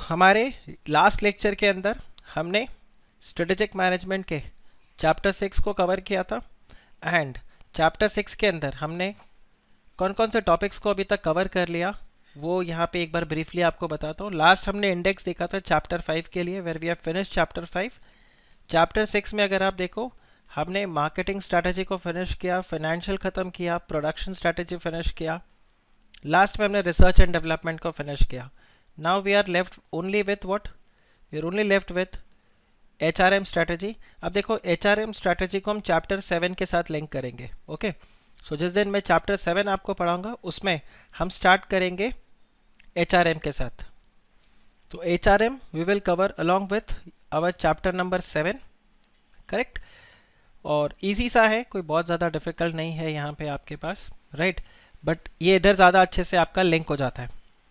हमारे last lecture के अंदर हमने स्ट्रेटेजिक मैनेजमेंट के चैप्टर 6 को कवर किया था। एंड चैप्टर 6 के अंदर हमने कौन कौन से टॉपिक्स को अभी तक कवर कर लिया वो यहाँ पे एक बार ब्रीफली आपको बताता हूँ। लास्ट हमने इंडेक्स देखा था चैप्टर 5 के लिए, where we have finish chapter 5। Chapter 6 में अगर आप देखो, हमने मार्केटिंग स्ट्रैटेजी को फिनिश किया, फाइनेंशियल ख़त्म किया, प्रोडक्शन स्ट्रैटेजी फिनिश किया, लास्ट में हमने रिसर्च एंड डेवलपमेंट को फिनिश किया। Now we are left only with what, we are only left with HRM strategy. अब देखो HRM स्ट्रैटेजी को हम चैप्टर 7 के साथ लिंक करेंगे। ओके, सो जिस दिन मैं चैप्टर 7 आपको पढ़ाऊंगा उसमें हम स्टार्ट करेंगे HRM के साथ। तो HRM we will cover along with our chapter number 7, correct. और इजी सा है, कोई बहुत ज़्यादा डिफिकल्ट नहीं है यहाँ पे आपके पास, राइट। बट ये इधर ज़्यादा अच्छे से आपका लिंक हो जाता है।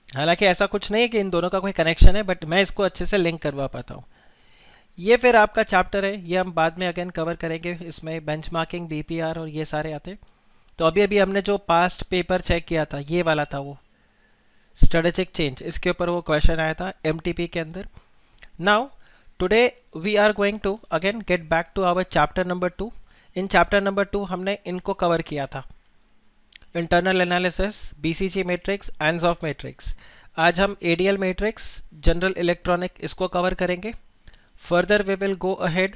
हालांकि ऐसा कुछ नहीं है कि इन दोनों का कोई कनेक्शन है, बट मैं इसको अच्छे से लिंक करवा पाता हूँ। ये फिर आपका चैप्टर है, ये हम बाद में अगेन कवर करेंगे। इसमें बेंचमार्किंग, BPR और ये सारे आते हैं। तो अभी अभी हमने जो पास्ट पेपर चेक किया था, ये वाला था वो स्ट्रेटेजिक चेंज, इसके ऊपर वो क्वेश्चन आया था MTP के अंदर। Now today we are going to again get back to our chapter number 2। In chapter number 2 हमने इनको कवर किया था, internal analysis, BCG matrix, ANSOF matrix. आज हम ADL मैट्रिक्स, जनरल इलेक्ट्रॉनिक, इसको कवर करेंगे। Further we will go ahead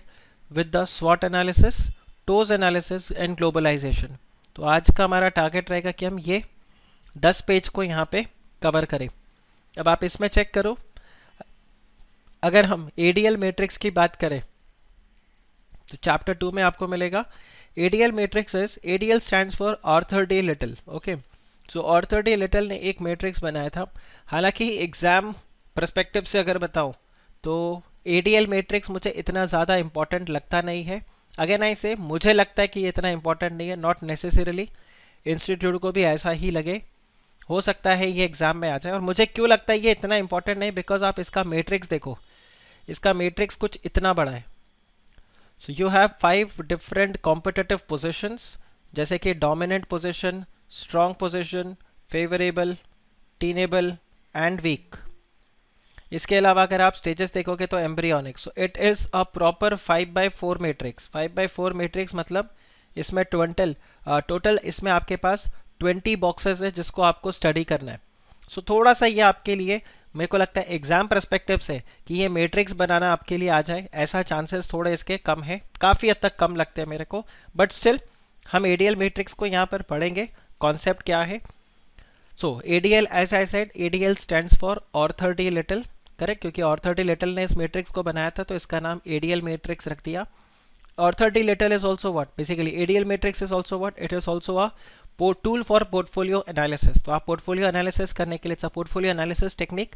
with the SWOT analysis, TOWS analysis and globalisation. तो आज का हमारा टारगेट रहेगा कि हम ये 10 पेज को यहाँ पे कवर करें। अब आप इसमें चेक करो, अगर हम ADL मैट्रिक्स की बात करें तो चैप्टर 2 में आपको मिलेगा ADL matrix is, ADL stands for Arthur D little. Okay, so Arthur D Little ने एक मैट्रिक्स बनाया था। हालांकि एग्जाम पर्सपेक्टिव से अगर बताऊं तो ADL मैट्रिक्स मुझे इतना ज़्यादा इंपॉर्टेंट लगता नहीं है। अगेन आई से, मुझे लगता है कि ये इतना इंपॉर्टेंट नहीं है, नॉट नेसेसरीली इंस्टीट्यूट को भी ऐसा ही लगे। हो सकता है ये एग्जाम में आ जाए। और मुझे क्यों लगता है ये इतना इंपॉर्टेंट नहीं, बिकॉज आप इसका मैट्रिक्स देखो, इसका मैट्रिक्स कुछ इतना बड़ा है। So you have 5 different competitive positions, जैसे कि dominant position, strong position, favorable, tenable and weak। इसके अलावा अगर आप stages देखोगे तो embryonic। So it is a proper 5x4 matrix। 5x4 matrix मतलब इसमें टोटल इसमें आपके पास 20 बॉक्सेस है जिसको आपको स्टडी करना है। सो थोड़ा सा ये आपके लिए, मेरे को लगता है एग्जाम पर्सपेक्टिव से कि ये मैट्रिक्स बनाना आपके लिए आ जाए, ऐसा चांसेस थोड़े इसके कम है, काफ़ी हद तक कम लगते हैं मेरे को। बट स्टिल हम ADL मैट्रिक्स को यहाँ पर पढ़ेंगे, कॉन्सेप्ट क्या है। So ADL, as I said, ADL stands for Arthur D Little, correct, क्योंकि आर्थर डी लिटिल ने इस मैट्रिक्स को बनाया था तो इसका नाम ADL मैट्रिक्स रख दिया। Arthur D. Little is also what? Basically, ADL matrix is also what? It is also a tool for portfolio analysis. तो आप portfolio analysis करने के लिए, it's a portfolio analysis technique.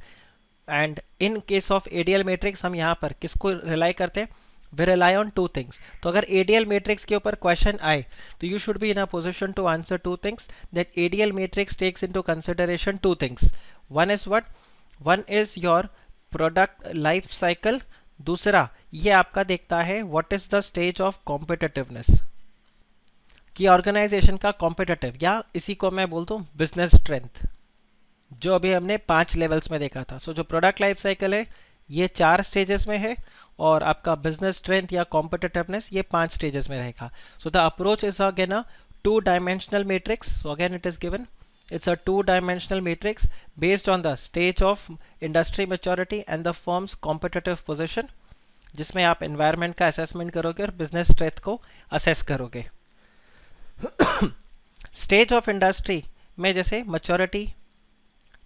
And in case of ADL matrix हम यहाँ पर किसको rely करते हैं? We rely on two things. तो अगर ADL matrix के ऊपर question आए तो you should be in a position to answer two things. That ADL matrix takes into consideration two things. One is what? One is your product life cycle. दूसरा ये आपका देखता है what is the stage of competitiveness, कि organisation का competitive, या इसी को मैं बोल दूं बिजनेस स्ट्रेंथ, जो अभी हमने 5 लेवल्स में देखा था। सो जो प्रोडक्ट लाइफ साइकिल है ये 4 स्टेजेस में है, और आपका बिजनेस स्ट्रेंथ या कॉम्पिटिटिवनेस ये 5 स्टेजेस में रहेगा। So the approach is again a 2-dimensional matrix. So again it is given, it's a 2-dimensional matrix based on the stage of industry maturity and the firm's competitive position, जिसमें आप environment का assessment करोगे और business strength को assess करोगे। stage of industry में जैसे maturity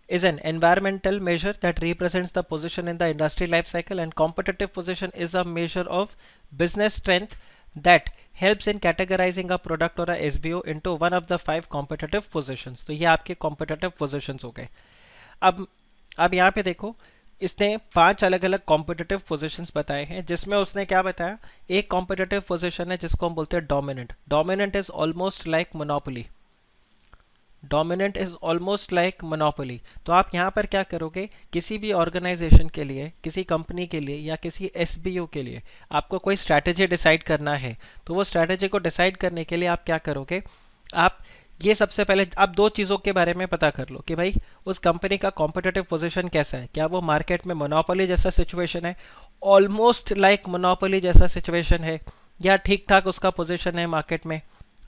is an environmental measure that represents the position in the industry life cycle, and competitive position is a measure of business strength that helps in categorizing a product or a SBO into one of the 5 competitive positions। तो ये आपके competitive positions हो गए। अब यहाँ पे देखो, इसने 5 अलग अलग competitive positions बताए हैं, जिसमें उसने क्या बताया, एक competitive position है जिसको हम बोलते हैं dominant। dominant is almost like monopoly। Dominant is almost like monopoly. तो आप यहाँ पर क्या करोगे, किसी भी ऑर्गेनाइजेशन के लिए, किसी कंपनी के लिए या किसी SBO के लिए आपको कोई स्ट्रैटेजी डिसाइड करना है, तो वो स्ट्रैटेजी को डिसाइड करने के लिए आप क्या करोगे, आप ये सबसे पहले आप दो चीज़ों के बारे में पता कर लो कि भाई उस कंपनी का कॉम्पिटिटिव पोजीशन कैसा है, क्या वो मार्केट में मोनोपोली जैसा सिचुएशन है, ऑलमोस्ट लाइक मोनोपोली जैसा सिचुएशन है, या ठीक ठाक उसका पोजीशन है मार्केट में,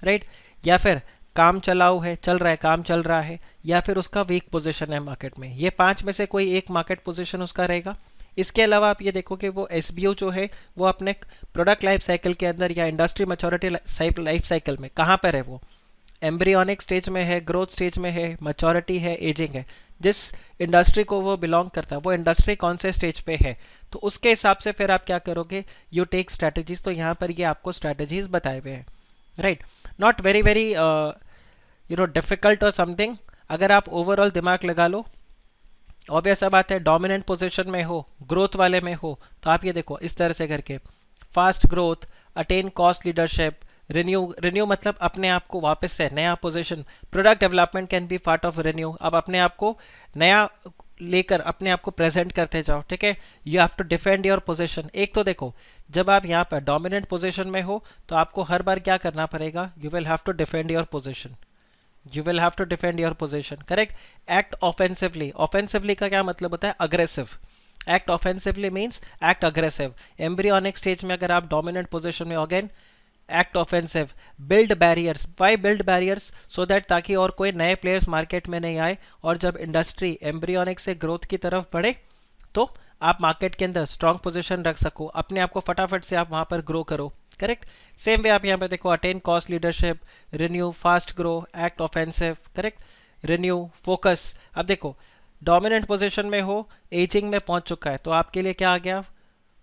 राइट, या फिर काम चलाऊ है, चल रहा है, काम चल रहा है, या फिर उसका वीक पोजीशन है मार्केट में। ये पांच में से कोई एक मार्केट पोजीशन उसका रहेगा। इसके अलावा आप ये देखो कि वो एसबीओ जो है वो अपने प्रोडक्ट लाइफ साइकिल के अंदर या इंडस्ट्री मैच्योरिटी लाइफ साइकिल में कहाँ पर है, वो एम्ब्रियोनिक स्टेज में है, ग्रोथ स्टेज में है, मैच्योरिटी है, एजिंग है। जिस इंडस्ट्री को वो बिलोंग करता है वो इंडस्ट्री कौन से स्टेज पे है, तो उसके हिसाब से फिर आप क्या करोगे, यू टेक स्ट्रैटेजीज। तो यहाँ पर ये आपको स्ट्रैटेजीज बताए हुए हैं, right, not very very difficult और समथिंग। अगर आप ओवरऑल दिमाग लगा लो, ऑब्वियस सा बात है, डोमिनेंट पोजीशन में हो, ग्रोथ वाले में हो, तो आप ये देखो इस तरह से करके fast growth, attain cost leadership, renew मतलब अपने आप को वापस से नया position, product development can be part of renew. अब अपने आप को नया लेकर अपने आप को प्रेजेंट करते जाओ, ठीक है। You have to defend your position. एक तो देखो, जब आप यहाँ पर डोमिनेंट पोजीशन में हो तो आपको हर बार क्या करना पड़ेगा, you will have to defend your position, you will have to defend your position, correct. Act offensively, offensively का क्या मतलब होता है, aggressive. Act offensively means act aggressive. Embryonic stage में अगर आप डोमिनेंट पोजीशन में, again act offensive. Build barriers, why build barriers, so that ताकि और कोई नए प्लेयर्स मार्केट में नहीं आए, और जब इंडस्ट्री एम्ब्रियोनिक से ग्रोथ की तरफ बढ़े तो आप मार्केट के अंदर स्ट्रॉन्ग पोजीशन रख सको, अपने आप को फटाफट से आप वहां पर ग्रो करो, करेक्ट। सेम वे आप यहाँ पे देखो, attain cost leadership, renew, fast grow, act offensive, correct, renew, focus. अब देखो डोमिनेंट पोजीशन में हो, एजिंग में पहुंच चुका है, तो आपके लिए क्या आ गया,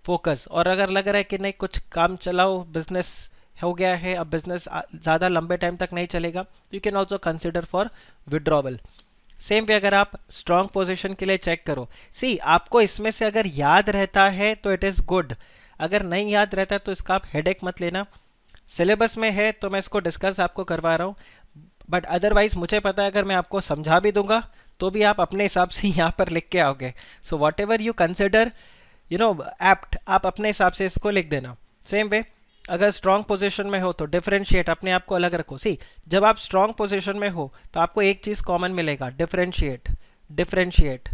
फोकस। और अगर लग रहा है कि नहीं कुछ काम चलाओ, बिजनेस हो गया है, अब बिजनेस ज़्यादा लंबे टाइम तक नहीं चलेगा, you can also consider for withdrawal. Same पे अगर आप स्ट्रॉन्ग पोजीशन के लिए चेक करो, सी आपको इसमें से अगर याद रहता है तो इट इज़ गुड, अगर नहीं याद रहता है तो इसका आप हेडेक मत लेना। सिलेबस में है तो मैं इसको डिस्कस आपको करवा रहा हूँ, बट अदरवाइज मुझे पता है अगर मैं आपको समझा भी दूंगा तो भी आप अपने हिसाब से यहाँ पर लिख के आओगे। So what ever you consider apt, आप अपने हिसाब से इसको लिख देना। सेम वे अगर स्ट्रॉन्ग पोजीशन में हो तो डिफरेंशिएट, अपने आप को अलग रखो। सी जब आप स्ट्रॉन्ग पोजीशन में हो तो आपको एक चीज़ कॉमन मिलेगा, डिफरेंशिएट, डिफरेंशिएट,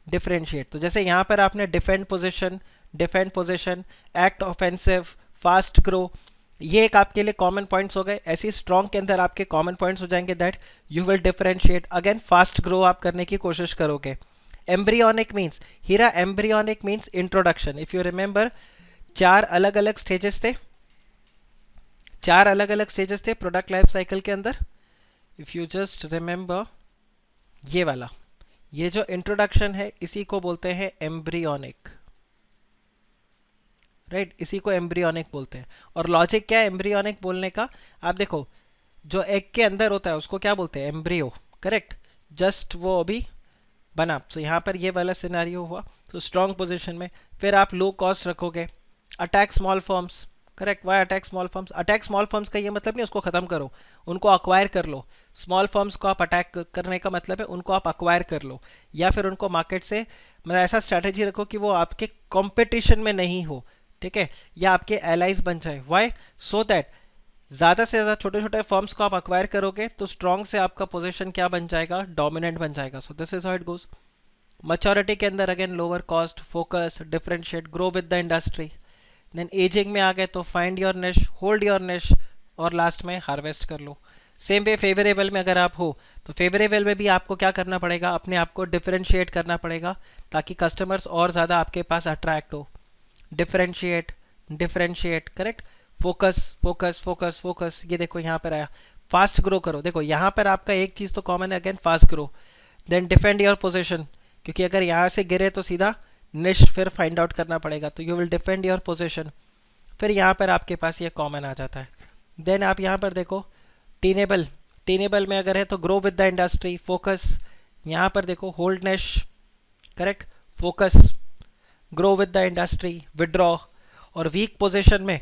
डिफरेंशिएट। तो जैसे यहाँ पर आपने defend position, act offensive, fast grow, ये एक आपके लिए कॉमन पॉइंट्स हो गए। ऐसी स्ट्रॉन्ग के अंदर आपके कॉमन पॉइंट्स हो जाएंगे, that you will differentiate. Again fast grow आप करने की कोशिश करोगे। एम्ब्रियोनिक मीन्स, हीरा embryonic means introduction. If you remember, चार अलग अलग स्टेजेस थे, चार अलग अलग स्टेजेस थे प्रोडक्ट लाइफ साइकिल के अंदर। इफ यू जस्ट रिमेंबर, ये वाला, ये जो इंट्रोडक्शन है इसी को बोलते हैं एम्ब्रियोनिक, राइट, इसी को एम्ब्रियोनिक बोलते हैं। और लॉजिक क्या है एम्ब्रियोनिक बोलने का, आप देखो जो एग के अंदर होता है उसको क्या बोलते हैं, एम्ब्रियो, करेक्ट, जस्ट वो अभी बना। तो यहाँ पर ये वाला सिनेरियो हुआ, तो स्ट्रॉन्ग पोजीशन में। फिर आप लो कॉस्ट रखोगे, attack small firms, correct. Why attack small firms, attack small firms का ये मतलब नहीं उसको खत्म करो, उनको अक्वायर कर लो। स्मॉल फर्म्स को आप अटैक करने का मतलब है उनको आप अक्वायर कर लो, या फिर उनको मार्केट से मतलब ऐसा स्ट्रैटेजी रखो कि वो आपके कंपटीशन में नहीं हो, ठीक है, या आपके एलाइज बन जाए। वाई, सो दैट ज़्यादा से ज़्यादा छोटे छोटे फर्म्स को आप अक्वायर करोगे तो स्ट्रॉन्ग से आपका पोजीशन क्या बन जाएगा, डोमिनेंट बन जाएगा। So this is how it goes. Maturity के अंदर again lower cost, focus, differentiate, grow with the industry. Then ageing में आ गए तो find your niche, hold your niche, और लास्ट में हार्वेस्ट कर लो। सेम वे फेवरेबल में अगर आप हो तो फेवरेबल में भी आपको क्या करना पड़ेगा, अपने आप को डिफरेंशिएट करना पड़ेगा ताकि कस्टमर्स और ज़्यादा आपके पास अट्रैक्ट हो। Differentiate, differentiate, correct, focus, focus, focus, focus. ये देखो यहाँ पर आया, फास्ट ग्रो करो। देखो यहाँ पर आपका एक चीज़ तो कॉमन है, again fast grow. Then defend your position, क्योंकि अगर यहाँ से गिरे तो सीधा निश फिर फाइंड आउट करना पड़ेगा, तो you will defend your position. फिर यहाँ पर आपके पास ये कॉमन आ जाता है। देन आप यहाँ पर देखो टीनेबल, टीनेबल में अगर है तो grow with the industry, focus. यहाँ पर देखो होल्ड निश, correct, focus, grow with the industry, withdraw. और वीक पोजीशन में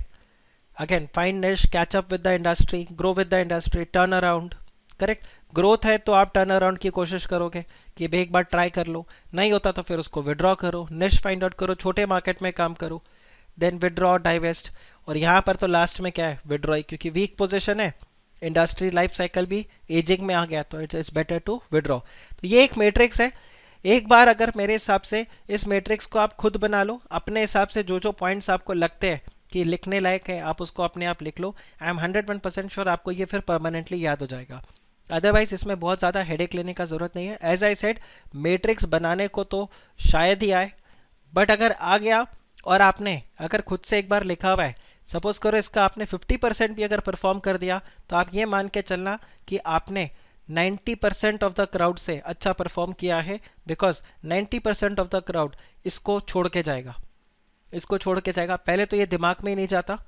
अगेन फाइंड निश, catch up with the industry, grow with the industry, turn around, correct. Growth है तो आप टर्न अराउंड की कोशिश करोगे कि भाई एक बार ट्राई कर लो, नहीं होता तो फिर उसको विड्रॉ करो, निश फाइंड आउट करो, छोटे मार्केट में काम करो। Then withdraw, divest. और यहाँ पर तो लास्ट में क्या है, विड्रॉ, क्योंकि वीक पोजीशन है इंडस्ट्री लाइफ साइकिल भी एजिंग में आ गया, तो इट्स बेटर टू विड्रॉ। तो ये एक मैट्रिक्स है। एक बार अगर मेरे हिसाब से इस मैट्रिक्स को आप खुद बना लो, अपने हिसाब से जो जो पॉइंट्स आपको लगते हैं कि लिखने लायक है आप उसको अपने आप लिख लो। आई एम 100% श्योर आपको ये फिर परमानेंटली याद हो जाएगा। अदरवाइज इसमें बहुत ज़्यादा हेडेक लेने का ज़रूरत नहीं है। एज आई सेड, मैट्रिक्स बनाने को तो शायद ही आए, बट अगर आ गया और आपने अगर खुद से एक बार लिखा हुआ है, सपोज करो इसका आपने 50% भी अगर परफॉर्म कर दिया, तो आप ये मान के चलना कि आपने 90% ऑफ द क्राउड से अच्छा परफॉर्म किया है, बिकॉज 90% ऑफ द क्राउड इसको छोड़ के जाएगा, इसको छोड़ के जाएगा। पहले तो ये दिमाग में ही नहीं जाता,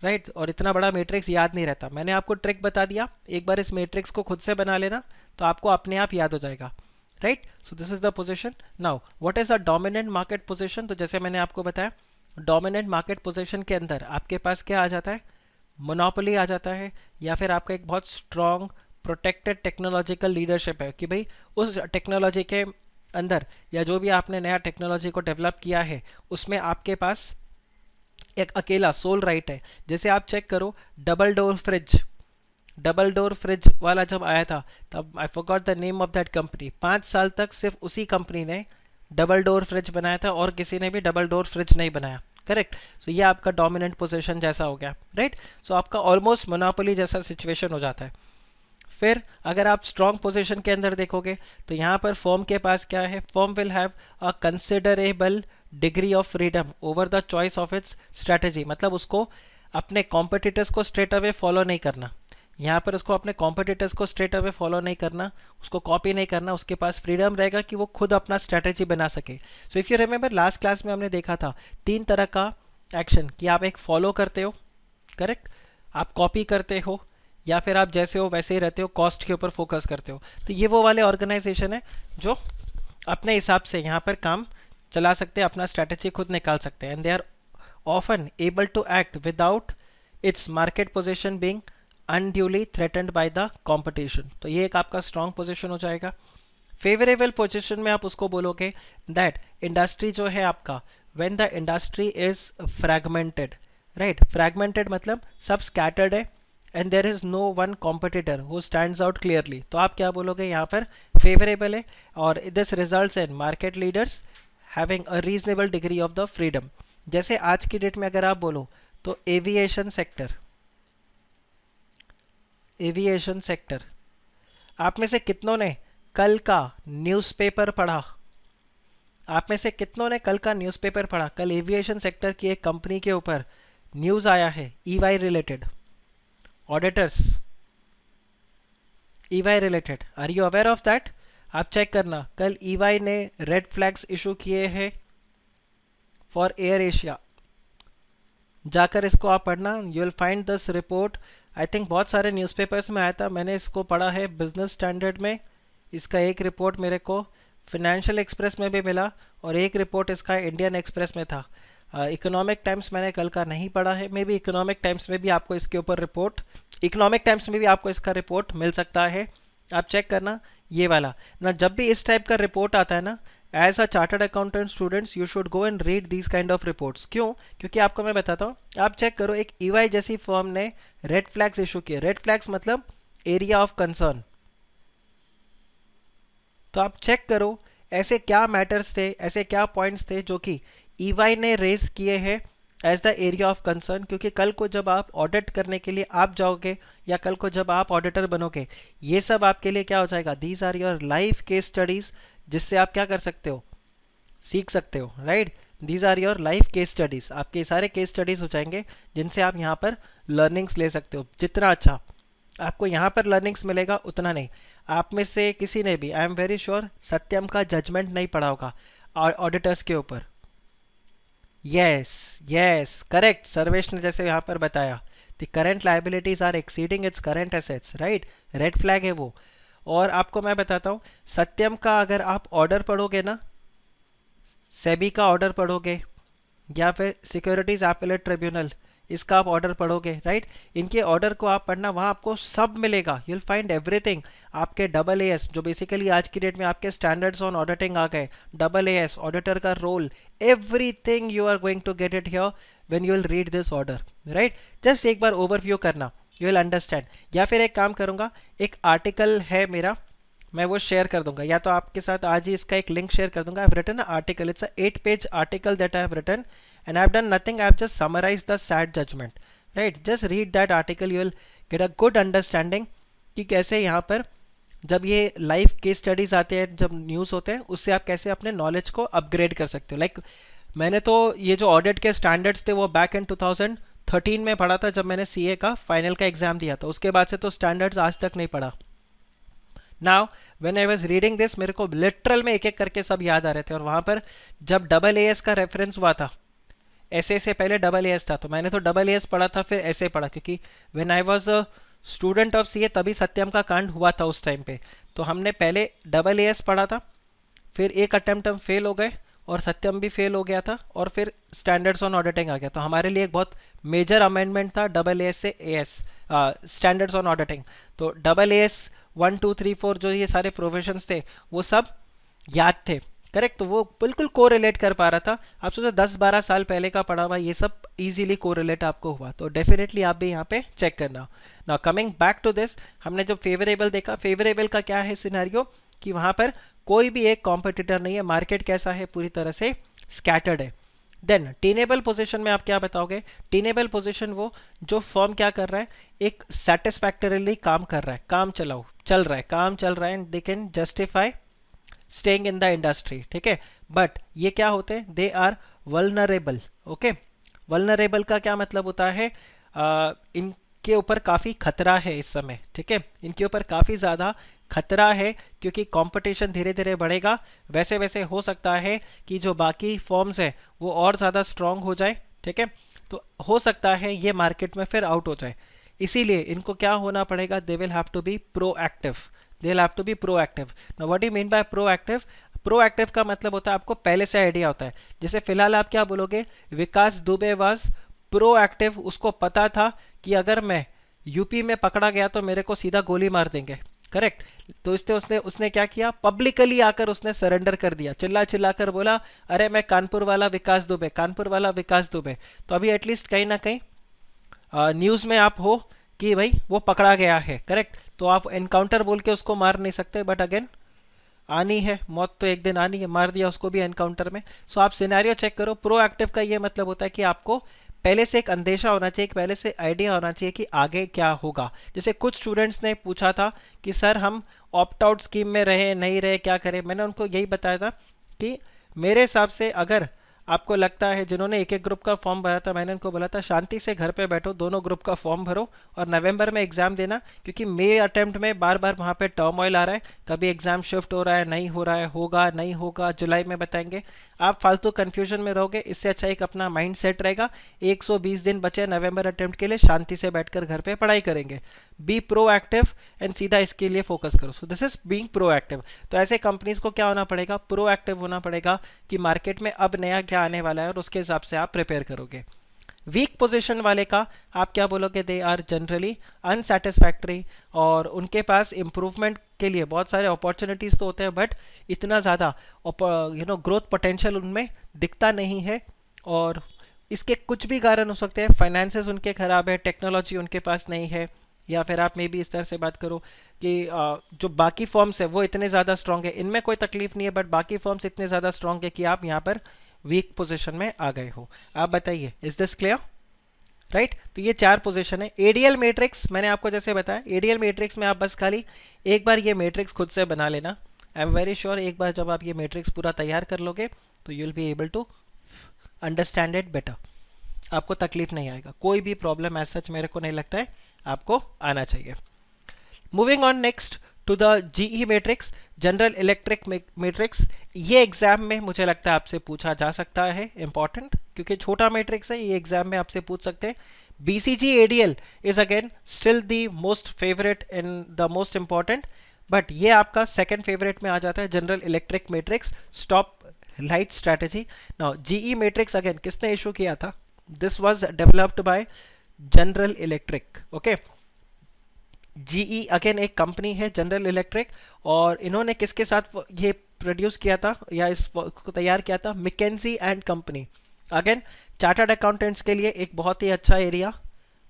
राइट, और इतना बड़ा मैट्रिक्स याद नहीं रहता। मैंने आपको ट्रिक बता दिया, एक बार इस मैट्रिक्स को खुद से बना लेना तो आपको अपने आप याद हो जाएगा, right. So this is the position. Now what is the dominant market position? तो जैसे मैंने आपको बताया, डोमिनेंट मार्केट पोजीशन के अंदर आपके पास क्या आ जाता है? मोनोपोली आ जाता है, या फिर आपका एक बहुत स्ट्रॉन्ग प्रोटेक्टेड टेक्नोलॉजिकल लीडरशिप है कि भाई उस टेक्नोलॉजी के अंदर या जो भी आपने नया टेक्नोलॉजी को डेवलप किया है उसमें आपके पास एक अकेला सोल राइट है। जैसे आप चेक करो, डबल डोर फ्रिज वाला जब आया था, तब I forgot the name of that company, 5 साल तक सिर्फ उसी कंपनी ने डबल डोर फ्रिज बनाया था और किसी ने भी डबल डोर फ्रिज नहीं बनाया, करेक्ट। सो ये आपका डोमिनेंट पोजीशन जैसा हो गया, राइट। सो आपका ऑलमोस्ट मोनोपोली जैसा सिचुएशन हो जाता है। फिर अगर आप स्ट्रॉन्ग पोजीशन के अंदर देखोगे तो यहाँ पर फर्म के पास क्या है? Firm will have a considerable degree of freedom over the choice of its strategy. मतलब उसको अपने कॉम्पिटिटर्स को स्ट्रेट अवे फॉलो नहीं करना, यहाँ पर उसको अपने कॉम्पिटिटर्स को स्ट्रेट अवे फॉलो नहीं करना, उसको कॉपी नहीं करना, उसके पास फ्रीडम रहेगा कि वो खुद अपना स्ट्रेटेजी बना सके। So if you remember last class में हमने देखा था 3 तरह का एक्शन, कि आप एक फॉलो करते हो, करेक्ट, आप कॉपी करते हो, या फिर आप जैसे हो वैसे ही रहते हो, कॉस्ट के ऊपर फोकस करते हो। तो ये वो वाले ऑर्गेनाइजेशन है जो अपने हिसाब से यहाँ पर काम चला सकते हैं, अपना स्ट्रैटेजी खुद निकाल सकते हैं, and they are often able to act without its market position being unduly threatened by the competition. तो ये एक आपका स्ट्रॉन्ग पोजीशन हो जाएगा। फेवरेबल पोजीशन में आप उसको बोलोगे दैट इंडस्ट्री जो है आपका, when the industry is fragmented, right, fragmented मतलब सब स्कैटर्ड है and there is no one competitor who stands out clearly. तो आप क्या बोलोगे यहाँ पर? फेवरेबल है, और this results in market leaders having a reasonable degree of the freedom. जैसे आज की डेट में अगर आप बोलो तो एविएशन सेक्टर, एविएशन सेक्टर, आप में से कितनों ने कल का न्यूज़पेपर पढ़ा? आप में से कितनों ने कल का न्यूज़पेपर पढ़ा? कल एविएशन सेक्टर की एक कंपनी के ऊपर न्यूज़ आया है, EY related, auditors, EY related. Are you aware of that? आप चेक करना, कल ईवाई ने रेड फ्लैग्स इशू किए हैं फॉर एयर एशिया। जाकर इसको आप पढ़ना, you will find this report. I think बहुत सारे न्यूज़पेपर्स में आया था, मैंने इसको पढ़ा है बिजनेस स्टैंडर्ड में, इसका एक रिपोर्ट मेरे को फिनेंशियल एक्सप्रेस में भी मिला, और एक रिपोर्ट इसका इंडियन एक्सप्रेस में था। इकोनॉमिक टाइम्स मैंने कल का नहीं पढ़ा है, मे बी इकोनॉमिक टाइम्स में भी आपको इसके ऊपर रिपोर्ट, इकोनॉमिक टाइम्स में भी आपको इसका रिपोर्ट मिल सकता है। आप चेक करना ये वाला ना, जब भी इस टाइप का रिपोर्ट आता है ना, as a chartered accountant students you should go and read these kind of reports. क्यों? क्योंकि आपको मैं बताता हूँ, आप चेक करो, एक ईवाई जैसी फर्म ने रेड फ्लैग्स इशू किए। रेड फ्लैग्स मतलब एरिया ऑफ कंसर्न। तो आप चेक करो ऐसे क्या मैटर्स थे, ऐसे क्या पॉइंट्स थे जो कि ईवाई ने रेज किए हैं as the area of concern. क्योंकि कल को जब आप ऑडिट करने के लिए आप जाओगे, या कल को जब आप ऑडिटर बनोगे, ये सब आपके लिए क्या हो जाएगा? These are your life case studies, जिससे आप क्या कर सकते हो? सीख सकते हो, right. These are your life case studies, आपके सारे केस स्टडीज हो जाएंगे जिनसे आप यहाँ पर लर्निंग्स ले सकते हो। जितना अच्छा आपको यहाँ पर लर्निंग्स मिलेगा उतना नहीं। आप में से किसी ने भी, आई एम वेरी श्योर, सत्यम का जजमेंट नहीं पढ़ा होगा ऑडिटर्स के ऊपर। यस यस, करेक्ट, सर्वेश ने जैसे यहाँ पर बताया, the current liabilities are exceeding its current assets, right, red flag है वो। और आपको मैं बताता हूँ, सत्यम का अगर आप ऑर्डर पढ़ोगे ना, सेबी का ऑर्डर पढ़ोगे, या फिर सिक्योरिटीज अपीलेट ट्रिब्यूनल, इसका आप ऑर्डर पढ़ोगे, राइट, इनके ऑर्डर को आप पढ़ना, वहाँ आपको सब मिलेगा, यू विल फाइंड एवरीथिंग। आपके AAS जो बेसिकली आज की डेट में आपके स्टैंडर्ड्स ऑन ऑडिटिंग आ गए, AAS ऑडिटर का role, everything you are going to get it here when you will read this order, right. Just एक बार ओवरव्यू करना, यू विल अंडरस्टैंड। या फिर एक काम करूँगा, एक आर्टिकल है मेरा, मैं वो शेयर कर दूंगा, या तो आपके साथ आज ही इसका एक लिंक शेयर कर दूंगा। I have written a article, it's a 8 page article that I have written and I have done nothing, I have just summarise the said judgement, right. Just read that article, you will get a good understanding कि कैसे यहाँ पर जब ये live case studies आते हैं, जब news होते हैं, उससे आप कैसे अपने नॉलेज को अपग्रेड कर सकते हो। लाइक मैंने तो ये जो ऑडिट के स्टैंडर्ड्स थे वो बैक इन 2013 में पढ़ा था, जब मैंने सीए का फाइनल का एग्जाम दिया था। उसके बाद से तो स्टैंडर्ड्स आज तक नहीं पढ़ा। Now when I was reading this, मेरे को लिटरल में एक एक करके सब याद आ रहे थे। और वहाँ पर जब डबल एएस का रेफरेंस हुआ था, ऐसे से पहले डबल एएस था, तो मैंने तो डबल एएस पढ़ा था, फिर ऐसे पढ़ा, क्योंकि when I was a student of CA तभी सत्यम का कांड हुआ था उस टाइम पे। तो हमने पहले डबल एएस पढ़ा था, फिर एक अटेम्प्ट हम फेल हो गए और सत्यम भी फेल हो गया था, और फिर स्टैंडर्ड्स ऑन ऑडिटिंग आ गया। तो हमारे लिए एक बहुत मेजर अमेंडमेंट था डबल एएस से एएस, स्टैंडर्ड्स ऑन ऑडिटिंग। तो डबल एएस 1 2 3 4 जो ये सारे प्रोविजंस थे वो सब याद थे, करेक्ट। तो वो बिल्कुल कोरिलेट कर पा रहा था। आप सोचो 10-12 साल पहले का पढ़ा हुआ, ये सब इजीली कोरिलेट आपको हुआ। तो डेफिनेटली आप भी यहाँ पे चेक करना। Now coming back to this, हमने जब फेवरेबल देखा, फेवरेबल का क्या है सिनेरियो कि वहाँ पर कोई भी एक कॉम्पिटिटर नहीं है, मार्केट कैसा है, पूरी तरह से स्कैटर्ड है। देन टेनेबल पोजीशन में आप क्या बताओगे? टेनेबल पोजीशन वो जो फर्म क्या कर रहा है, एक सेटिस्फैक्टरीली काम कर रहा है, काम चलाओ चल रहा है, काम चल रहा है and they can justify staying in the industry, ठीक है। बट ये क्या होते हैं? They are vulnerable, okay. Vulnerable का क्या मतलब होता है? इनके ऊपर काफ़ी खतरा है इस समय, ठीक है। इनके ऊपर काफ़ी ज़्यादा खतरा है, क्योंकि कंपटीशन धीरे धीरे बढ़ेगा। वैसे वैसे हो सकता है कि जो बाकी फॉर्म्स हैं वो और ज़्यादा स्ट्रांग हो जाए, ठीक है। तो हो सकता है ये मार्केट में फिर आउट हो जाए। इसीलिए इनको क्या होना पड़ेगा? They will have to be proactive, they will have to be proactive. Now what do you mean by proactive? Proactive का मतलब होता है आपको पहले से आइडिया होता है। जैसे फिलहाल आप क्या बोलोगे? विकास दुबे वाज प्रोएक्टिव, उसको पता था कि अगर मैं यूपी में पकड़ा गया तो मेरे को सीधा गोली मार देंगे, करेक्ट। तो इससे उसने उसने क्या किया? पब्लिकली आकर उसने सरेंडर कर दिया, चिल्ला चिल्ला कर बोला, अरे मैं कानपुर वाला विकास दुबे, कानपुर वाला विकास दुबे। तो अभी एटलीस्ट कहीं ना कहीं न्यूज़ में आप हो कि भाई वो पकड़ा गया है, करेक्ट। तो आप एनकाउंटर बोल के उसको मार नहीं सकते, बट अगेन आनी है मौत, तो एक दिन आनी है, मार दिया उसको भी एनकाउंटर में। सो आप सिनेरियो चेक करो। प्रोएक्टिव का ये मतलब होता है कि आपको पहले से एक अंदेशा होना चाहिए, पहले से आइडिया होना चाहिए कि आगे क्या होगा। जैसे कुछ स्टूडेंट्स ने पूछा था कि सर हम ऑप्ट आउट स्कीम में रहे नहीं रहे, क्या करें? मैंने उनको यही बताया था कि मेरे हिसाब से अगर आपको लगता है, जिन्होंने एक एक ग्रुप का फॉर्म भरा था, मैंने उनको बोला था शांति से घर पे बैठो, दोनों ग्रुप का फॉर्म भरो और नवंबर में एग्जाम देना, क्योंकि मई अटेम्प्ट में बार बार वहाँ पे टर्मोइल आ रहा है, कभी एग्जाम शिफ्ट हो रहा है, नहीं हो रहा है, होगा नहीं होगा, जुलाई में बताएंगे। आप फालतू कन्फ्यूजन में रहोगे, इससे अच्छा एक अपना माइंड सेट रहेगा। 120 दिन बचे नवंबर अटेम्प्ट के लिए, शांति से बैठकर घर पे पढ़ाई करेंगे। बी प्रोएक्टिव एंड सीधा इसके लिए फोकस करो। सो दिस इज बीइंग प्रोएक्टिव। तो ऐसे कंपनीज को क्या होना पड़ेगा? प्रोएक्टिव होना पड़ेगा कि मार्केट में अब नया क्या आने वाला है, और उसके हिसाब से आप प्रिपेयर करोगे। वीक पोजीशन वाले का आप क्या बोलोगे? दे आर जनरली अनसेटिस्फैक्ट्री, और उनके पास इंप्रूवमेंट के लिए बहुत सारे अपॉर्चुनिटीज़ तो होते हैं, बट इतना ज़्यादा ग्रोथ पोटेंशियल उनमें दिखता नहीं है। और इसके कुछ भी कारण हो सकते हैं। फाइनेंसेस उनके ख़राब है, टेक्नोलॉजी उनके पास नहीं है, या फिर आप मे बी इस तरह से बात करो कि जो बाकी फॉर्म्स है वो इतने ज़्यादा स्ट्रांग है, इनमें कोई तकलीफ नहीं है, बट बाकी फॉर्म्स इतने ज़्यादा स्ट्रांग है कि आप यहाँ पर वीक पोजीशन में आ गए हो। आप बताइए, इज दिस क्लियर? राइट। तो ये 4 पोजीशन है। एडीएल मैट्रिक्स मैंने आपको जैसे बताया, एडीएल मैट्रिक्स में आप बस खाली एक बार ये मैट्रिक्स खुद से बना लेना। आई एम वेरी श्योर एक बार जब आप ये मैट्रिक्स पूरा तैयार कर लोगे तो you will be able to understand it better. आपको तकलीफ नहीं आएगा, कोई भी प्रॉब्लम एज सच मेरे को नहीं लगता है आपको आना चाहिए। Moving on next to the GE matrix, general electric matrix. ये एग्जाम में मुझे लगता है आपसे पूछा जा सकता है, इंपॉर्टेंट, क्योंकि छोटा मैट्रिक्स है, ये एग्जाम में आपसे पूछ सकते हैं। BCG ADL is again still the most favourite in the most important, but ये आपका सेकंड फेवरेट में आ जाता है, general electric matrix, stop light strategy. Now GE matrix again किसने इशू किया था? This was developed by general electric, okay. GE again एक company है, जनरल इलेक्ट्रिक, और इन्होंने किसके साथ ये प्रोड्यूस किया था या इसको तैयार किया था? McKinsey and company. Again chartered accountants के लिए एक बहुत ही अच्छा एरिया,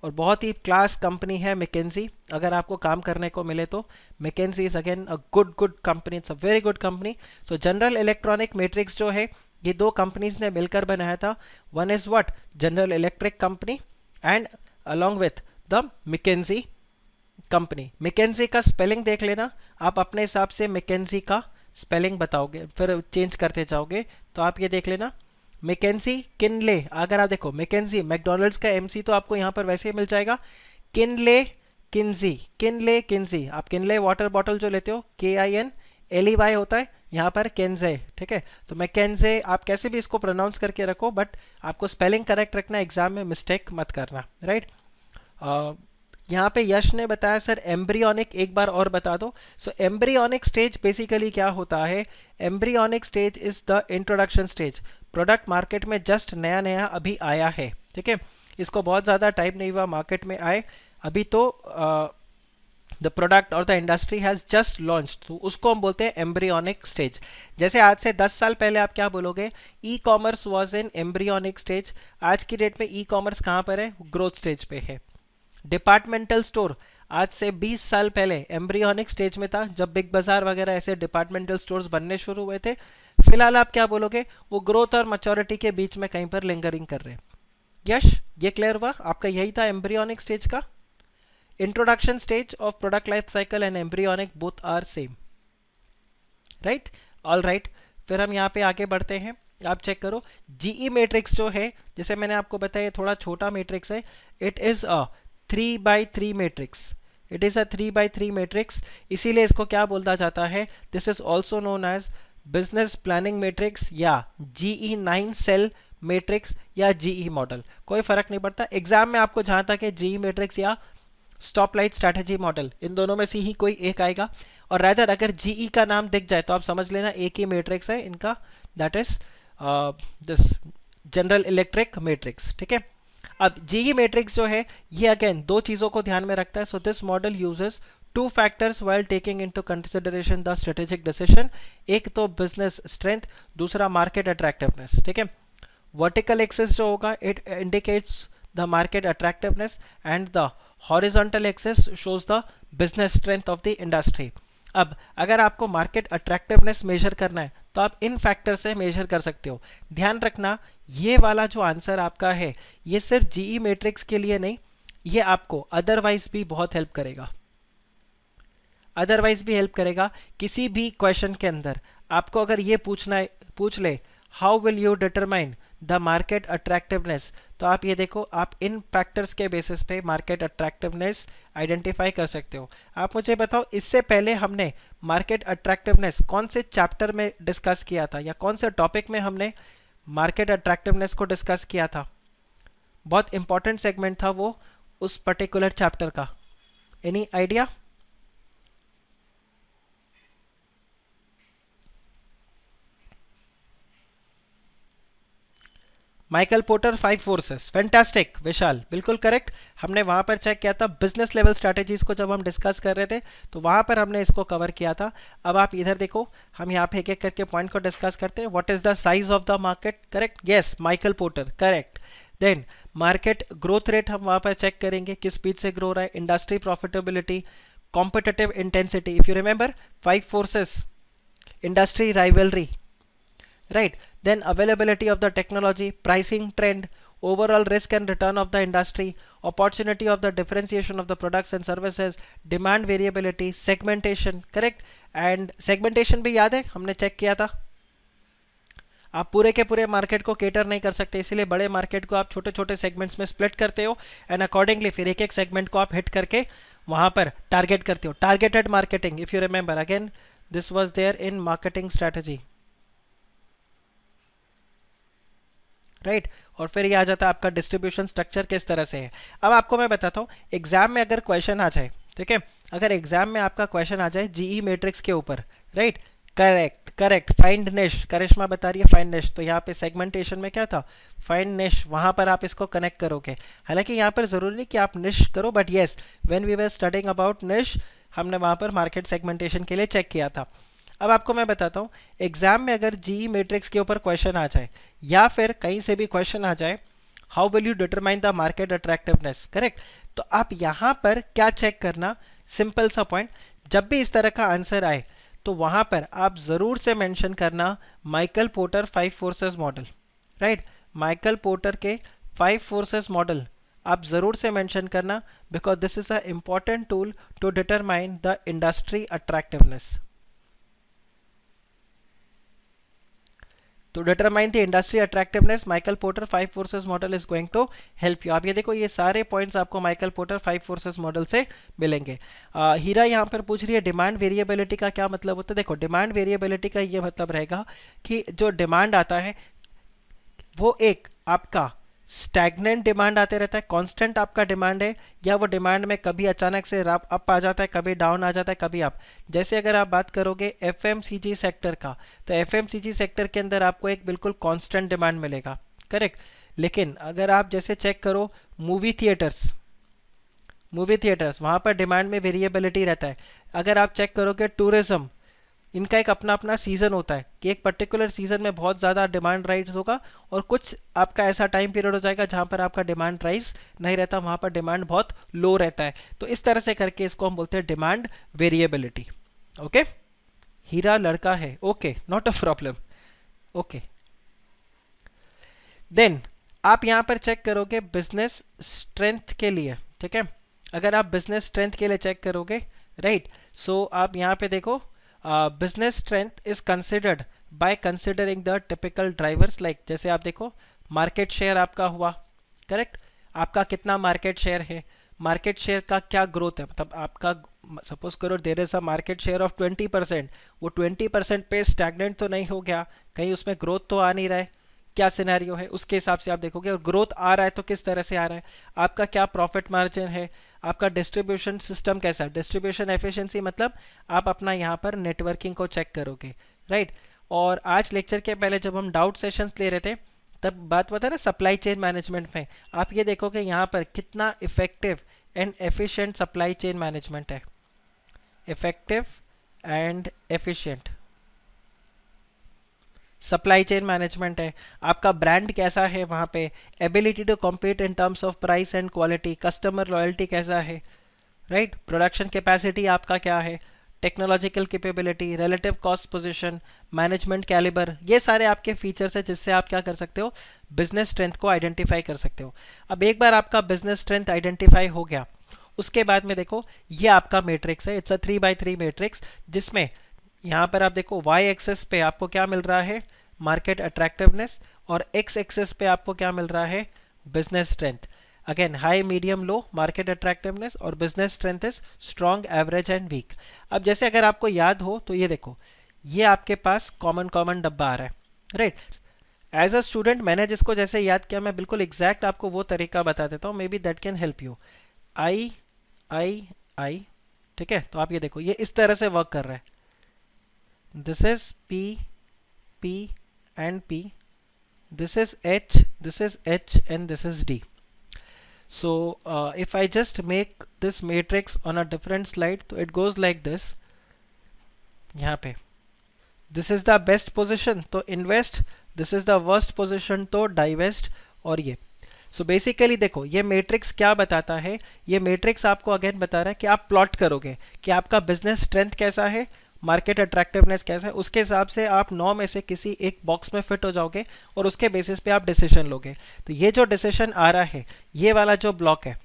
और बहुत ही क्लास कंपनी है मैकेंजी। अगर आपको काम करने को मिले तो McKinsey is again a good company, it's a very good company. So general electronic matrix जो है ये दो कंपनीज ने मिलकर बनाया था। One is what, general electric company, and along with the McKinsey company. McKinsey का स्पेलिंग देख लेना, आप अपने हिसाब से मैकेंजी का स्पेलिंग बताओगे फिर चेंज करते जाओगे, तो आप ये देख लेना मैकेंजी किनले। अगर आप देखो मैकेंजी मैकडोनल्ड्स का एमसी तो आपको यहाँ पर वैसे ही मिल जाएगा, किनले किन्जी, किनले किन्जी। आप किनले वाटर बॉटल जो लेते हो KINLEY होता है, यहाँ पर केन्जे, ठीक है। तो मैकेंजे आप कैसे भी इसको प्रोनाउंस करके रखो, बट आपको स्पेलिंग करेक्ट रखना, एग्जाम में मिस्टेक मत करना, राइट। यहाँ पे यश ने बताया सर एम्ब्रियोनिक, एक बार और बता दो। सो एम्ब्रियोनिक स्टेज बेसिकली क्या होता है, embryonic stage is the introduction stage. Product market में जस्ट नया नया अभी आया है, ठीक है, इसको बहुत ज़्यादा टाइम नहीं हुआ मार्केट में आए, अभी तो द प्रोडक्ट और the industry has just launch, तो उसको हम बोलते हैं एम्ब्रियोनिक स्टेज। जैसे आज से 10 साल पहले आप क्या बोलोगे, e commerce was in embryonic stage. आज की डेट में ई कॉमर्स कहाँ पर है, ग्रोथ स्टेज पे है। डिपार्टमेंटल स्टोर आज से 20 साल पहले एम्ब्रियोनिक स्टेज में था, जब बिग बाजार वगैरह ऐसे डिपार्टमेंटल स्टोर्स बनने शुरू हुए थे। फिलहाल आप क्या बोलोगे, वो ग्रोथ और मैच्योरिटी के बीच में कहीं पर लिंगरिंग कर रहे हैं। यश ये क्लियर हुआ, आपका यही था एम्ब्रियोनिक स्टेज का। Introduction stage of product life cycle and embryonic both are same, right, all right. फिर हम यहाँ पे आगे बढ़ते हैं, आप चेक करो जीई मैट्रिक्स जो है, जैसे मैंने आपको बताया थोड़ा छोटा मैट्रिक्स है, it is a 3x3 matrix, it is a 3x3 matrix, इसीलिए इसको क्या बोलता जाता है, this is also known as business planning matrix या GE9 सेल मैट्रिक्स या GE मॉडल, कोई फर्क नहीं पड़ता। एग्जाम में आपको जहां तक है GE मैट्रिक्स या स्टॉप लाइट स्ट्रैटेजी मॉडल, इन दोनों में से ही कोई एक आएगा। और रादर अगर GE का नाम दिख जाए तो आप समझ लेना एक ही मैट्रिक्स है इनका, that is this general electric matrix, ठीक है। अब GE मैट्रिक्स जो है ये अगेन दो चीजों को ध्यान में रखता है। So this model uses two factors while taking into consideration the strategic decision, एक तो बिजनेस स्ट्रेंथ, दूसरा मार्केट अट्रैक्टिवनेस, ठीक है। वर्टिकल एक्सिस जो होगा it indicates the market attractiveness and the horizontal axis shows the business strength of the industry. अब अगर आपको मार्केट अट्रैक्टिवनेस मेजर करना है तो आप इन फैक्टर से मेजर कर सकते हो। ध्यान रखना ये वाला जो आंसर आपका है ये सिर्फ GE मैट्रिक्स के लिए नहीं, ये आपको अदरवाइज भी बहुत हेल्प करेगा, अदरवाइज भी हेल्प करेगा। किसी भी क्वेश्चन के अंदर आपको अगर ये पूछ ले how will you determine the market attractiveness, तो आप ये देखो आप इन फैक्टर्स के बेसिस पे मार्केट अट्रैक्टिवनेस आइडेंटिफाई कर सकते हो। आप मुझे बताओ इससे पहले हमने मार्केट अट्रैक्टिवनेस कौन से चैप्टर में डिस्कस किया था, या कौन से टॉपिक में हमने मार्केट अट्रैक्टिवनेस को डिस्कस किया था। बहुत इंपॉर्टेंट सेगमेंट था वो उस पर्टिकुलर चैप्टर का, any idea? Michael Porter 5 forces, fantastic Vishal, बिल्कुल करेक्ट। हमने वहां पर चेक किया था बिजनेस लेवल स्ट्रैटेजीज को, जब हम डिस्कस कर रहे थे तो वहां पर हमने इसको कवर किया था। अब आप इधर देखो, हम यहाँ पे एक एक करके पॉइंट को डिस्कस करते हैं। What is the size of the market, correct, yes Michael Porter correct. Then market growth rate हम वहां पर चेक करेंगे, किस स्पीड से ग्रो रहा है, industry profitability, competitive intensity, if you remember 5 forces, industry rivalry, right, then availability of the technology, pricing trend, overall risk and return of the industry, opportunity of the differentiation of the products and services, demand variability, segmentation, correct, and segmentation भी याद है हमने check किया था। आप पूरे के पूरे मार्केट को केटर नहीं कर सकते, इसीलिए बड़े मार्केट को आप छोटे छोटे सेगमेंट्स में स्प्लिट करते हो एंड अकॉर्डिंगली फिर एक एक सेगमेंट को आप हिट करके वहां पर टारगेट करते हो। Targeted marketing, if you remember again this was there in marketing strategy, right और फिर ये आ जाता है आपका डिस्ट्रीब्यूशन स्ट्रक्चर किस तरह से है। अब आपको मैं बताता हूँ एग्जाम में अगर क्वेश्चन आ जाए, ठीक है, अगर एग्जाम में आपका क्वेश्चन आ जाए GE मैट्रिक्स के ऊपर, राइट, करेक्ट करेक्ट, फाइंड निश, करिश्मा बता रही है फाइंड निश, तो यहाँ पे सेगमेंटेशन में क्या था, फाइंड निश, वहां पर आप इसको कनेक्ट करोगे। हालांकि यहाँ पर जरूरी नहीं कि आप निश करो, but yes when we were studying about niche हमने वहां पर मार्केट सेगमेंटेशन के लिए चेक किया था। अब आपको मैं बताता हूँ एग्जाम में अगर GE मैट्रिक्स के ऊपर क्वेश्चन आ जाए या फिर कहीं से भी क्वेश्चन आ जाए, how will you determine the market attractiveness, correct. तो आप यहाँ पर क्या चेक करना, सिंपल सा पॉइंट, जब भी इस तरह का आंसर आए तो वहाँ पर आप ज़रूर से मेंशन करना Michael Porter 5 forces model, right. Michael Porter के 5 फोर्सेस मॉडल आप ज़रूर से मेंशन करना, because this is a important tool to determine the industry attractiveness. To determine the industry attractiveness, Michael Porter 5 forces model is going to help you। आप ये देखो, ये सारे पॉइंट्स आपको माइकल पोर्टर 5 फोर्सेस मॉडल से मिलेंगे। हीरा यहाँ पर पूछ रही है डिमांड वेरिएबिलिटी का क्या मतलब होता है। देखो, डिमांड वेरिएबिलिटी का ये मतलब रहेगा कि जो डिमांड आता है वो एक आपका स्टैग्नेंट डिमांड आते रहता है, कांस्टेंट आपका डिमांड है, या वो डिमांड में कभी अचानक से अप आ जाता है, कभी डाउन आ जाता है, कभी अप। जैसे अगर आप बात करोगे एफएमसीजी सेक्टर का, तो एफएमसीजी सेक्टर के अंदर आपको एक बिल्कुल कांस्टेंट डिमांड मिलेगा, करेक्ट। लेकिन अगर आप जैसे चेक करो मूवी थिएटर्स, वहाँ पर डिमांड में वेरिएबिलिटी रहता है। अगर आप चेक करोगे टूरिज्म, इनका एक अपना अपना सीज़न होता है कि एक पर्टिकुलर सीज़न में बहुत ज़्यादा डिमांड राइज होगा, और कुछ आपका ऐसा टाइम पीरियड हो जाएगा जहाँ पर आपका डिमांड राइज नहीं रहता, वहाँ पर डिमांड बहुत लो रहता है। तो इस तरह से करके इसको हम बोलते हैं डिमांड वेरिएबिलिटी। ओके, हीरा लड़का है, okay, not a problem, okay. Then आप यहाँ पर चेक करोगे बिजनेस स्ट्रेंथ के लिए, ठीक है। अगर आप बिजनेस स्ट्रेंथ के लिए चेक करोगे, राइट, सो आप यहाँ पे देखो business strength is considered by considering the typical drivers, like जैसे आप देखो मार्केट शेयर आपका हुआ, करेक्ट। आपका कितना मार्केट शेयर है, मार्केट शेयर का क्या ग्रोथ है, मतलब आपका सपोज करो there is a market share of 20%, वो 20% पे स्टैग्नेंट तो नहीं हो गया, कहीं उसमें ग्रोथ तो आ नहीं रहा है, क्या सिनेरियो है, उसके हिसाब से आप देखोगे। और ग्रोथ आ रहा है तो किस तरह से आ रहा है, आपका क्या प्रॉफिट मार्जिन है, आपका डिस्ट्रीब्यूशन सिस्टम कैसा है, डिस्ट्रीब्यूशन एफिशिएंसी, मतलब आप अपना यहाँ पर नेटवर्किंग को चेक करोगे, राइट। और आज लेक्चर के पहले जब हम डाउट सेशंस ले रहे थे तब बात बता ना सप्लाई चेन मैनेजमेंट में, आप ये देखोगे यहाँ पर कितना effective and efficient supply chain management है, effective and efficient supply chain management है। आपका ब्रांड कैसा है, वहाँ पे ability to compete in terms of price and quality, customer loyalty कैसा है, राइट, प्रोडक्शन कैपेसिटी आपका क्या है, technological capability, relative cost position, management calibre, ये सारे आपके फीचर्स हैं जिससे आप क्या कर सकते हो, बिजनेस स्ट्रेंथ को आइडेंटिफाई कर सकते हो। अब एक बार आपका बिजनेस स्ट्रेंथ आइडेंटिफाई हो गया, उसके बाद में देखो ये आपका मैट्रिक्स है, इट्स अ 3x3 मैट्रिक्स, जिसमें यहाँ पर आप देखो वाई एक्सेस पे आपको क्या मिल रहा है, मार्केट अट्रैक्टिवनेस, और एक्स एक्सेस पे आपको क्या मिल रहा है, business strength. Again high medium low market attractiveness, और business strength is strong average and weak. अब जैसे अगर आपको याद हो तो ये देखो, ये आपके पास कॉमन कॉमन डब्बा आ रहा है, राइट। एज अ स्टूडेंट मैंने जिसको जैसे याद किया, मैं बिल्कुल एग्जैक्ट आपको वो तरीका बता देता हूँ, maybe that can help you. I I I, ठीक है। तो आप ये देखो, ये इस तरह से वर्क कर रहा है, this is P, P and P, this is H, this is H and this is D. So if I just make this matrix on a different slide, तो it goes like this, यहाँ पे this is the best position तो invest, this is the worst position तो divest, और ये so basically देखो ये matrix क्या बताता है, ये मैट्रिक्स आपको अगेन बता रहा है कि आप प्लॉट करोगे कि आपका बिजनेस स्ट्रेंथ कैसा है, मार्केट अट्रैक्टिवनेस कैसा है, उसके हिसाब से आप 9 में से किसी एक बॉक्स में फिट हो जाओगे और उसके बेसिस पे आप डिसीजन लोगे। तो ये जो डिसीजन आ रहा है, ये वाला जो ब्लॉक है,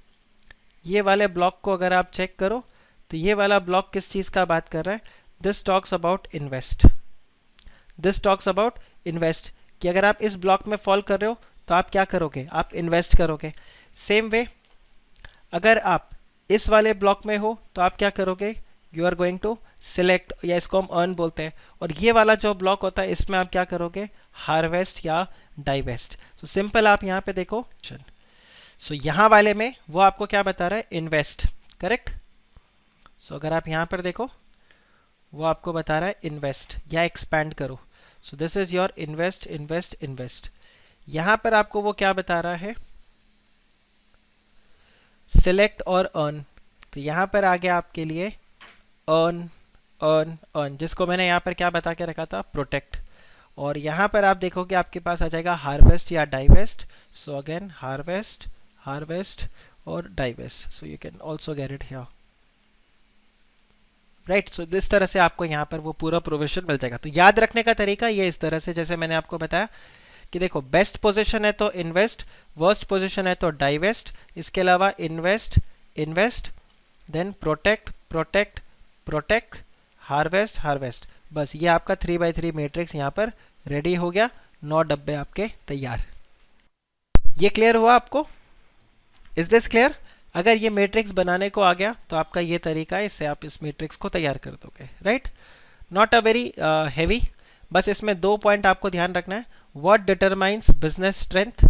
ये वाले ब्लॉक को अगर आप चेक करो तो ये वाला ब्लॉक किस चीज़ का बात कर रहा है, this talks about invest, this talks about invest, कि अगर आप इस ब्लॉक में फॉल कर रहे हो तो आप क्या करोगे, आप इन्वेस्ट करोगे। सेम वे अगर आप इस वाले ब्लॉक में हो तो आप क्या करोगे, you are going to select, या इसको हम अर्न बोलते हैं, और ये वाला जो ब्लॉक होता है इसमें आप क्या करोगे, हार्वेस्ट या डाइवेस्ट। तो सिंपल आप यहाँ पे देखो, सो यहाँ वाले में वो आपको क्या बता रहा है, इन्वेस्ट, करेक्ट। सो अगर आप यहाँ पर देखो वो आपको बता रहा है इन्वेस्ट या एक्सपैंड करो, सो this is your invest invest invest. यहाँ पर आपको वो क्या बता रहा है, सिलेक्ट और अर्न, तो यहाँ पर आ गया आपके लिए अर्न अर्न अर्न, जिसको मैंने यहाँ पर क्या बता के रखा था, प्रोटेक्ट। और यहाँ पर आप देखोगे आपके पास आ जाएगा हार्वेस्ट या divest. So again harvest, harvest और divest. So you can also get it here, right. So इस तरह से आपको यहाँ पर वो पूरा प्रोविजन मिल जाएगा. तो याद रखने का तरीका ये इस तरह से, जैसे मैंने आपको बताया कि देखो बेस्ट पोजीशन है तो इन्वेस्ट, वर्स्ट पोजीशन है तो डाइवेस्ट, इसके अलावा invest, invest, then protect, protect, protect, harvest, harvest. बस ये आपका 3x3 मैट्रिक्स यहाँ पर रेडी हो गया. 9 डब्बे आपके तैयार. ये क्लियर हुआ आपको? Is this clear? अगर ये मैट्रिक्स बनाने को आ गया तो आपका ये तरीका है, इससे आप इस मैट्रिक्स को तैयार कर दोगे, right. Not a very heavy. बस इसमें 2 पॉइंट आपको ध्यान रखना है. What determines business strength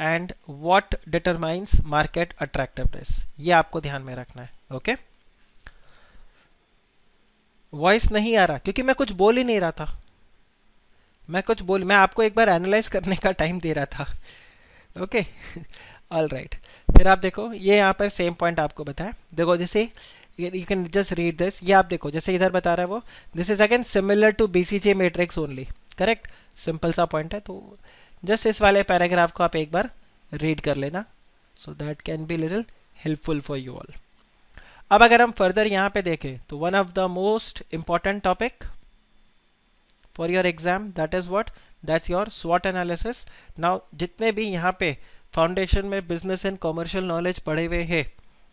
and what determines market attractiveness, ये आपको ध्यान में रखना है. ओके. वॉइस नहीं आ रहा क्योंकि मैं कुछ बोल ही नहीं रहा था. मैं आपको एक बार एनालाइज करने का टाइम दे रहा था. ओके. All right. फिर आप देखो ये यहाँ पर सेम पॉइंट आपको बताया. देखो जैसे you can just read this. ये आप देखो जैसे इधर बता रहा है वो, this is again similar to BCG matrix only, correct. Simple सा पॉइंट है. तो जस्ट इस वाले पैराग्राफ को आप एक बार रीड कर लेना, so that can be little helpful for you all. अब अगर हम फर्दर यहाँ पे देखें तो one of the most important topic for your exam, that is what, that's your स्वॉट एनालिसिस. नाउ जितने भी यहाँ पे फाउंडेशन में बिजनेस एंड कॉमर्शियल नॉलेज पढ़े हुए हैं,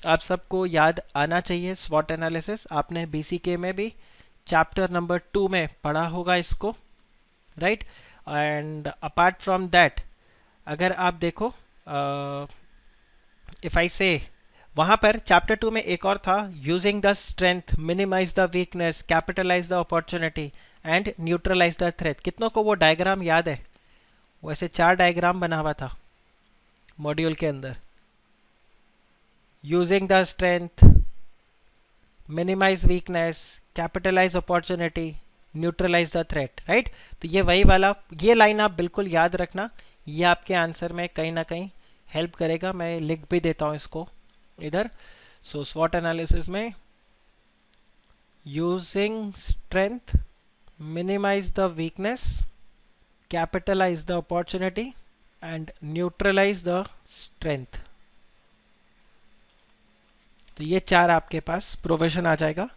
आप सबको याद आना चाहिए स्वॉट एनालिसिस. आपने बीसीके में भी चैप्टर नंबर 2 में पढ़ा होगा इसको, right. And apart from that अगर आप देखो इफ आई से, वहाँ पर चैप्टर 2 में एक और था, using the strength, minimise the weakness, capitalise the opportunity and neutralise the threat. कितनों को वो डायग्राम याद है? वैसे 4 डायग्राम बना हुआ था मॉड्यूल के अंदर. Using the strength, minimise weakness, capitalise opportunity, neutralise the threat, right. तो ये वही वाला, ये लाइन आप बिल्कुल याद रखना. ये आपके आंसर में कहीं ना कहीं हेल्प करेगा. मैं लिख भी देता हूँ इसको इधर. सो स्वॉट एनालिसिस में using strength, minimise the weakness, capitalise the opportunity and neutralise the strength. तो ये 4 आपके पास प्रोविजन आ जाएगा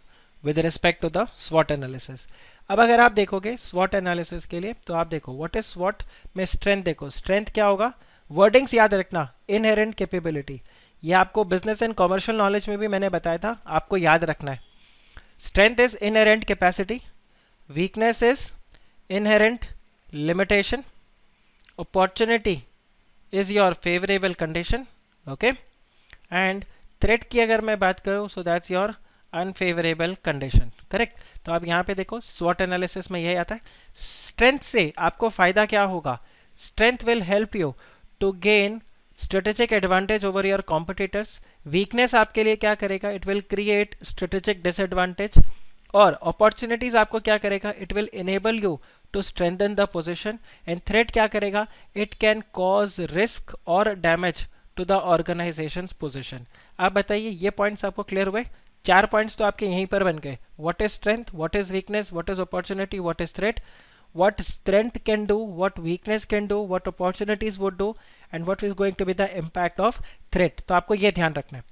विद रिस्पेक्ट टू द स्वॉट एनालिसिस. अब अगर आप देखोगे स्वॉट एनालिसिस के लिए तो आप देखो व्हाट इज स्वॉट में स्ट्रेंथ. देखो स्ट्रेंथ क्या होगा, वर्डिंग्स याद रखना. इनहेरेंट कैपेबिलिटी, ये आपको बिजनेस एंड कॉमर्शियल नॉलेज में भी मैंने बताया था, आपको याद रखना है. Strength is inherent capacity, weakness is inherent limitation, opportunity is your favourable condition, okay. And threat की अगर मैं बात करूं so that's your unfavourable condition, correct. तो आप यहाँ पे देखो स्वॉट एनालिसिस में यही आता है. स्ट्रेंथ से आपको फायदा क्या होगा? Strength will help you to gain strategic advantage over your competitors. Weakness आपके लिए क्या करेगा? It will create strategic disadvantage. और अपॉर्चुनिटीज आपको क्या करेगा? It will enable you to strengthen the position. And threat क्या करेगा? इट कैन कॉज रिस्क और damage to the organisation's position. आप बताइए ये पॉइंट्स आपको क्लियर हुए? 4 पॉइंट्स तो आपके यहीं पर बन गए. What is strength, what is weakness, what is opportunity, what is threat, what strength can do, what weakness can do, what opportunities would do, and what is going to be the impact of threat. तो आपको ये ध्यान रखना है.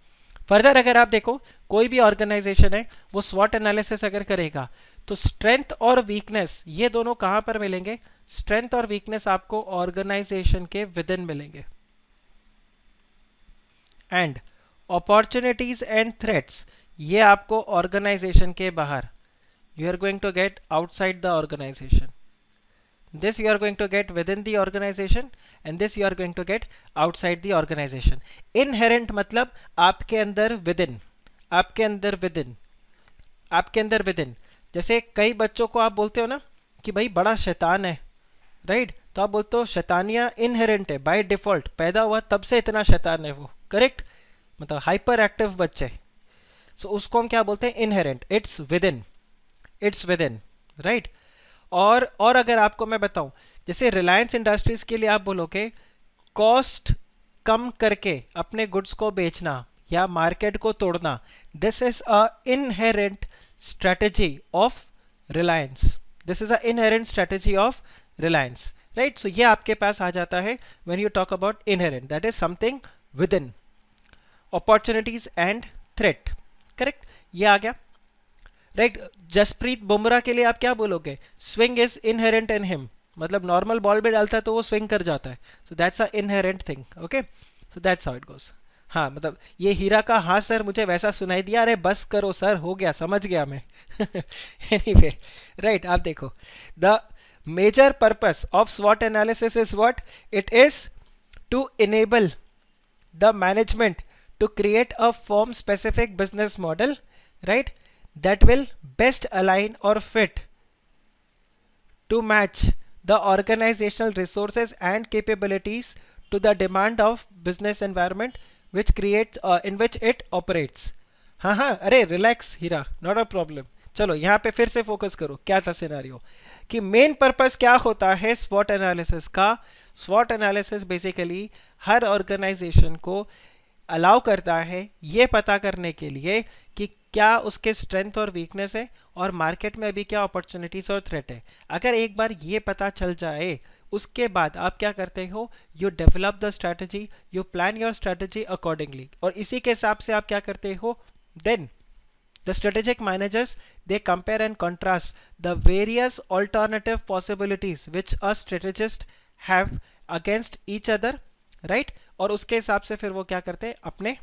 Further अगर आप देखो कोई भी ऑर्गेनाइजेशन है वो स्वॉट एनालिसिस अगर करेगा तो स्ट्रेंथ और वीकनेस ये दोनों कहाँ पर मिलेंगे? स्ट्रेंथ और वीकनेस आपको ऑर्गेनाइजेशन के विद इन मिलेंगे. एंड अपॉर्चुनिटीज एंड थ्रेट्स ये आपको ऑर्गेनाइजेशन के बाहर, you are going to get outside the organisation. This you are going to get within the organization and this you are going to get outside the organization. Inherent मतलब आपके अंदर within, आपके अंदर within, आपके अंदर within. जैसे कई बच्चों को आप बोलते हो ना कि भाई बड़ा शैतान है, राइट. तो आप बोलते हो शैतानिया इनहेरेंट है, बाय डिफॉल्ट पैदा हुआ तब से इतना शैतान है वो, करेक्ट. मतलब हाइपर एक्टिव बच्चे, सो उसको हम क्या बोलते हैं? Inherent. It's within, it's within, right. और अगर आपको मैं बताऊं, जैसे रिलायंस इंडस्ट्रीज के लिए आप बोलोगे कॉस्ट कम करके अपने गुड्स को बेचना या मार्केट को तोड़ना, this is a inherent strategy of Reliance. This is a inherent strategy of Reliance, right. So ये आपके पास आ जाता है when you talk about inherent, that is something within opportunities and threat. Correct, ये आ गया, राइट. जसप्रीत बुमराह के लिए आप क्या बोलोगे? Swing is inherent in him, मतलब नॉर्मल बॉल भी डालता है तो वो स्विंग कर जाता है. So that's a inherent thing. Okay, so that's how it goes. हाँ, मतलब ये हीरा का हाँ सर मुझे वैसा सुनाई दिया, अरे बस करो सर, हो गया, समझ गया मैं. एनीवे, राइट, आप देखो, द मेजर पर्पस ऑफ स्वॉट analysis is what? It is to enable the management to create a firm specific business model, right, that will best align or fit to match the organizational resources and capabilities to the demand of business environment which creates in which it operates. हाँ हाँ, अरे relax Heera, not a problem. चलो यहाँ पे फिर से focus करो, क्या था सिनारियो कि मेन पर्पस क्या होता है स्वॉट एनालिसिस का. स्वॉट एनालिसिस बेसिकली हर ऑर्गेनाइजेशन को अलाउ करता है ये पता करने के लिए कि क्या उसके स्ट्रेंथ और वीकनेस है और मार्केट में अभी क्या अपॉर्चुनिटीज और थ्रेट है. अगर एक बार ये पता चल जाए, उसके बाद आप क्या करते हो? You develop the strategy, you plan your strategy accordingly, और इसी के हिसाब से आप क्या करते हो? Then the strategic managers, they compare and contrast the various alternative possibilities which a strategist have against each other, right. और उसके हिसाब से फिर वो क्या करते हैं? अपने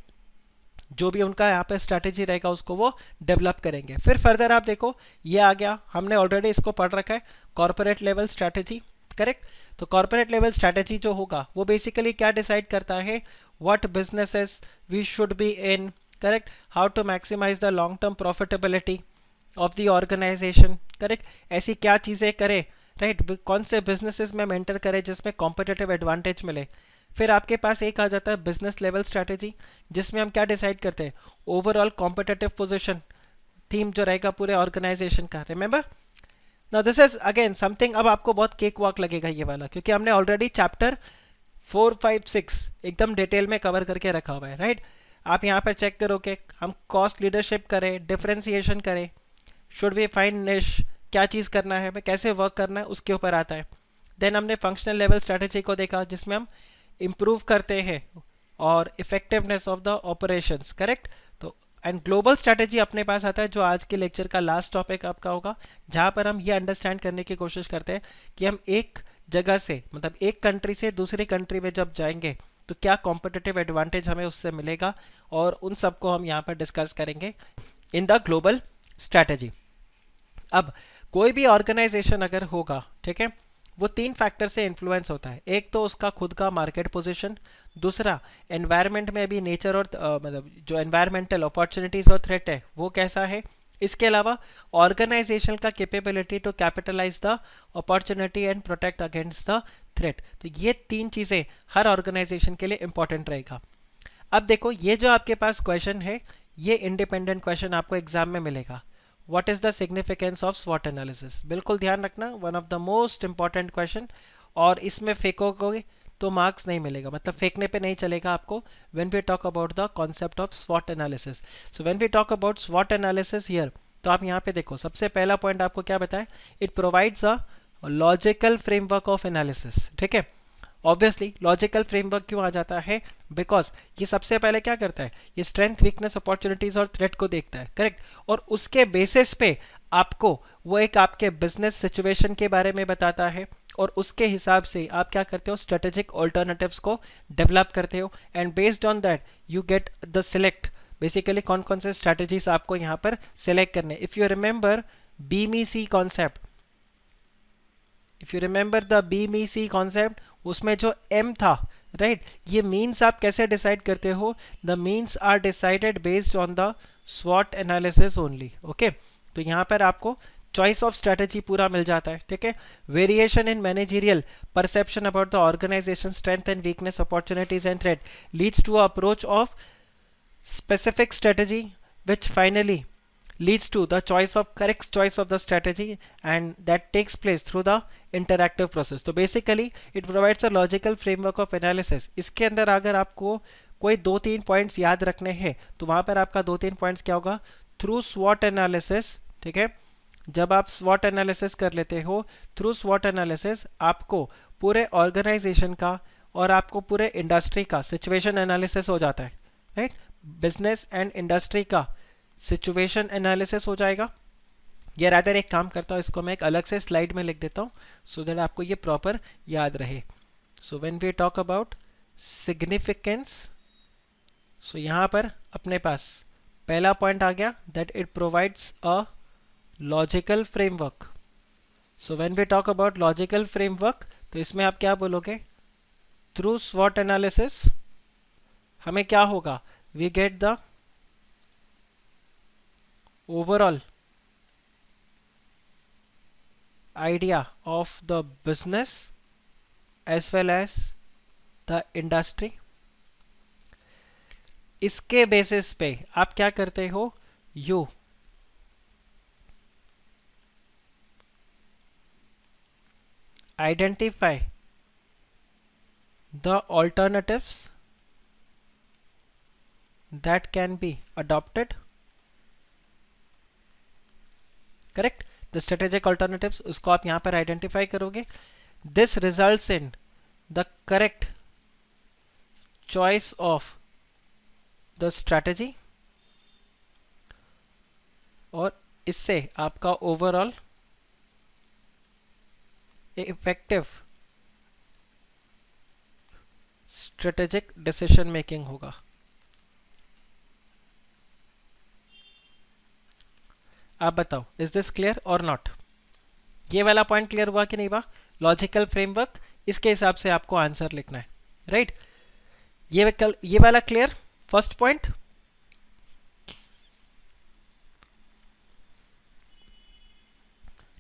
जो भी उनका यहाँ पे स्ट्रैटेजी रहेगा उसको वो डेवलप करेंगे. फिर फर्दर आप देखो, ये आ गया, हमने ऑलरेडी इसको पढ़ रखा है, कॉर्पोरेट लेवल स्ट्रैटेजी. करेक्ट. तो कॉर्पोरेट लेवल स्ट्रैटेजी जो होगा वो बेसिकली क्या डिसाइड करता है? What businesses we should be in, correct, how to maximize the long term profitability of the organization, correct, ऐसी क्या चीज़ें करें, right, कौन से businesses में मेंटर करें जिसमें competitive advantage मिले. फिर आपके पास एक आ जाता है business level strategy, जिसमें हम क्या डिसाइड करते हैं? overall competitive position, थीम जो रहेगा पूरे ऑर्गेनाइजेशन का. Remember, now this is again something, अब आपको बहुत केक वॉक लगेगा ये वाला, क्योंकि हमने ऑलरेडी चैप्टर 4, 5, 6 एकदम डिटेल में कवर करके रखा हुआ है, राइट. आप यहाँ पर चेक करोगे, हम कॉस्ट लीडरशिप करें, डिफरेंशिएशन करें, शुड वी फाइंड निश, क्या चीज़ करना है, कैसे वर्क करना है, उसके ऊपर आता है. देन हमने फंक्शनल लेवल स्ट्रैटेजी को देखा, जिसमें हम इम्प्रूव करते हैं और effectiveness of the operations. Correct. तो एंड ग्लोबल स्ट्रैटेजी अपने पास आता है, जो आज के लेक्चर का लास्ट टॉपिक आपका होगा, जहाँ पर हम ये अंडरस्टैंड करने की कोशिश करते हैं कि हम एक जगह से, मतलब एक कंट्री से दूसरी कंट्री में जब जाएंगे तो क्या कॉम्पिटिटिव एडवांटेज हमें उससे मिलेगा, और उन सबको हम यहाँ पर डिस्कस करेंगे इन द ग्लोबल स्ट्रैटेजी. अब कोई भी ऑर्गेनाइजेशन अगर होगा, ठीक है, वो 3 फैक्टर से इन्फ्लुएंस होता है. एक तो उसका खुद का मार्केट पोजीशन, दूसरा एनवायरनमेंट में भी नेचर और मतलब जो एनवायरमेंटल अपॉर्चुनिटीज और थ्रेट है वो कैसा है. इसके अलावा ऑर्गेनाइजेशन का capability to capitalise the opportunity and protect against the threat. तो ये 3 चीज़ें हर ऑर्गेनाइजेशन के लिए इंपॉर्टेंट रहेगा. अब देखो, ये जो आपके पास क्वेश्चन है, ये इंडिपेंडेंट क्वेश्चन आपको एग्जाम में मिलेगा. What is the significance of स्वॉट एनालिसिस, बिल्कुल ध्यान रखना, one of the most important question. और इसमें फेंकोगे तो मार्क्स नहीं मिलेगा, मतलब फेंकने पे नहीं चलेगा आपको. When we talk about the concept of स्वॉट analysis, so when we talk about स्वॉट analysis here, तो आप यहाँ पे देखो, सबसे पहला पॉइंट आपको क्या बताया? It provides a logical framework of analysis. ठीक है, ऑब्वियसली लॉजिकल फ्रेमवर्क क्यों आ जाता है? बिकॉज ये सबसे पहले क्या करता है? ये स्ट्रेंथ, वीकनेस, अपॉर्चुनिटीज और थ्रेट को देखता है. करेक्ट. और उसके बेसिस पे आपको वो एक आपके बिजनेस सिचुएशन के बारे में बताता है, और उसके हिसाब से आप क्या करते हो? स्ट्रेटेजिक ऑल्टरनेटिव्स को डेवलप करते हो, and based on that you get the select, basically कौन कौन से स्ट्रेटेजीज आपको यहाँ पर सिलेक्ट करने. If you remember BMC concept, if you remember the BMC concept, उसमें जो एम था, राइट, ये मीन्स आप कैसे डिसाइड करते हो? The means are decided based on the स्वॉट एनालिसिस ओनली. ओके, तो यहाँ पर आपको चॉइस ऑफ स्ट्रेटेजी पूरा मिल जाता है. ठीक है, variation in managerial perception about the organisation strength and weakness, opportunities and threat leads to approach of specific strategy which finally leads to the correct choice of the strategy, and that takes place through the interactive process. तो basically it provides a logical framework of analysis. इसके अंदर अगर आपको कोई 2-3 points याद रखने हैं तो वहाँ पर आपका 2-3 पॉइंट्स क्या होगा? थ्रू SWOT एनालिसिस, ठीक है, जब आप स्वॉट एनालिसिस कर लेते हो, थ्रू स्वॉट एनालिसिस आपको पूरे ऑर्गेनाइजेशन का और आपको पूरे इंडस्ट्री का सिचुएशन एनालिसिस हो जाता है, राइट। बिजनेस एंड इंडस्ट्री का सिचुएशन एनालिसिस हो जाएगा। ये रादर एक काम करता हूँ, इसको मैं एक अलग से स्लाइड में लिख देता हूँ सो दैट आपको ये प्रॉपर याद रहे। So when we talk about significance, so यहाँ पर अपने पास पहला पॉइंट आ गया that it provides a logical framework. So when we talk about logical framework, तो इसमें आप क्या बोलोगे, थ्रू स्वॉट एनालिसिस हमें क्या होगा, we get the overall idea of the business as well as the industry। इसके बेसिस पे आप क्या करते हो, you identify the alternatives that can be adopted, correct. The strategic alternatives, उसको आप यहां पर आइडेंटिफाई करोगे। This results in the correct choice of the strategy, और इससे आपका overall effective strategic decision making होगा। आप बताओ, इज दिस क्लियर और नॉट? ये वाला पॉइंट क्लियर हुआ कि नहीं हुआ? लॉजिकल फ्रेमवर्क, इसके हिसाब से आपको आंसर लिखना है, राइट। ये वाला क्लियर, फर्स्ट पॉइंट।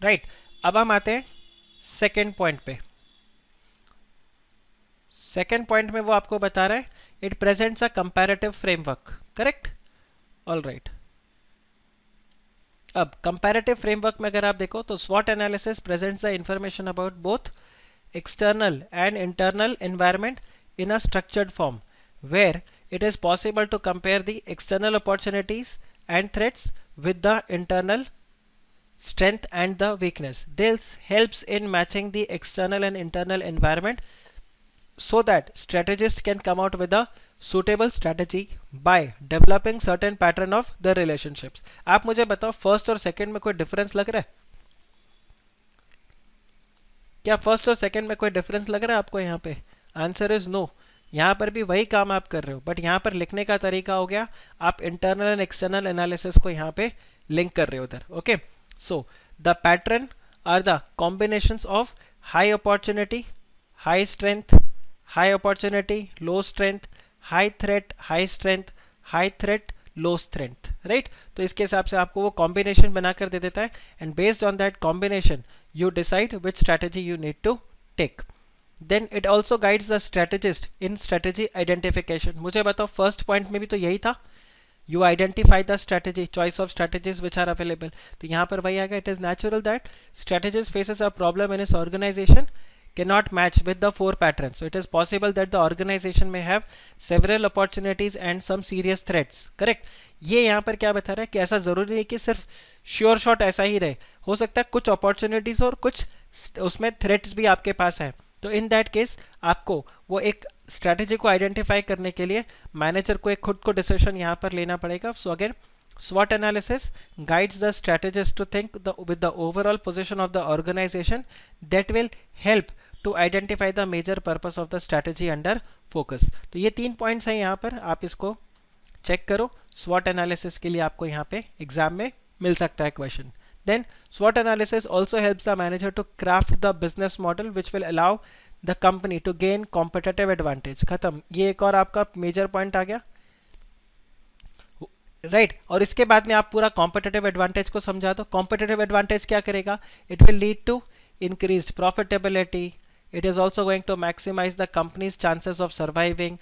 राइट, अब हम आते हैं सेकेंड पॉइंट पे। सेकेंड पॉइंट में वो आपको बता रहा है it presents a comparative framework, correct, all right. अब कंपैरेटिव फ्रेमवर्क में अगर आप देखो तो स्वॉट analysis presents the information about both external and internal environment in a structured form where it is possible to compare the external opportunities and threats with the internal strength and the weakness. This helps in matching the external and internal environment so that strategists can come out with a suitable strategy by developing certain pattern of the relationships. आप मुझे बताओ first और second में कोई difference लग रहा है? क्या फर्स्ट और सेकंड में कोई डिफरेंस लग रहा है आपको? यहाँ पे आंसर इज नो। यहाँ पर भी वही काम आप कर रहे हो, बट यहाँ पर लिखने का तरीका हो गया, आप इंटरनल एंड एक्सटर्नल एनालिसिस को यहाँ पे लिंक कर रहे हो उधर। Okay, so the pattern are the combinations of high opportunity, high strength, high opportunity, low strength, high threat, high strength, high threat, low strength, right. तो इसके हिसाब से आपको वो कॉम्बिनेशन बनाकर दे देता है and based on that combination you decide which strategy you need to take. Then it also guides the strategist in strategy identification. मुझे बताओ फर्स्ट पॉइंट में भी तो यही था, you identify the strategy, choice of strategies which are available. तो यहाँ पर वही आएगा, it is natural that strategist faces a problem in his organization cannot match with the four patterns. So it is possible that the organization may have several opportunities and some serious threats. Correct? ये यहाँ पर क्या बता रहा है कि ऐसा जरूरी नहीं कि सिर्फ श्योर शॉट ऐसा ही रहे, हो सकता है कुछ अपॉर्चुनिटीज और कुछ उसमें थ्रेट्स भी आपके पास है। तो इन दैट केस आपको वो एक स्ट्रैटेजी को आइडेंटिफाई करने के लिए मैनेजर को एक खुद को डिसीजन यहाँ पर लेना पड़ेगा। So again SWOT analysis guides the strategist to think with the overall position of the organization that will help to identify the major purpose of the strategy under focus. तो ये 3 पॉइंट्स हैं यहाँ पर, आप इसको चेक करो। SWOT analysis के लिए आपको यहाँ पे एग्जाम में मिल सकता है question. Then SWOT analysis also helps the manager to craft the business model which will allow the company to gain competitive advantage. खत्म, ये एक और आपका मेजर पॉइंट आ गया, राइट। और इसके बाद में आप पूरा कॉम्पिटिटिव एडवांटेज को समझा दो। कॉम्पिटिटिव एडवांटेज क्या करेगा? It will lead to increased profitability, it is also going to maximise the company's chances of surviving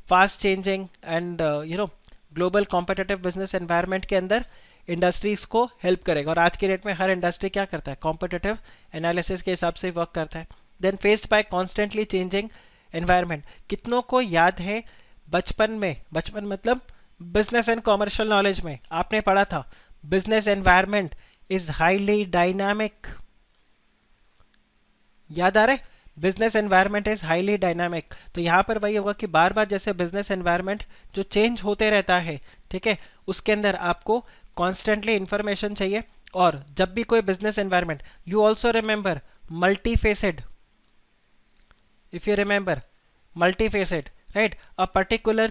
fast changing and global competitive business environment के अंदर इंडस्ट्रीज को हेल्प करेगा। और आज के डेट में हर इंडस्ट्री क्या करता है? कॉम्पिटिटिव एनालिसिस के हिसाब से वर्क करता है। Then faced by constantly changing environment, कितनों को याद है बचपन में, बचपन मतलब बिजनेस एंड कॉमर्शियल नॉलेज में आपने पढ़ा था business environment is highly dynamic. याद आ रहा है, business environment is highly dynamic. तो यहाँ पर वही होगा कि बार बार जैसे बिजनेस एनवायरनमेंट जो चेंज होते रहता है, ठीक है, उसके अंदर आपको कॉन्स्टेंटली इंफॉर्मेशन चाहिए। और जब भी कोई business environment, you also remember multi facet, if you remember, multifaceted, right? A particular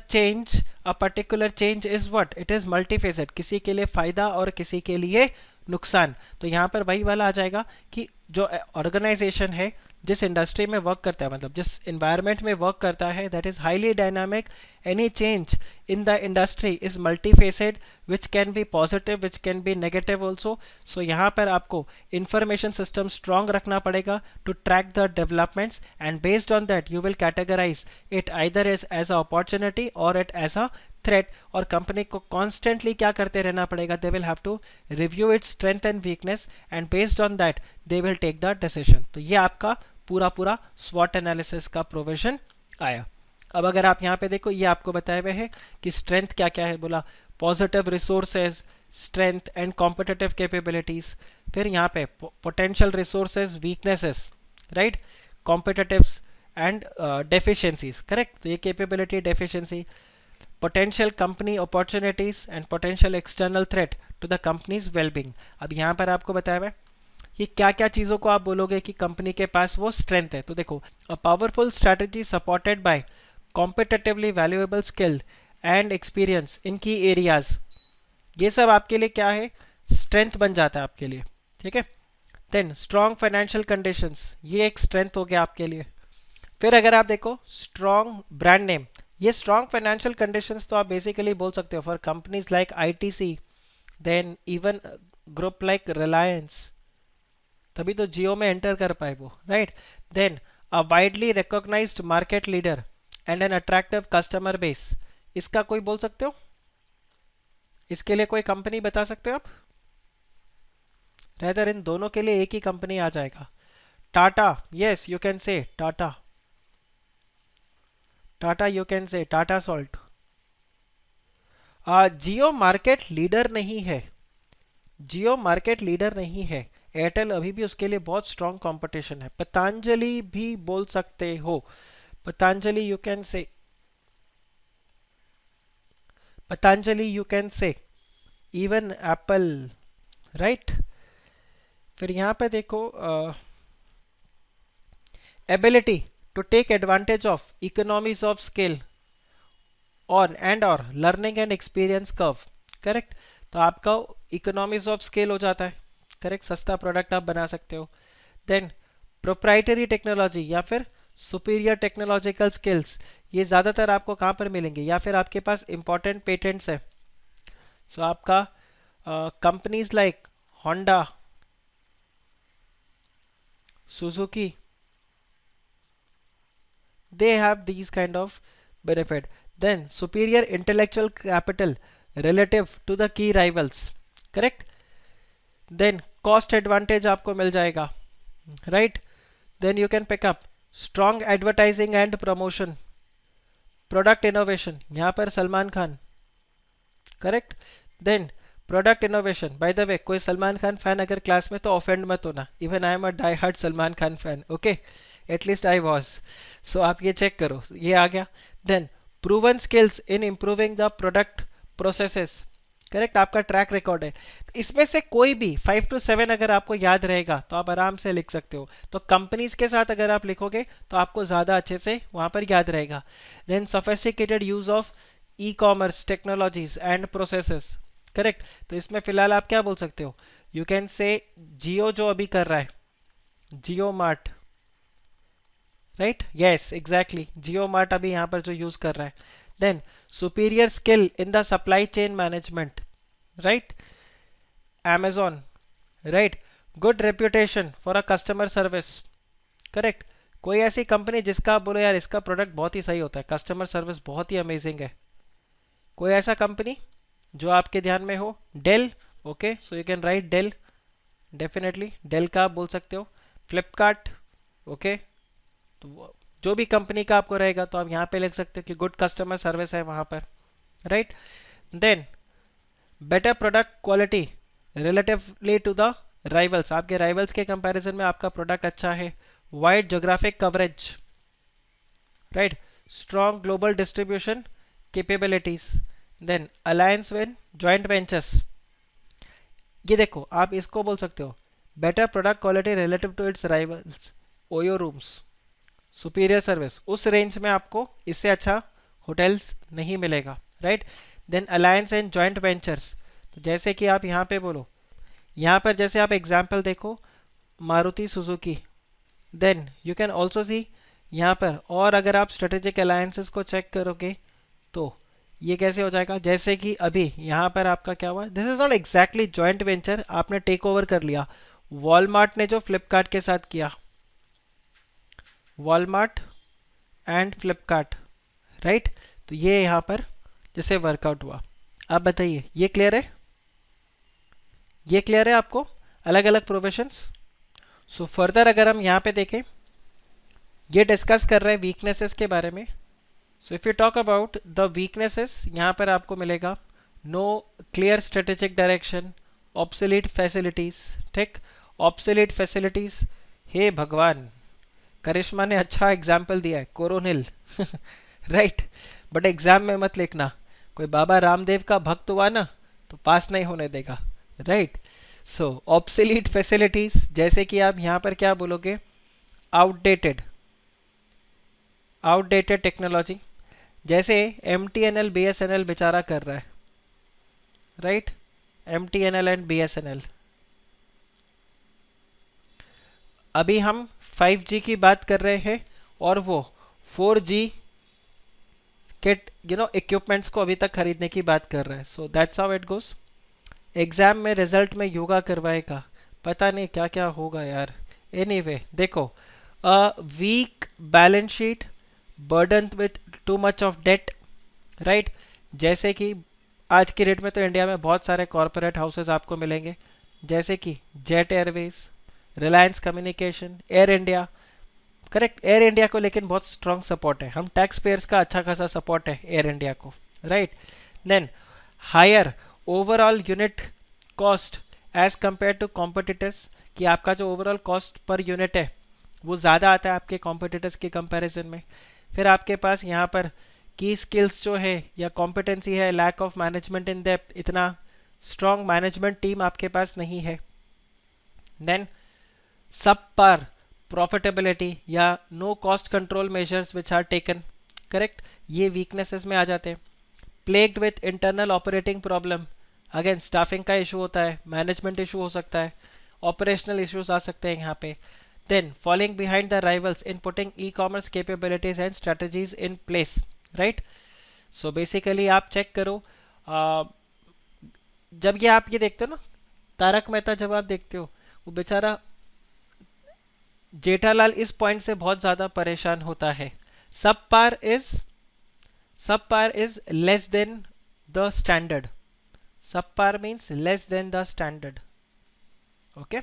change is what? It is multifaceted, किसी के लिए फायदा और किसी के लिए नुकसान। तो यहाँ पर वही वाला आ जाएगा कि जो ऑर्गेनाइजेशन है, जिस इंडस्ट्री में वर्क करता है, मतलब जिस एनवायरनमेंट में वर्क करता है, that is highly dynamic. Any change in the industry is multifaceted, which can be positive, which can be negative also. So यहाँ पर आपको इंफॉर्मेशन सिस्टम स्ट्रांग रखना पड़ेगा to track the developments, and based on that you will categorise it either as a opportunity or it as a threat. और company को constantly क्या करते रहना पड़ेगा, they will have to review its strength and weakness, and based on that they will take the decision. तो ये आपका पूरा स्वॉट एनालिसिस का प्रोविजन आया। अब अगर आप यहाँ पे देखो, ये आपको बताए हुए है कि स्ट्रेंथ क्या क्या है, बोला positive resources, strength and competitive capabilities. फिर यहाँ पे potential resources, weaknesses, right, competitives and deficiencies, correct. तो ये capability, deficiency, potential company opportunities and potential external threat to the company's well-being। अब यहाँ पर आपको बताया हुआ है कि क्या क्या चीज़ों को आप बोलोगे कि कंपनी के पास वो स्ट्रेंथ है। तो देखो, a powerful strategy supported by competitively valuable skill and experience in की एरियाज, ये सब आपके लिए क्या है, स्ट्रेंथ बन जाता है आपके लिए, ठीक है। देन स्ट्रॉन्ग फाइनेंशियल कंडीशंस, ये एक स्ट्रेंथ हो गया आपके लिए। फिर अगर आप देखो स्ट्रॉन्ग ब्रांड नेम, ये स्ट्रॉन्ग फाइनेंशियल कंडीशंस तो आप बेसिकली बोल सकते हो for companies like ITC, then even group like Reliance, तभी तो जियो में एंटर कर पाए वो, right. Then a widely recognised market leader and an attractive customer base, इसका कोई बोल सकते हो, इसके लिए कोई कंपनी बता सकते हो आप? रेदर इन दोनों के लिए एक ही कंपनी आ जाएगा, Tata, yes you can say Tata, Tata you can say Tata salt. Jio market leader नहीं है, जियो मार्केट लीडर नहीं है, एयरटेल अभी भी उसके लिए बहुत स्ट्रॉन्ग कंपटीशन है। पतंजलि भी बोल सकते हो, Patanjali you can say, Patanjali you can say, even Apple, right. फिर यहाँ पे देखो ability to take advantage of economies of scale on and or learning and experience curve, correct. तो आपका इकोनॉमीज ऑफ स्केल हो जाता है, करेक्ट, सस्ता प्रोडक्ट आप बना सकते हो। देन प्रोप्राइटरी टेक्नोलॉजी या फिर सुपीरियर टेक्नोलॉजिकल स्किल्स, ये ज़्यादातर आपको कहाँ पर मिलेंगे, या फिर आपके पास इंपॉर्टेंट पेटेंट्स है। सो आपका companies like Honda, Suzuki, they have these kind of benefit. Then superior intellectual capital relative to the key rivals, correct। then cost advantage आपको मिल जाएगा, right। then you can pick up strong advertising and promotion, product innovation, यहाँ पर Salman Khan, correct। then product innovation, by the way कोई Salman Khan fan अगर class में तो offend मत होना, even I am a die hard Salman Khan fan, okay, at least I was. So आप ये चेक करो, ये आ गया। Then proven skills in improving the product processes, correct, आपका ट्रैक रिकॉर्ड है। तो इसमें से कोई भी 5 to 7 अगर आपको याद रहेगा तो आप आराम से लिख सकते हो। तो कंपनीज के साथ अगर आप लिखोगे तो आपको ज़्यादा अच्छे से वहाँ पर याद रहेगा। Then sophisticated use of e commerce technologies and processes, correct. तो इसमें फिलहाल आप क्या बोल सकते हो, यू कैन से जियो जो अभी कर रहा है, Jio mart, right, yes exactly, Jio mart अभी यहाँ पर जो यूज कर रहा है। Then superior skill in the supply chain management, right, Amazon, right, good reputation for a customer service, correct. कोई ऐसी कंपनी जिसका आप बोलो यार इसका प्रोडक्ट बहुत ही सही होता है, कस्टमर सर्विस बहुत ही अमेजिंग है, कोई ऐसा कंपनी जो आपके ध्यान में हो। Dell, okay, so you can write Dell, definitely Dell का आप बोल सकते हो। फ्लिपकार्ट, ओके, तो जो भी कंपनी का आपको रहेगा तो आप यहाँ पे लिख सकते हो कि गुड कस्टमर सर्विस है वहाँ पर, right. Then better product quality relatively to the rivals, आपके राइवल्स के कंपैरिजन में आपका प्रोडक्ट अच्छा है. Wide geographic coverage, right. Strong global distribution capabilities. Then alliance win joint ventures. ये देखो आप इसको बोल सकते हो better product quality relative to its rivals, OYO rooms, superior service. उस रेंज में आपको इससे अच्छा होटल्स नहीं मिलेगा, right. Then alliance and joint ventures. तो जैसे कि आप यहाँ पे बोलो, यहाँ पर जैसे आप एग्जाम्पल देखो Maruti Suzuki. Then you can also see यहाँ पर, और अगर आप स्ट्रेटेजिक अलायंसेस को चेक करोगे तो ये कैसे हो जाएगा, जैसे कि अभी यहाँ पर आपका क्या हुआ, this is not exactly joint venture, आपने टेक ओवर कर लिया. वॉलमार्ट ने जो फ्लिपकार्ट के साथ किया, वॉलमार्ट एंड फ्लिपकार्ट, राइट. तो ये यहाँ पर जैसे वर्कआउट हुआ. आप बताइए ये क्लियर है, ये क्लियर है आपको अलग अलग प्रोविजंस. सो फर्दर अगर हम यहाँ पे देखें, ये डिस्कस कर रहे हैं वीकनेसेस के बारे में. So if you talk about the weaknesses, यहाँ पर आपको मिलेगा no clear strategic direction, obsolete facilities. ठीक, ऑब्सोलीट फैसिलिटीज, हे भगवान, करिश्मा ने अच्छा एग्जाम्पल दिया है, कोरोनिल. राइट. बट एग्जाम में मत लिखना, कोई बाबा रामदेव का भक्त हुआ ना तो पास नहीं होने देगा, राइट. सो ऑब्सोलीट फैसिलिटीज, जैसे कि आप यहाँ पर क्या बोलोगे, आउटडेटेड, आउटडेटेड टेक्नोलॉजी, जैसे MTNL BSNL बेचारा कर रहा है, राइट. MTNL and BSNL. अभी हम 5G की बात कर रहे हैं और वो 4G के इक्विपमेंट्स को अभी तक खरीदने की बात कर रहा है. So that's how it goes. Exam में रिजल्ट में योगा करवाएगा, पता नहीं क्या क्या होगा यार. एनीवे देखो, weak balance sheet, burden with too much of debt, right. जैसे कि आज की डेट में तो इंडिया में बहुत सारे कॉरपोरेट हाउसेज आपको मिलेंगे, जैसे कि jet Airways, Reliance communication, air India. Correct, air India को लेकिन बहुत स्ट्रॉन्ग सपोर्ट है, हम टैक्स पेयर्स का अच्छा खासा सपोर्ट है एयर इंडिया को, right. Then higher overall unit cost as compare to competitors, कि आपका जो ओवरऑल कॉस्ट पर यूनिट है वो ज़्यादा आता है आपके कॉम्पिटिटर्स के कंपैरिजन में. फिर आपके पास यहाँ पर की स्किल्स जो है या कॉम्पिटेंसी है, lack of management in depth, इतना स्ट्रॉन्ग मैनेजमेंट टीम आपके पास नहीं है. देन सब पर प्रॉफिटेबिलिटी या no cost control measures which are taken, correct, ये वीकनेसेस में आ जाते हैं. Plagued with internal operating problem, again staffing का इशू होता है, मैनेजमेंट इशू हो सकता है, ऑपरेशनल इश्यूज आ सकते हैं यहाँ पे. Then falling behind the rivals in putting e-commerce capabilities and strategies in place, right. So basically आप चेक करो, जब ये आप ये देखते हो ना तारक मेहता, जब आप देखते हो वो बेचारा जेठालाल इस पॉइंट से बहुत ज़्यादा परेशान होता है. Sub par is less than the standard. Sub par means less than the standard, okay.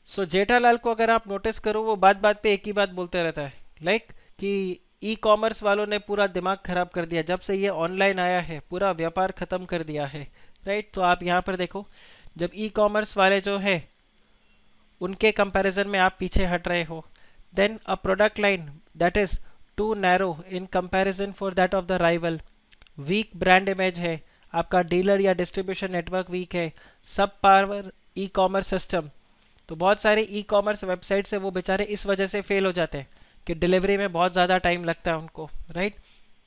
So Jethalal को अगर आप नोटिस करो, वो बात बात पे एक ही बात बोलते रहता है, लाइक कि ई कॉमर्स वालों ने पूरा दिमाग खराब कर दिया, जब से ये ऑनलाइन आया है पूरा व्यापार खत्म कर दिया है, राइट. तो आप यहाँ पर देखो, जब ई कॉमर्स वाले जो है उनके कंपैरिजन में आप पीछे हट रहे हो. Then a product line that is too narrow in comparison for that of the rival, weak brand image है, आपका डीलर या डिस्ट्रीब्यूशन नेटवर्क वीक है, सब पावर ई कॉमर्स सिस्टम. तो बहुत सारे ई कॉमर्स वेबसाइट से वो बेचारे इस वजह से फेल हो जाते हैं कि डिलीवरी में बहुत ज़्यादा टाइम लगता है उनको, right.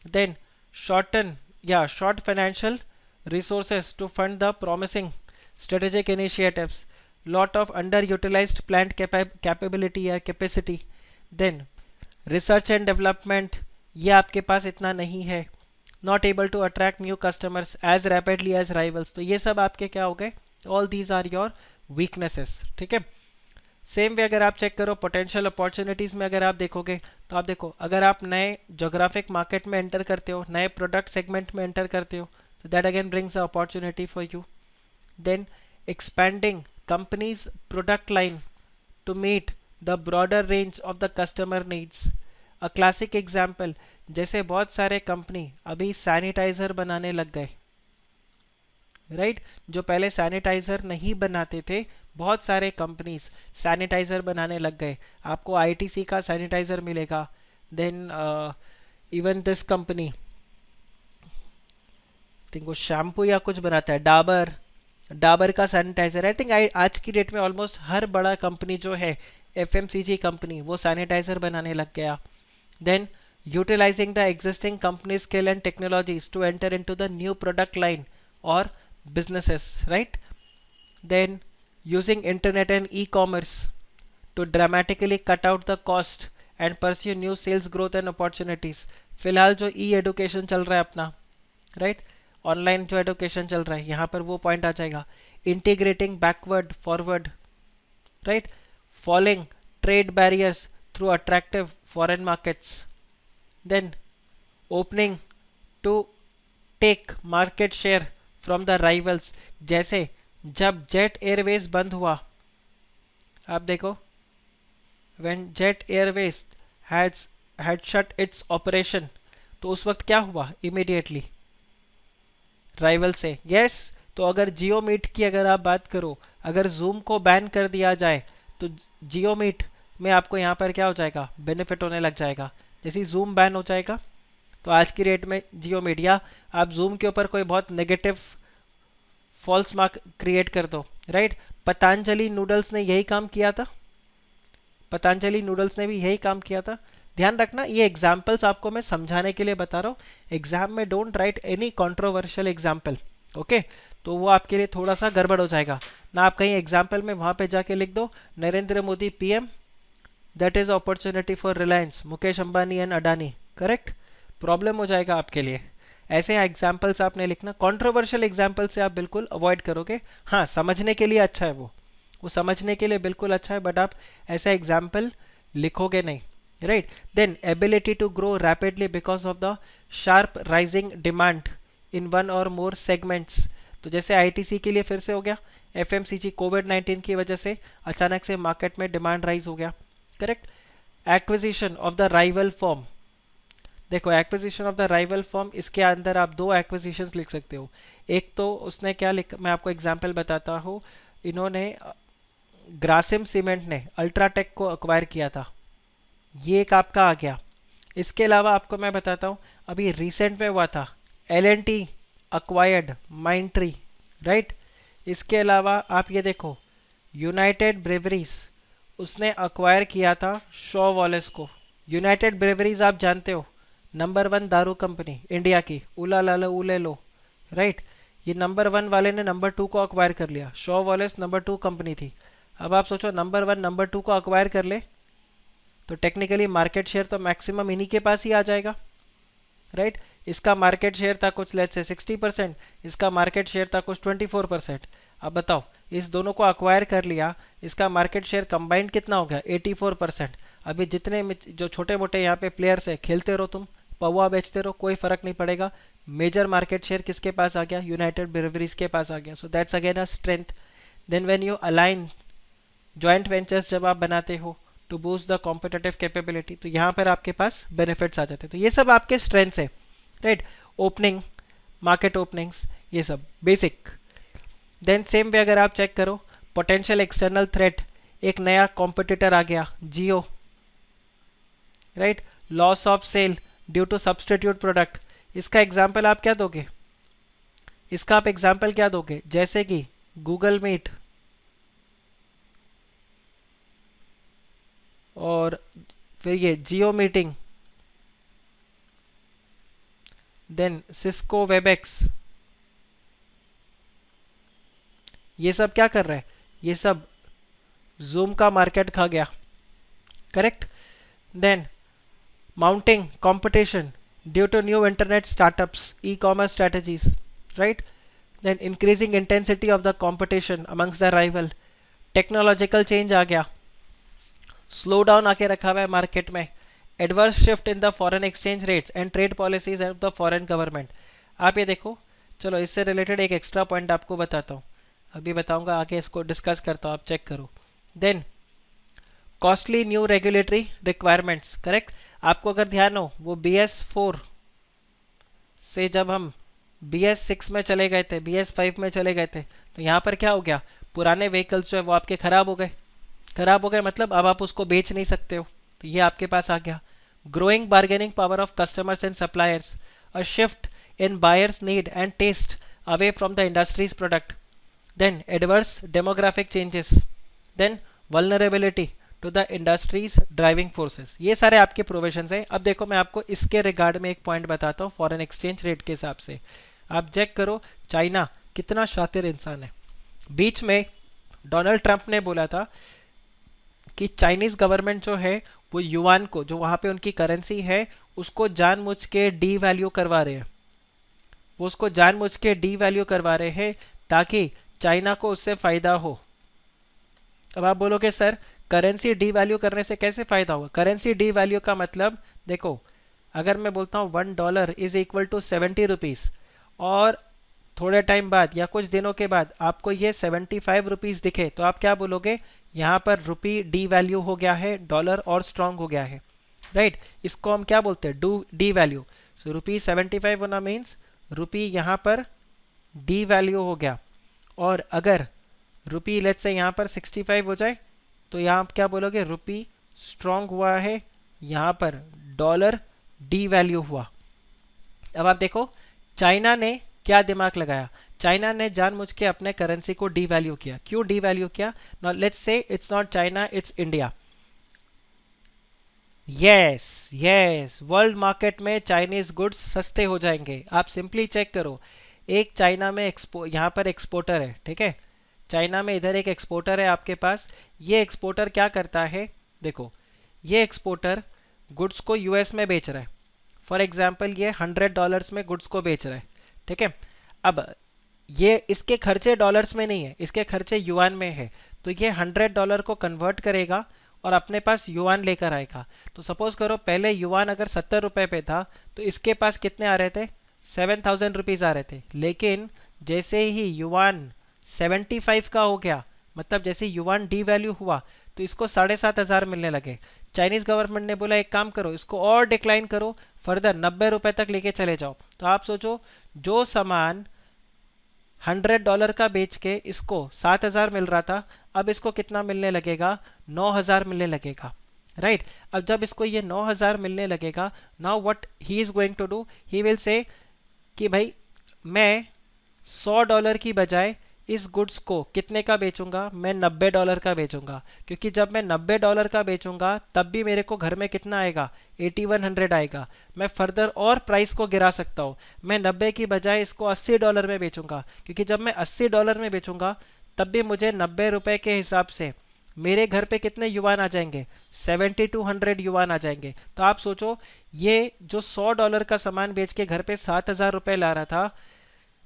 Then short financial resources to fund the promising strategic initiatives, lot of underutilised plant capability या capacity. Then research and development, ये आपके पास इतना नहीं है, not able to attract new customers as rapidly as rivals. तो ये सब आपके क्या हो गए, all these are your weaknesses, ठीक है. सेम वे अगर आप चेक करो पोटेंशियल अपॉर्चुनिटीज़ में, अगर आप देखोगे तो आप देखो, अगर आप नए जोग्राफिक मार्केट में एंटर करते हो, नए प्रोडक्ट सेगमेंट में एंटर करते हो, तो that again brings a opportunity for you. Then expanding company's product line to meet the broader range of the customer needs. A classic example, जैसे बहुत सारे कंपनी अभी सैनिटाइजर बनाने लग गए, राइट जो पहले सैनिटाइज़र नहीं बनाते थे, बहुत सारे कंपनीज सैनिटाइज़र बनाने लग गए। आपको आईटीसी का सैनिटाइज़र मिलेगा। Then even this company think वो शैम्पू या कुछ बनाता है, डाबर, डाबर का सैनिटाइज़र। आई थिंक आज की डेट में ऑलमोस्ट हर बड़ा कंपनी जो है, एफएमसीजी कंपनी, वो सैनिटाइज़र बनाने लग गया। Then utilizing the existing company's skill and technologies to enter into the new product line or businesses, right? Then using internet and e-commerce to dramatically cut out the cost and pursue new sales growth and opportunities. फिलहाल जो ई education चल रहा है अपना, right, online जो education चल रहा है, यहाँ पर वो पॉइंट आ जाएगा। Integrating backward forward, right, following trade barriers through attractive foreign markets, then opening to take market share from the rivals। जैसे जब जेट एयरवेज बंद हुआ, आप देखो, when jet airways had shut its operation, तो उस वक्त क्या हुआ, immediately राइवल से, yes। तो अगर जियो मीट की अगर आप बात करो, अगर जूम को बैन कर दिया जाए तो जियो मीट में आपको यहाँ पर क्या हो जाएगा, बेनिफिट होने लग जाएगा। जैसे जूम बैन हो जाएगा तो आज की रेट में जियो मीडिया, आप जूम के ऊपर कोई बहुत नेगेटिव फॉल्स मार्क क्रिएट कर दो, राइट। पतंजलि नूडल्स ने यही काम किया था, पतंजलि नूडल्स ने भी यही काम किया था। ध्यान रखना, ये एग्जाम्पल्स आपको मैं समझाने के लिए बता रहा हूँ। एग्जाम में don't write any controversial example, okay. तो वो आपके लिए थोड़ा सा गड़बड़ हो जाएगा ना। आप कहीं एग्जाम्पल में वहाँ पे जाके लिख दो Narendra Modi PM, that is opportunity for Reliance, Mukesh Ambani and Adani, correct, problem हो जाएगा आपके लिए। ऐसे एग्जाम्पल्स आपने लिखना, कंट्रोवर्शियल एग्जाम्पल से आप बिल्कुल अवॉइड करोगे। हाँ, समझने के लिए अच्छा है, वो समझने के लिए बिल्कुल अच्छा है, बट आप ऐसा एग्जाम्पल लिखोगे नहीं, right. Then ability to grow rapidly because of the sharp rising demand in one or more segments. तो जैसे आईटीसी के लिए फिर से हो गया, एफएमसीजी कोविड-19 की वजह से अचानक से मार्केट में डिमांड राइज हो गया, correct. Acquisition of the rival firm, देखो acquisition of the rival firm, इसके अंदर आप दो एक्विजिशंस लिख सकते हो। एक तो उसने क्या लिखा, मैं आपको एग्जांपल बताता हूँ। इन्होंने ग्रासिम सीमेंट ने अल्ट्राटेक को अक्वायर किया था, ये एक आपका आ गया। इसके अलावा आपको मैं बताता हूँ, अभी रिसेंट में हुआ था एल&टी अक्वायर्ड माइंट्री, राइट। इसके अलावा आप ये देखो, यूनाइटेड ब्रेवरीज, उसने अक्वायर किया था शॉ वॉलेस को। यूनाइटेड ब्रेवरीज आप जानते हो, नंबर 1 दारू कंपनी इंडिया की, उला लाला उले लो, राइट। ये नंबर 1 वाले ने नंबर 2 को अक्वायर कर लिया। शॉ वॉलेस नंबर 2 कंपनी थी। अब आप सोचो, नंबर 1 नंबर 2 को अक्वायर कर ले तो टेक्निकली मार्केट शेयर तो मैक्सिमम इन्हीं के पास ही आ जाएगा, राइट। इसका मार्केट शेयर था कुछ लेट्स से 60%, इसका मार्केट शेयर था कुछ 24%। अब बताओ, इस दोनों को अक्वायर कर लिया, इसका मार्केट शेयर कंबाइंड कितना हो गया, 84%। अभी जितने जो छोटे मोटे यहाँ पे प्लेयर्स है, खेलते रहो तुम, पौवा बेचते रहो, कोई फर्क नहीं पड़ेगा। मेजर मार्केट शेयर किसके पास आ गया, यूनाइटेड ब्रेवरीज के पास आ गया। So that's again a strength. Then when you align joint ventures, जब आप बनाते हो to boost the competitive capability, तो यहाँ पर आपके पास बेनिफिट्स आ जाते हैं। तो ये सब आपके स्ट्रेंथ्स है, राइट। ओपनिंग, मार्केट ओपनिंग्स, ये सब बेसिक। देन सेम वे अगर आप चेक करो, पोटेंशियल एक्सटर्नल थ्रेट, एक नया कॉम्पिटिटर आ गया Jio, right. Loss of sale due to substitute product, इसका एग्जाम्पल आप क्या दोगे, इसका आप एग्जाम्पल क्या दोगे, जैसे कि गूगल मीट और फिर ये जियो मीटिंग, देन सिस्को वेबएक्स, ये सब क्या कर रहे हैं, ये सब जूम का मार्केट खा गया, correct. Then mounting competition due to new internet startups, e commerce strategies, right. Then increasing intensity of the competition amongst the rival, technological change आ गया, स्लो डाउन आके रखा हुआ है मार्केट में, adverse shift in the foreign exchange rates and trade policies of the foreign government. आप ये देखो, चलो इससे रिलेटेड एक एक्स्ट्रा पॉइंट आपको बताता हूँ, अभी बताऊंगा आगे, इसको डिस्कस करता हूँ, आप चेक करो। Then costly new regulatory requirements, correct. आपको अगर ध्यान हो, वो BS4 से जब हम BS6 में चले गए थे, BS5 में चले गए थे, तो यहाँ पर क्या हो गया, पुराने व्हीकल्स जो है वो आपके ख़राब हो गए। ख़राब हो गए मतलब अब आप उसको बेच नहीं सकते हो, तो ये आपके पास आ गया। Growing bargaining power of customers and suppliers, a shift in buyers need and taste away from the industry's product, then adverse demographic changes, then vulnerability to the industry's driving forces. ये सारे आपके प्रोविजंस हैं। अब देखो मैं आपको इसके regard में एक पॉइंट बताता हूँ फॉरेन एक्सचेंज रेट के हिसाब से। आप चेक करो चाइना कितना शातिर इंसान है। बीच में डोनाल्ड ट्रंप ने बोला था कि चाइनीज गवर्नमेंट जो है वो युआन को, जो वहाँ पे उनकी करेंसी है, उसको जानबूझ के डी वैल्यू करवा रहे हैं। वो उसको जानबूझ के डी वैल्यू करवा रहे हैं ताकि चाइना को उससे फायदा हो। अब आप बोलोगे सर करेंसी डी वैल्यू करने से कैसे फायदा होगा? करेंसी डी वैल्यू का मतलब देखो, अगर मैं बोलता हूँ $1 इज इक्वल टू 70 रुपीज़ और थोड़े टाइम बाद या कुछ दिनों के बाद आपको ये 75 रुपीज़ दिखे, तो आप क्या बोलोगे? यहाँ पर रुपी डी वैल्यू हो गया है, डॉलर और स्ट्रांग हो गया है, राइट? इसको हम क्या बोलते हैं? D value. सो रुपी 75 होना मीन्स रुपी यहाँ पर डी वैल्यू हो गया। और अगर रुपी लेट्स से यहाँ पर 65 हो जाए तो यहाँ आप क्या बोलोगे? रुपी स्ट्रांग हुआ है, यहाँ पर डॉलर डी वैल्यू हुआ। अब आप देखो चाइना ने क्या दिमाग लगाया। चाइना ने जानबूझ के अपने करेंसी को डी वैल्यू किया। क्यों डी वैल्यू किया? Now let's say it's not China, it's India. Yes yes, world market में चाइनीज गुड्स सस्ते हो जाएंगे। आप सिंपली चेक करो, एक चाइना में यहाँ पर एक्सपोर्टर है, ठीक है? चाइना में इधर एक एक्सपोर्टर है आपके पास। ये एक्सपोर्टर क्या करता है? देखो ये एक्सपोर्टर गुड्स को यूएस में बेच रहा है। फॉर एग्जांपल ये $100 में गुड्स को बेच रहा है, ठीक है? अब ये इसके खर्चे डॉलर्स में नहीं है, इसके खर्चे युआन में है। तो ये $100 को कन्वर्ट करेगा और अपने पास युआन लेकर आएगा। तो सपोज करो पहले युआन अगर 70 रुपये पे था तो इसके पास कितने आ रहे थे? 7000 रुपीज़ आ रहे थे। लेकिन जैसे ही युआन 75 का हो गया, मतलब जैसे युआन डी वैल्यू हुआ, तो इसको 7500 मिलने लगे। चाइनीज गवर्नमेंट ने बोला एक काम करो, इसको और डिक्लाइन करो, फर्दर 90 रुपये तक लेके चले जाओ। तो आप सोचो जो सामान $100 का बेच के इसको 7000 मिल रहा था, अब इसको कितना मिलने लगेगा? 9000 मिलने लगेगा, राइट? अब जब इसको ये 9000 मिलने लगेगा, now what he is going to do? He will say कि भाई मैं $100 की बजाय इस गुड्स को कितने का बेचूंगा? मैं $90 का बेचूंगा, क्योंकि जब मैं $90 का बेचूंगा तब भी मेरे को घर में कितना आएगा? 8100 आएगा। मैं फर्दर और प्राइस को गिरा सकता हूँ। मैं 90 की बजाय इसको $80 में बेचूंगा, क्योंकि जब मैं $80 में बेचूंगा तब भी मुझे 90 रुपये के हिसाब से मेरे घर पे कितने युआन आ जाएंगे? 7200 युआन आ जाएंगे। तो आप सोचो ये जो $100 का सामान बेच के घर पे 7000 रुपये ला रहा था,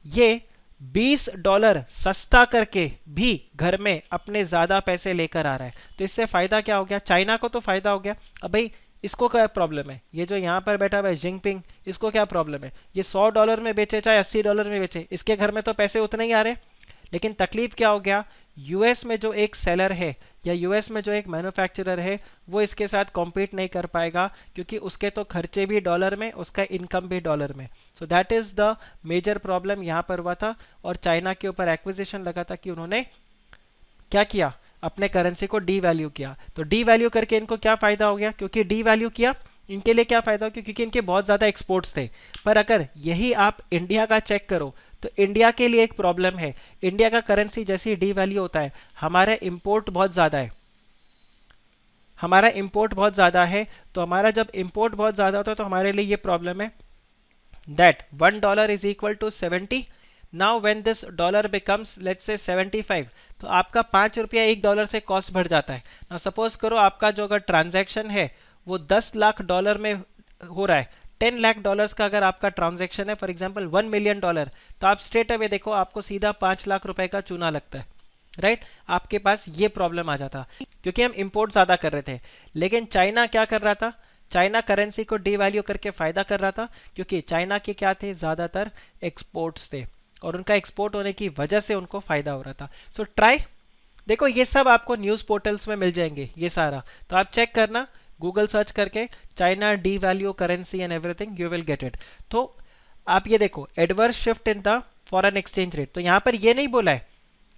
ये $20 सस्ता करके भी घर में अपने ज्यादा पैसे लेकर आ रहा है। तो इससे फायदा क्या हो गया? चाइना को तो फायदा हो गया। अब भाई इसको क्या प्रॉब्लम है? ये जो यहाँ पर बैठा हुआ है जिनपिंग, इसको क्या प्रॉब्लम है? ये $100 में बेचे चाहे $80 में बेचे, इसके घर में तो पैसे उतने ही आ रहे। लेकिन तकलीफ क्या हो गया? यूएस में जो एक सेलर है या यूएस में जो एक मैन्युफैक्चरर है वो इसके साथ कॉम्पीट नहीं कर पाएगा, क्योंकि उसके तो खर्चे भी डॉलर में, उसका इनकम भी डॉलर में। So that is the major problem यहाँ पर हुआ था। और चाइना के ऊपर एक्विजिशन लगा था कि उन्होंने क्या किया? अपने करेंसी को डी वैल्यू किया। तो डी वैल्यू करके इनको क्या फायदा हो गया? क्योंकि डी वैल्यू किया इनके लिए क्या फायदा हो गया? क्योंकि इनके बहुत ज़्यादा एक्सपोर्ट्स थे। पर अगर यही आप इंडिया का चेक करो तो इंडिया के लिए एक प्रॉब्लम है। इंडिया का करेंसी जैसे ही डी वैल्यू होता है, हमारा इंपोर्ट बहुत ज़्यादा है, हमारा इंपोर्ट बहुत ज़्यादा है। तो हमारा जब इंपोर्ट बहुत ज़्यादा होता है तो हमारे लिए ये प्रॉब्लम है that $1 is equal to 70। Now when this dollar becomes let's say 75, तो आपका $5 $1 से कॉस्ट बढ़ जाता है। ना सपोज करो आपका जो अगर ट्रांजैक्शन है वो $10 लाख में हो रहा है, $10 लाख का अगर आपका ट्रांजैक्शन है, फॉर एग्जांपल $1 मिलियन, तो आप स्ट्रेट अवे देखो आपको सीधा $5 लाख का चूना लगता है, राइट? आपके पास ये प्रॉब्लम आ जाता क्योंकि हम इंपोर्ट ज़्यादा कर रहे थे। लेकिन चाइना क्या कर रहा था? चाइना करेंसी को डीवैल्यू करके फ़ायदा कर रहा था, क्योंकि चाइना के क्या थे? ज़्यादातर एक्सपोर्ट्स थे और उनका एक्सपोर्ट होने की वजह से उनको फ़ायदा हो रहा था। सो ट्राई देखो, ये सब आपको न्यूज़ पोर्टल्स में मिल जाएंगे ये सारा, तो आप चेक करना, गूगल सर्च करके China D value currency and everything, you will get it. तो आप ये देखो adverse shift in the foreign exchange rate, तो यहाँ पर ये नहीं बोला है,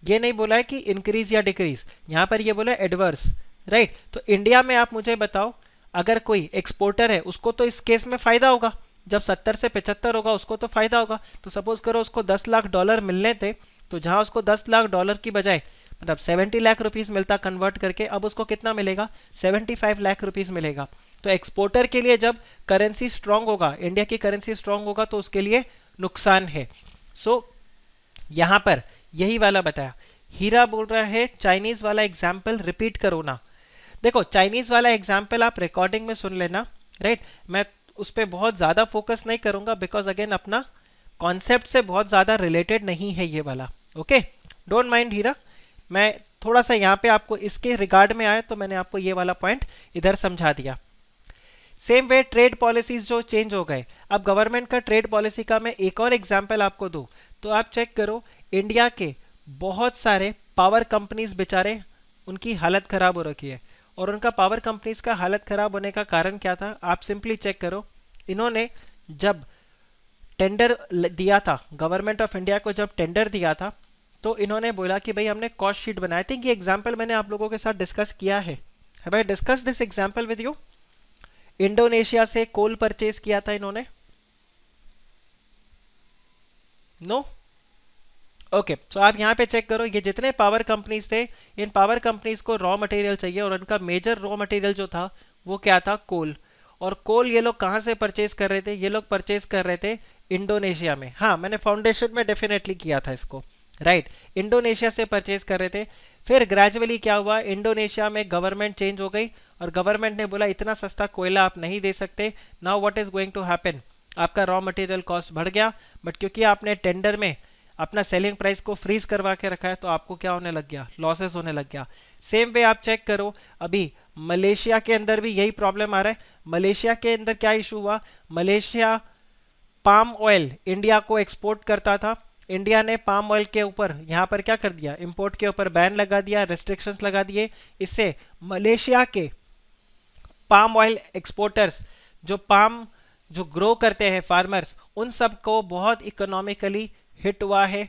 ये नहीं बोला है कि इंक्रीज या डिक्रीज, यहाँ पर ये बोला है एडवर्स, राइट। तो इंडिया में आप मुझे बताओ, अगर कोई एक्सपोर्टर है उसको तो इस केस में फायदा होगा, जब 70 से 75 होगा उसको तो फायदा होगा। तो सपोज करो उसको 10 लाख डॉलर मिलने थे, तो जहां उसको 10 लाख डॉलर की बजाय मतलब 70 लाख रुपीस मिलता कन्वर्ट करके, अब उसको कितना मिलेगा, 75 लाख रुपीस मिलेगा। तो एक्सपोर्टर के लिए जब करेंसी स्ट्रांग होगा, इंडिया की करेंसी स्ट्रांग होगा, तो उसके लिए नुकसान है। सो यहां पर यही वाला बताया। हीरा बोल रहा है चाइनीज वाला एग्जाम्पल रिपीट करो ना। देखो चाइनीज वाला एग्जाम्पल आप रिकॉर्डिंग में सुन लेना, राइट। मैं उस पर बहुत ज़्यादा फोकस नहीं करूंगा, बिकॉज अगेन अपना कॉन्सेप्ट से बहुत ज़्यादा रिलेटेड नहीं है ये वाला। ओके, डोंट माइंड हीरा, मैं थोड़ा सा यहाँ पे आपको इसके रिगार्ड में आया तो मैंने आपको ये वाला पॉइंट इधर समझा दिया। सेम वे ट्रेड पॉलिसीज जो चेंज हो गए, अब गवर्नमेंट का ट्रेड पॉलिसी का मैं एक और एग्जाम्पल आपको दूं, तो आप चेक करो इंडिया के बहुत सारे पावर कंपनीज बेचारे उनकी हालत खराब हो रखी है। और उनका पावर कंपनीज का हालत खराब होने का कारण क्या था, आप सिंपली चेक करो। इन्होंने जब टेंडर दिया था, गवर्नमेंट ऑफ इंडिया को जब टेंडर दिया था, तो इन्होंने बोला कि भाई हमने कॉस्ट शीट बनाई थी। ये एग्जाम्पल मैंने आप लोगों के साथ डिस्कस किया है। Have I discuss this example with you? Indonesia से कोल परचेज किया था इन्होंने, नो? ओके, सो आप यहाँ पे चेक करो, ये जितने पावर कंपनीज थे, इन पावर कंपनीज को रॉ मटेरियल चाहिए, और उनका मेजर रॉ मटेरियल जो था वो क्या था, कोल। और कोल ये लोग कहाँ से परचेज कर रहे थे, ये लोग परचेज कर रहे थे इंडोनेशिया में। हाँ, मैंने फाउंडेशन में डेफिनेटली किया था इसको, राइट। इंडोनेशिया से परचेज कर रहे थे। फिर ग्रेजुअली क्या हुआ, इंडोनेशिया में गवर्नमेंट चेंज हो गई और गवर्नमेंट ने बोला इतना सस्ता कोयला आप नहीं दे सकते। Now what is going to happen, आपका रॉ मटेरियल कॉस्ट बढ़ गया, बट क्योंकि आपने टेंडर में अपना सेलिंग प्राइस को फ्रीज करवा के रखा है, तो आपको क्या होने लग गया, लॉसेस होने लग गया। सेम वे आप चेक करो, अभी मलेशिया के अंदर भी यही प्रॉब्लम आ रहा है। मलेशिया के अंदर क्या इशू हुआ, मलेशिया पाम ऑयल इंडिया को एक्सपोर्ट करता था, इंडिया ने पाम ऑयल के ऊपर यहाँ पर क्या कर दिया, इंपोर्ट के ऊपर बैन लगा दिया, रेस्ट्रिक्शंस लगा दिए। इससे मलेशिया के पाम ऑयल एक्सपोर्टर्स, जो पाम जो ग्रो करते हैं फार्मर्स, उन सबको बहुत इकोनॉमिकली हिट हुआ है,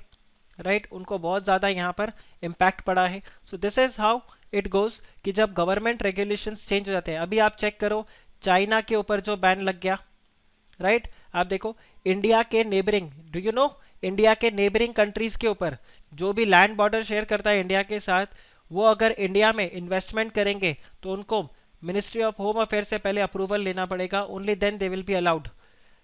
राइट। उनको बहुत ज़्यादा यहाँ पर इम्पैक्ट पड़ा है। सो this is how it goes कि जब गवर्नमेंट रेगुलेशंस चेंज हो जाते हैं। अभी आप चेक करो चाइना के ऊपर जो बैन लग गया, राइट। आप देखो इंडिया के neighbouring, do you no, India के नेबरिंग कंट्रीज के ऊपर जो भी लैंड बॉर्डर शेयर करता है इंडिया के साथ, वो अगर इंडिया में इन्वेस्टमेंट करेंगे तो उनको मिनिस्ट्री ऑफ होम अफेयर से पहले अप्रूवल लेना पड़ेगा, only then they will be allowed.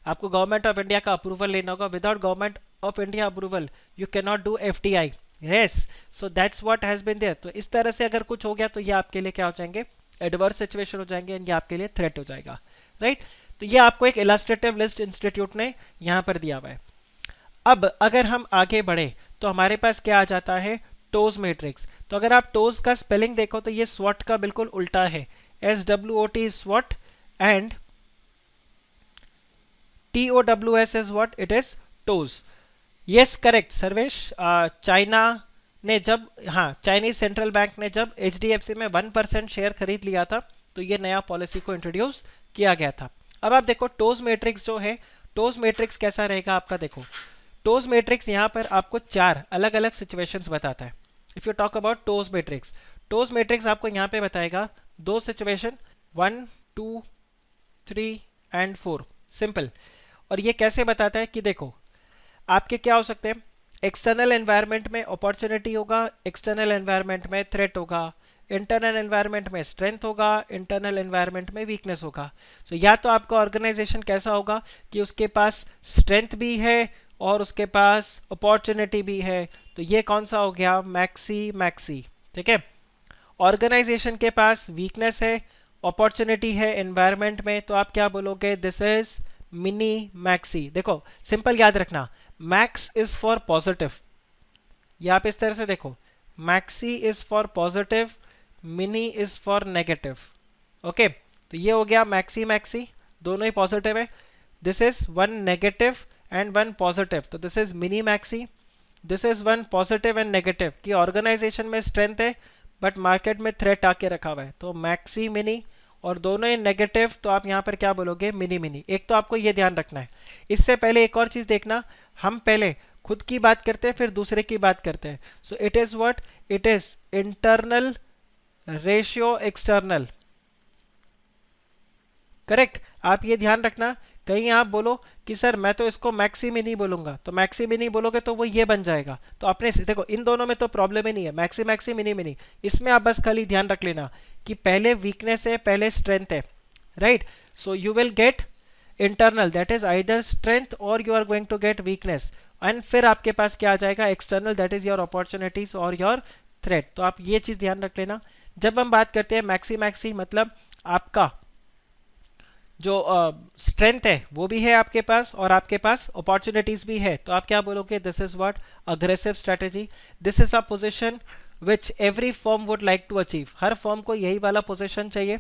आपको गवर्नमेंट ऑफ इंडिया का अप्रूवल लेना होगा, without government of India approval you can not do FDI। Yes, so that's what has been there. तो इस तरह से अगर कुछ हो गया तो ये आपके लिए क्या हो जाएंगे, एडवर्स सिचुएशन हो जाएंगे, एंड ये आपके लिए थ्रेट हो जाएगा, राइट। तो ये आपको एक इलस्ट्रेटिव लिस्ट इंस्टीट्यूट ने यहाँ पर दिया हुआ है। अब अगर हम आगे बढ़े तो हमारे पास क्या आ जाता है, टोज मैट्रिक्स। तो अगर आप टोज का स्पेलिंग देखो तो ये स्वॉट का बिल्कुल उल्टा है, SWOT इज स्वॉट and TOWS is what, it is TOWS. Yes correct Sarvesh, China ने जब, हाँ, चाइनीज सेंट्रल बैंक ने जब HDFC में 1% शेयर खरीद लिया था, तो ये नया पॉलिसी को इंट्रोड्यूस किया गया था। अब आप देखो टोज मैट्रिक्स जो है, टोज मैट्रिक्स कैसा रहेगा आपका, देखो टोज मैट्रिक्स यहाँ पर आपको 4 अलग अलग सिचुएशंस बताता है। If you talk about toes matrix आपको यहाँ पे बताएगा 2 सिचुएशन, 1, 2, 3 एंड 4, सिंपल। और ये कैसे बताता है कि देखो आपके क्या हो सकते हैं, एक्सटर्नल एनवायरनमेंट में अपॉर्चुनिटी होगा, एक्सटर्नल एनवायरनमेंट में थ्रेट होगा, इंटरनल एनवायरनमेंट में स्ट्रेंथ होगा, इंटरनल एनवायरनमेंट में वीकनेस होगा। सो या तो आपका ऑर्गेनाइजेशन कैसा होगा कि उसके पास स्ट्रेंथ भी है और उसके पास अपॉर्चुनिटी भी है, तो ये कौन सा हो गया, मैक्सी, ठीक है। ऑर्गेनाइजेशन के पास वीकनेस है, अपॉर्चुनिटी है एनवायरनमेंट में, तो आप क्या बोलोगे, दिस इज मिनी मैक्सी। देखो सिंपल याद रखना, मैक्स इज फॉर पॉजिटिव, ये आप इस तरह से देखो, maxi is for positive, mini is for negative. Okay, तो ये हो गया मैक्सी, दोनों ही पॉजिटिव है। This is 1 negative and 1 positive, तो this is mini maxi. This is 1 positive and negative, कि ऑर्गेनाइजेशन में स्ट्रेंथ है बट मार्केट में थ्रेट आके रखा हुआ है, तो मैक्सी मिनी। और दोनों ही नेगेटिव, तो आप यहाँ पर क्या बोलोगे, मिनी मिनी। एक तो आपको ये ध्यान रखना है। इससे पहले एक और चीज देखना, हम पहले खुद की बात करते हैं फिर दूसरे की बात करते हैं। So it is what, it is internal ratio external, correct. आप ये ध्यान रखना, कहीं आप बोलो कि सर मैं तो इसको मैक्सी मिनी बोलूंगा, तो मैक्सी मिनी बोलोगे तो वो ये बन जाएगा। तो आपने देखो इन दोनों में तो प्रॉब्लम ही नहीं है, मैक्सी मैक्सी मिनी मिनी। इसमें आप बस खाली ध्यान रख लेना कि पहले वीकनेस है पहले स्ट्रेंथ है, right. So you will get internal, that is either strength or you are going to get weakness, and फिर आपके पास क्या आ जाएगा, external, that is your opportunities or your threat. तो आप ये चीज ध्यान रख लेना। जब हम बात करते हैं मैक्सी मैक्सी, मतलब आपका जो स्ट्रेंथ है वो भी है आपके पास और आपके पास अपॉर्चुनिटीज भी है, तो आप क्या बोलोगे, this is what, aggressive strategy. This is a position which every firm would like to achieve, हर फर्म को यही वाला पोजीशन चाहिए।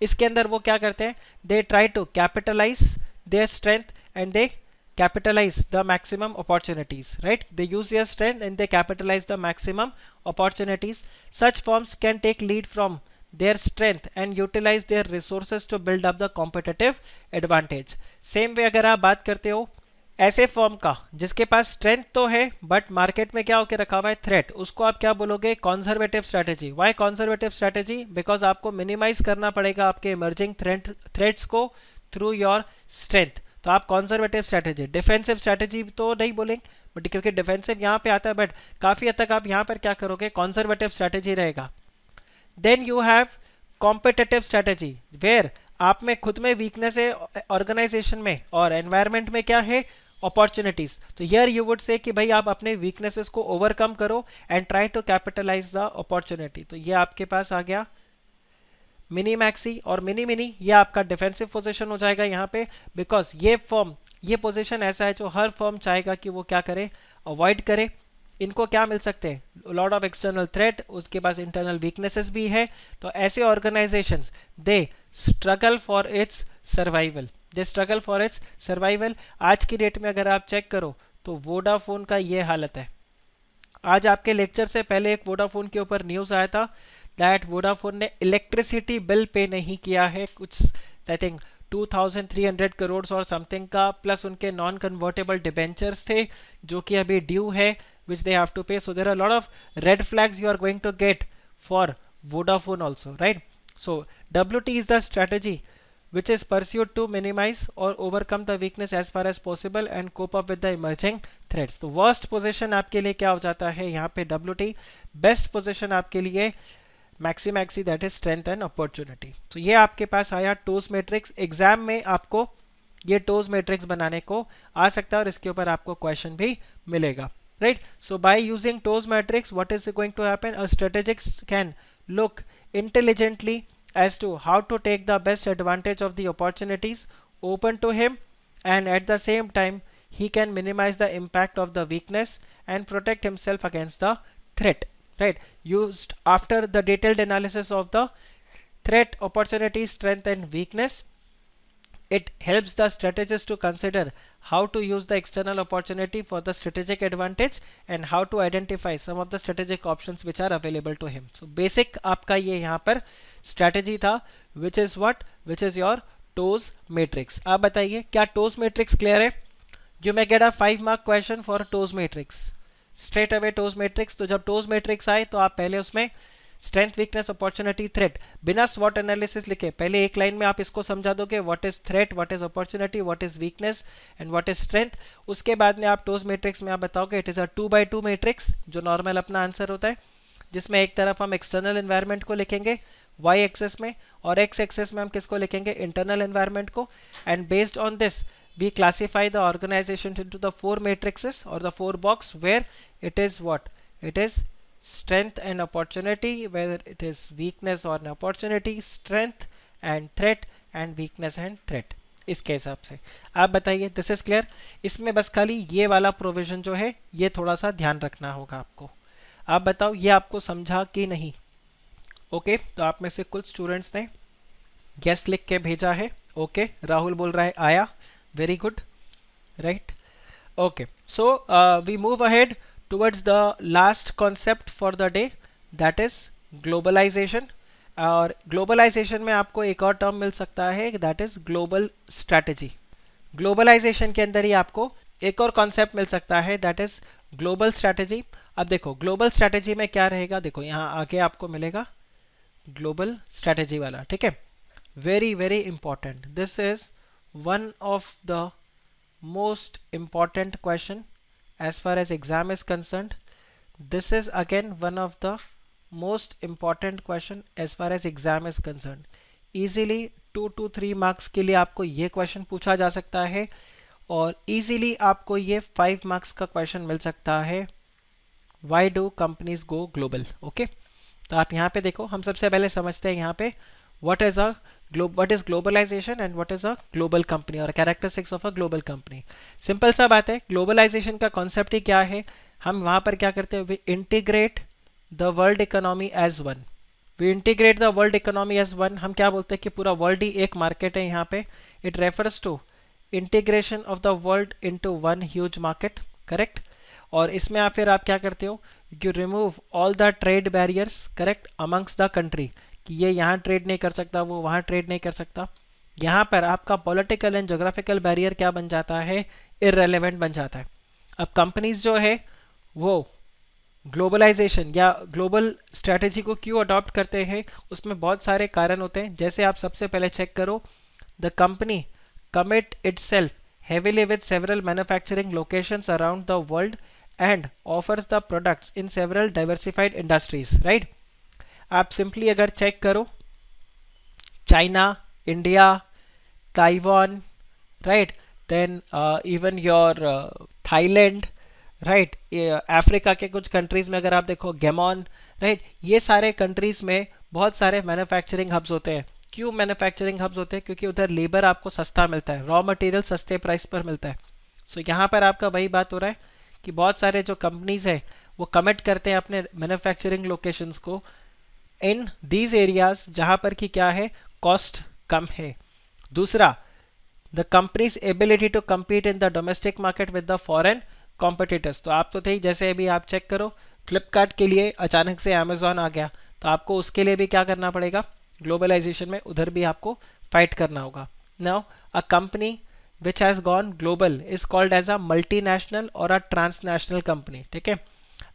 इसके अंदर वो क्या करते हैं, they try to capitalize their strength and they capitalize the maximum opportunities, right? They use their strength and they capitalize the maximum opportunities. Such firms can take lead from their strength and utilize their resources to build up the competitive advantage. Same way अगर आप बात करते हो ऐसे firm का जिसके पास strength तो है बट मार्केट में क्या होकर रखा हुआ है, थ्रेट, उसको आप क्या बोलोगे, conservative strategy. Why conservative strategy, because आपको मिनिमाइज करना पड़ेगा आपके इमर्जिंग थ्रेट्स को थ्रू योर स्ट्रेंथ, तो आप कॉन्जर्वेटिव स्ट्रेटेजी। डिफेंसिव स्ट्रेटेजी तो नहीं बोलेंगे बट क्योंकि डिफेंसिव यहाँ पे आता है, बट काफी हद तक आप यहाँ पर क्या करोगे, कॉन्जर्वेटिव स्ट्रेटेजी रहेगा। Then you have competitive strategy, where आप में खुद में वीकनेस है ऑर्गेनाइजेशन में और एनवायरमेंट में क्या है, अपॉर्चुनिटीज। तो हियर यू वुड से कि भाई आप अपने वीकनेसेस को ओवरकम करो and try to capitalise the opportunity. तो ये आपके पास आ गया मिनी मैक्सी और मिनी मिनी, ये आपका डिफेंसिव पोजीशन हो जाएगा यहाँ पे, बिकॉज ये पोजीशन ऐसा है जो हर फर्म चाहेगा कि वो क्या करे, अवॉइड करे। इनको क्या मिल सकते हैं, लॉट ऑफ एक्सटर्नल थ्रेट, उसके पास इंटरनल वीकनेसेस भी है। तो ऐसे organisations they struggle for its survival, they struggle for its survival. आज की डेट में अगर आप चेक करो तो वोडाफोन का ये हालत है। आज आपके लेक्चर से पहले एक वोडाफोन के ऊपर न्यूज आया था दैट वोडाफोन ने इलेक्ट्रिसिटी बिल पे नहीं किया है, कुछ आई थिंक 2300 करोड़ और समथिंग का, प्लस उनके नॉन कन्वर्टेबल डिबेंचर्स थे जो कि अभी ड्यू है, which they have to pay. So there are a lot of red flags you are going to get for Vodafone also, right? So WT is the strategy which is pursued to minimize or overcome the weakness as far as possible and cope up with the emerging threats. तो worst position आपके लिए क्या हो जाता है यहाँ पे WT, best position आपके लिए maxi maxi, that is strength and opportunity. तो ये आपके पास आया टोज मैट्रिक्स। एग्जाम में आपको ये टोज मैट्रिक्स बनाने को आ सकता है और इसके ऊपर आपको क्वेश्चन भी मिलेगा, right? So by using TOWS matrix, what is going to happen, a strategist can look intelligently as to how to take the best advantage of the opportunities open to him, and at the same time he can minimize the impact of the weakness and protect himself against the threat, right? Used after the detailed analysis of the threat, opportunity, strength and weakness, it helps the strategist to consider how to use the external opportunity for the strategic advantage and how to identify some of the strategic options which are available to him. So basic आपका ये यहाँ पर strategy था, which is what, which is your TOWS matrix. आप बताइए क्या TOWS matrix clear है? You may get a 5 mark question for TOWS matrix. Straight away TOWS matrix. तो जब TOWS matrix आए तो आप पहले उसमें स्ट्रेंथ, वीकनेस, अपॉर्चुनिटी, थ्रेट, बिना स्वॉट एनालिसिस लिखे पहले एक लाइन में आप इसको समझा दोगे, what is threat, what is opportunity, what is weakness and what is strength. उसके बाद में आप टोज मैट्रिक्स में आप बताओगे it is a 2x2 matrix, जो नॉर्मल अपना आंसर होता है, जिसमें एक तरफ हम एक्सटर्नल एनवायरनमेंट को लिखेंगे y एक्सेस में और x एक्सेस में हम किसको लिखेंगे, इंटरनल एनवायरनमेंट को, and based on this we classify the organization into the 4 matrices or the 4 box where it is what, it is strength and opportunity, whether it is weakness or an opportunity, strength and threat and weakness and threat। इसके हिसाब से आप बताइए, this is clear. इसमें बस खाली ये वाला प्रोविजन जो है ये थोड़ा सा ध्यान रखना होगा आपको। आप बताओ ये आपको समझा कि नहीं? ओके, तो आप में से कुछ स्टूडेंट्स ने गेस्ट लिख के भेजा है। ओके, राहुल बोल रहा है आया, very good, right. Okay, so we move ahead towards the last concept for the day, that is globalization, और ग्लोबलाइजेशन में आपको एक और टर्म मिल सकता है, that is global strategy. Globalization के अंदर ही आपको एक और कॉन्सेप्ट मिल सकता है, दैट इज ग्लोबल स्ट्रैटेजी। अब देखो ग्लोबल स्ट्रैटेजी में क्या रहेगा, देखो यहाँ आगे आपको मिलेगा ग्लोबल स्ट्रैटेजी वाला, ठीक है। Very very important, this is one of the most important question as far as exam is concerned. This is again one of the most important question as far as exam is concerned. Easily 2 to 3 marks के लिए आपको ये question पूछा जा सकता है और easily आपको ये 5 marks का question मिल सकता है, why do companies go global? Okay, तो आप यहाँ पे देखो, हम सबसे पहले समझते हैं यहाँ पे what is globalization and what is a global company or characteristics of a global company. Simple सा बात है, ग्लोबलाइजेशन का कॉन्सेप्ट ही क्या है, हम वहाँ पर क्या करते हैं, we integrate the world economy as one. We integrate the world economy as one, हम क्या बोलते हैं कि पूरा वर्ल्ड ही एक मार्केट है यहाँ पे। It refers to integration of the world into one huge market, correct. और इसमें आप फिर आप क्या करते हो, you remove all the trade barriers, correct, amongst the country, कि ये यहाँ ट्रेड नहीं कर सकता, वो वहाँ ट्रेड नहीं कर सकता। यहाँ पर आपका पॉलिटिकल एंड जोग्राफिकल बैरियर क्या बन जाता है, इररेलेवेंट बन जाता है। अब कंपनीज जो है वो ग्लोबलाइजेशन या ग्लोबल स्ट्रैटेजी को क्यों अडॉप्ट करते हैं, उसमें बहुत सारे कारण होते हैं। जैसे आप सबसे पहले चेक करो, the company commit itself heavily with several manufacturing locations around the world and offers the products in several diversified industries, right? आप सिंपली अगर चेक करो, China, India, Taiwan, right, then even your Thailand, right, Africa के कुछ countries में अगर आप देखो गेमॉन, right, ये सारे कंट्रीज में बहुत सारे मैन्युफैक्चरिंग हब्स होते हैं। क्यों मैन्युफैक्चरिंग हब्स होते हैं, क्योंकि उधर लेबर आपको सस्ता मिलता है, रॉ मटेरियल सस्ते प्राइस पर मिलता है। सो यहाँ पर आपका वही बात हो रहा है कि बहुत सारे जो कंपनीज है वो कमिट करते हैं अपने मैन्युफैक्चरिंग लोकेशंस को इन दीज एरियाज जहाँ पर कि क्या है, कॉस्ट कम है। दूसरा, the company's ability to compete in the domestic market with the foreign competitors. तो आप तो थे, जैसे अभी आप चेक करो, फ्लिपकार्ट के लिए अचानक से अमेजोन आ गया, तो आपको उसके लिए भी क्या करना पड़ेगा, ग्लोबलाइजेशन में उधर भी आपको फाइट करना होगा। Now a company which has gone global is called as a multinational और अ ट्रांसनेशनल कंपनी, ठीक है।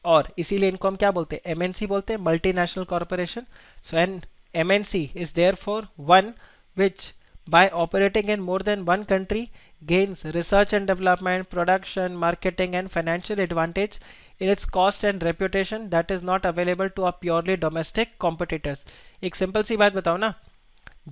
और इसीलिए इनको हम क्या बोलते हैं, एमएनसी बोलते हैं, multinational corporation. So an MNC is there for one which by operating in more than one country gains research and development, production, marketing and financial advantage in its cost and reputation that is not available to a purely domestic competitors. एक simple सी बात बताओ ना,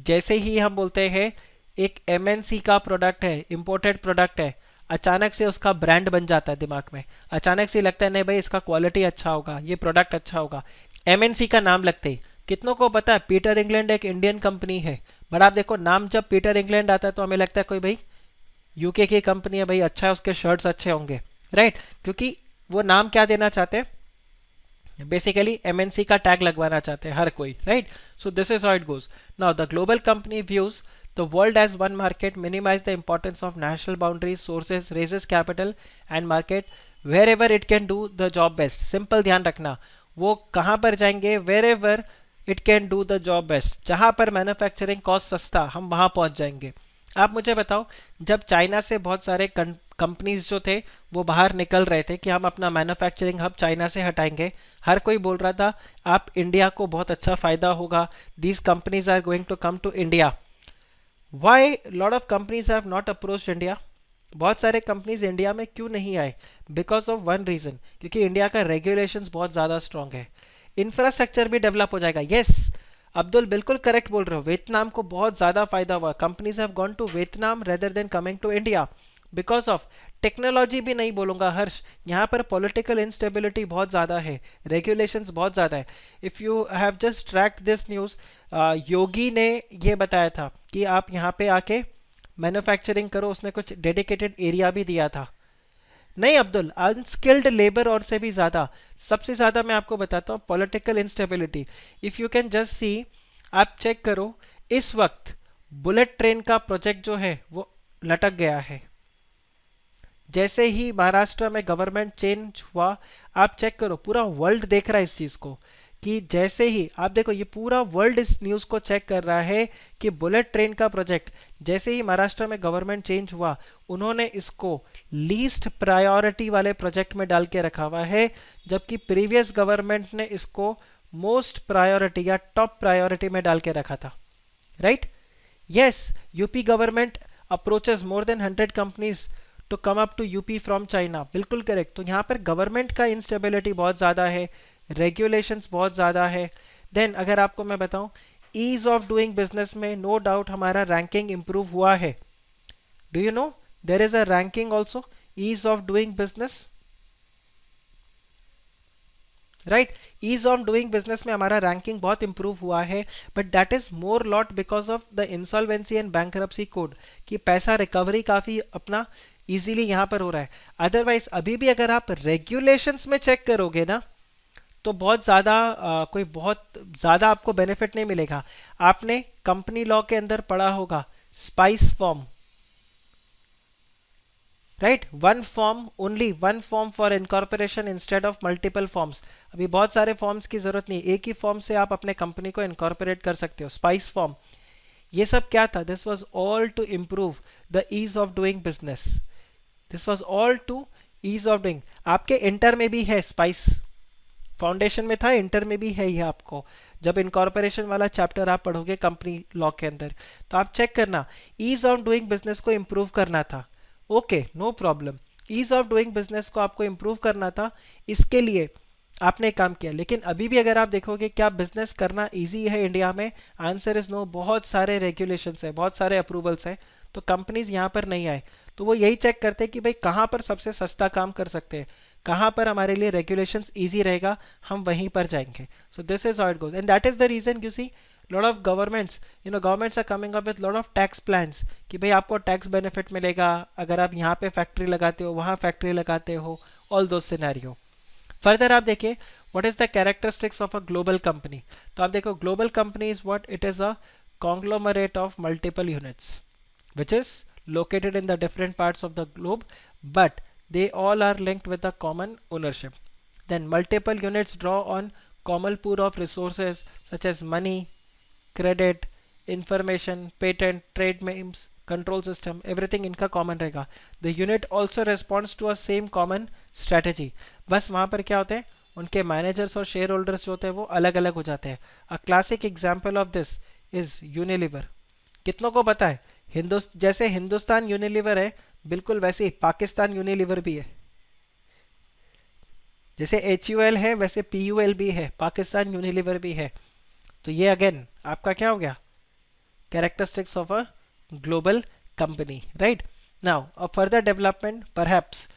जैसे ही हम बोलते हैं एक MNC का प्रोडक्ट है, इंपोर्टेड प्रोडक्ट है, अचानक से उसका ब्रांड बन जाता है दिमाग में, अचानक से लगता है नहीं भाई इसका क्वालिटी अच्छा होगा, ये प्रोडक्ट अच्छा होगा, एमएनसी का नाम लगते ही कितनों को पता है पीटर इंग्लैंड एक इंडियन कंपनी है, बट आप देखो नाम जब पीटर इंग्लैंड आता है तो हमें लगता है कोई भाई यूके की कंपनी है, भाई अच्छा है, उसके शर्ट्स अच्छे होंगे, राइट, क्योंकि वो नाम क्या देना चाहते हैं, बेसिकली एमएनसी का टैग लगवाना चाहते हैं हर कोई, right. So this is how it goes. Now the global company views the world as one market, minimize the importance of national boundaries, sources, raises capital and market wherever it can do the job best. Simple ध्यान रखना, वो कहाँ पर जाएंगे, wherever it can do the job best, जहाँ पर manufacturing cost सस्ता, हम वहाँ पहुँच जाएंगे। आप मुझे बताओ, जब चाइना से बहुत सारे कंपनीज जो थे वो बाहर निकल रहे थे कि हम अपना मैन्युफैक्चरिंग हब चाइना से हटाएंगे, हर कोई बोल रहा था आप इंडिया को बहुत अच्छा फ़ायदा होगा, these companies are going to come to India. Why lot of companies have not approached India? बहुत सारे कंपनीज इंडिया में क्यों नहीं आए? बिकॉज ऑफ वन रीज़न, क्योंकि इंडिया का रेगुलेशंस बहुत ज़्यादा स्ट्रांग है, इंफ्रास्ट्रक्चर भी डेवलप हो जाएगा। यस अब्दुल बिल्कुल करेक्ट बोल रहे हो, वियतनाम को बहुत ज़्यादा फायदा हुआ, companies have gone to Vietnam rather than coming to India because of technology भी नहीं बोलूँगा हर्ष, यहाँ पर पॉलिटिकल इंस्टेबिलिटी बहुत ज़्यादा है, रेगुलेशंस बहुत ज़्यादा है। If you have just tracked this news, Yogi ने ये बताया था कि आप यहाँ पे आके मैन्युफैक्चरिंग करो, उसने कुछ डेडिकेटेड एरिया भी दिया था। नहीं अब्दुल, अनस्किल्ड लेबर और से भी ज़्यादा, सबसे ज़्यादा मैं आपको बताता हूँ political instability. If you can just see, आप चेक करो, इस वक्त बुलेट ट्रेन का प्रोजेक्ट जो है वो लटक गया है। जैसे ही महाराष्ट्र में गवर्नमेंट चेंज हुआ, आप चेक करो पूरा वर्ल्ड देख रहा है इस चीज़ को कि जैसे ही आप देखो, ये पूरा वर्ल्ड इस न्यूज़ को चेक कर रहा है कि बुलेट ट्रेन का प्रोजेक्ट जैसे ही महाराष्ट्र में गवर्नमेंट चेंज हुआ, उन्होंने इसको लीस्ट प्रायोरिटी वाले प्रोजेक्ट में डाल के रखा हुआ है, जबकि प्रीवियस गवर्नमेंट ने इसको मोस्ट प्रायोरिटी या टॉप प्रायोरिटी में डाल के रखा था, right? Yes, UP government approaches more than 100 companies to come up to UP from China, बिल्कुल करेक्ट। तो यहाँ पर गवर्नमेंट का इंस्टेबिलिटी बहुत ज़्यादा है, रेगुलेशंस बहुत ज़्यादा है। देन अगर आपको मैं बताऊं, ईज ऑफ डूइंग बिजनेस में नो डाउट हमारा रैंकिंग इंप्रूव हुआ है। Do you know there is a ranking also, ease of doing business, right? Ease of doing business में हमारा रैंकिंग बहुत इंप्रूव हुआ है, but that is more lot because of the insolvency and bankruptcy code, कि पैसा recovery काफ़ी अपना easily यहाँ पर हो रहा है। अदरवाइज अभी भी अगर आप रेगुलेशंस में चेक करोगे ना, तो बहुत ज़्यादा कोई बहुत ज़्यादा आपको बेनिफिट नहीं मिलेगा। आपने कंपनी लॉ के अंदर पढ़ा होगा spice form, right? One form, only one form for incorporation instead of multiple forms. अभी बहुत सारे फॉर्म्स की जरूरत नहीं, एक ही फॉर्म से आप अपने कंपनी को इनकॉर्पोरेट कर सकते हो, स्पाइस फॉर्म। ये सब क्या था? This was all to improve the ease of doing business, this was all to ease of doing. आपके इंटर में भी है, स्पाइस फाउंडेशन में था, इंटर में भी है ये आपको। जब इनकॉर्पोरेशन वाला चैप्टर आप पढ़ोगे कंपनी लॉ के अंदर, तो आप चेक करना, ईज ऑफ डूइंग बिजनेस को इम्प्रूव करना था। Okay, no problem, ease of doing business को आपको इम्प्रूव करना था, इसके लिए आपने काम किया। लेकिन अभी भी अगर आप देखोगे क्या बिजनेस करना इजी है इंडिया में, आंसर इज नो। बहुत सारे रेगुलेशंस है, बहुत सारे अप्रूवल्स है, तो कंपनीज यहाँ पर नहीं आए। तो वो यही चेक करते हैं कि भाई कहाँ पर सबसे सस्ता काम कर सकते हैं, कहाँ पर हमारे लिए रेगुलेशंस इजी रहेगा, हम वहीं पर जाएंगे। So this is how it goes, and that is the reason you see lot of governments, governments are coming up with lot of tax plans, कि भाई आपको टैक्स बेनिफिट मिलेगा अगर आप यहाँ पे फैक्ट्री लगाते हो, वहाँ फैक्ट्री लगाते हो, ऑल दो सिनेरियो। फर्दर आप देखिए, what is the characteristics of a global company. तो आप देखो, global company is what, it is a conglomerate of multiple units which is located in the different parts of the globe, but they all are linked with a common ownership. Then multiple units draw on common pool of resources such as money, credit, information, patent, trade names, control system, everything इनका common रहेगा। The unit also responds to a same common strategy. बस वहाँ पर क्या होते हैं, उनके managers और शेयर होल्डर्स जो होते हैं वो अलग अलग हो जाते हैं। A classic example of this is Unilever. कितनों को पता है, जैसे हिंदुस्तान यूनिलीवर है, बिल्कुल वैसे ही पाकिस्तान यूनिलीवर भी है। जैसे HUL है, वैसे PUL भी है, पाकिस्तान यूनिलीवर भी है। तो ये अगेन आपका क्या हो गया, characteristics of a global company, right? Now a further development perhaps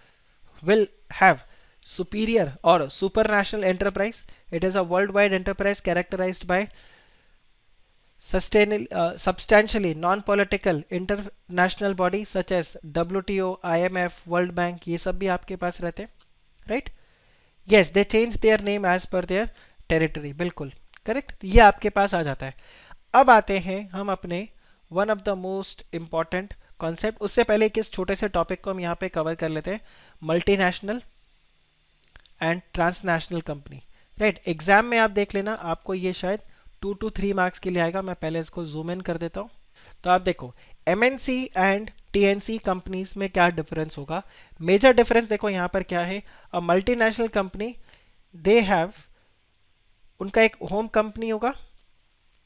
will have superior or supranational enterprise. It is a worldwide enterprise characterized by substantially non-political international bodies such as WTO, IMF, World Bank, ये सब भी आपके पास रहते हैं, right? Yes, they change their name as per their territory, बिल्कुल correct, ये आपके पास आ जाता है। अब आते हैं हम अपने one of the most important concept. उससे पहले किस छोटे से टॉपिक को हम यहाँ पे कवर कर लेते हैं, multinational and transnational company, right? Exam में आप देख लेना, आपको ये शायद 2 to 3 मार्क्स के लिए आएगा। मैं पहले इसको जूम इन कर देता हूँ। तो आप देखो, MNC एंड TNC कंपनीज में क्या डिफरेंस होगा। मेजर डिफरेंस देखो यहाँ पर क्या है, a multinational company they have, उनका एक होम कंपनी होगा,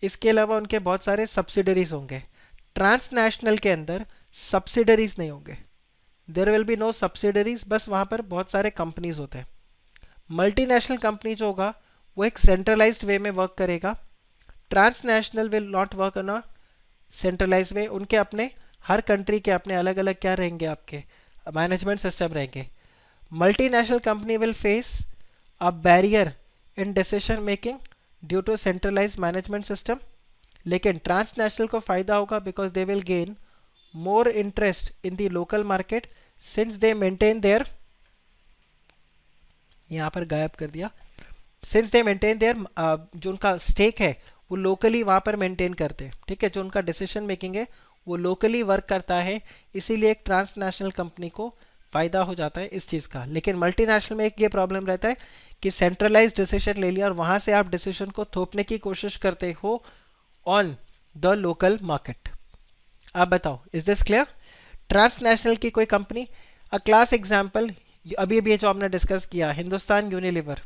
इसके अलावा उनके बहुत सारे सब्सिडरीज होंगे। ट्रांसनेशनल के अंदर सब्सिडरीज नहीं होंगे, there will be no subsidiaries, बस वहाँ पर बहुत सारे कंपनीज होते हैं। मल्टीनेशनल कंपनी जो होगा वो एक सेंट्रलाइज्ड वे में वर्क करेगा। Transnational will not work on a centralize way, उनके अपने हर कंट्री के अपने अलग अलग क्या रहेंगे, आपके मैनेजमेंट सिस्टम रहेंगे। Multinational company will face a barrier in decision making due to centralize management system, लेकिन ट्रांसनेशनल को फायदा होगा because they will gain more interest in the local market since they maintain their, यहाँ पर गायब कर दिया, सिंस दे मेंटेन देयर, जो उनका स्टेक है वो लोकली वहाँ पर मेंटेन करते हैं, ठीक है? जो उनका डिसीजन मेकिंग है वो लोकली वर्क करता है, इसीलिए एक ट्रांसनेशनल कंपनी को फ़ायदा हो जाता है इस चीज़ का। लेकिन मल्टीनेशनल में एक ये प्रॉब्लम रहता है कि सेंट्रलाइज डिसीजन ले लिया और वहाँ से आप डिसीजन को थोपने की कोशिश करते हो ऑन द लोकल मार्केट। आप बताओ, इज दिस क्लियर? ट्रांसनेशनल की कोई कंपनी, अ क्लास एग्जाम्पल अभी अभी जो आपने डिस्कस किया, Hindustan Unilever,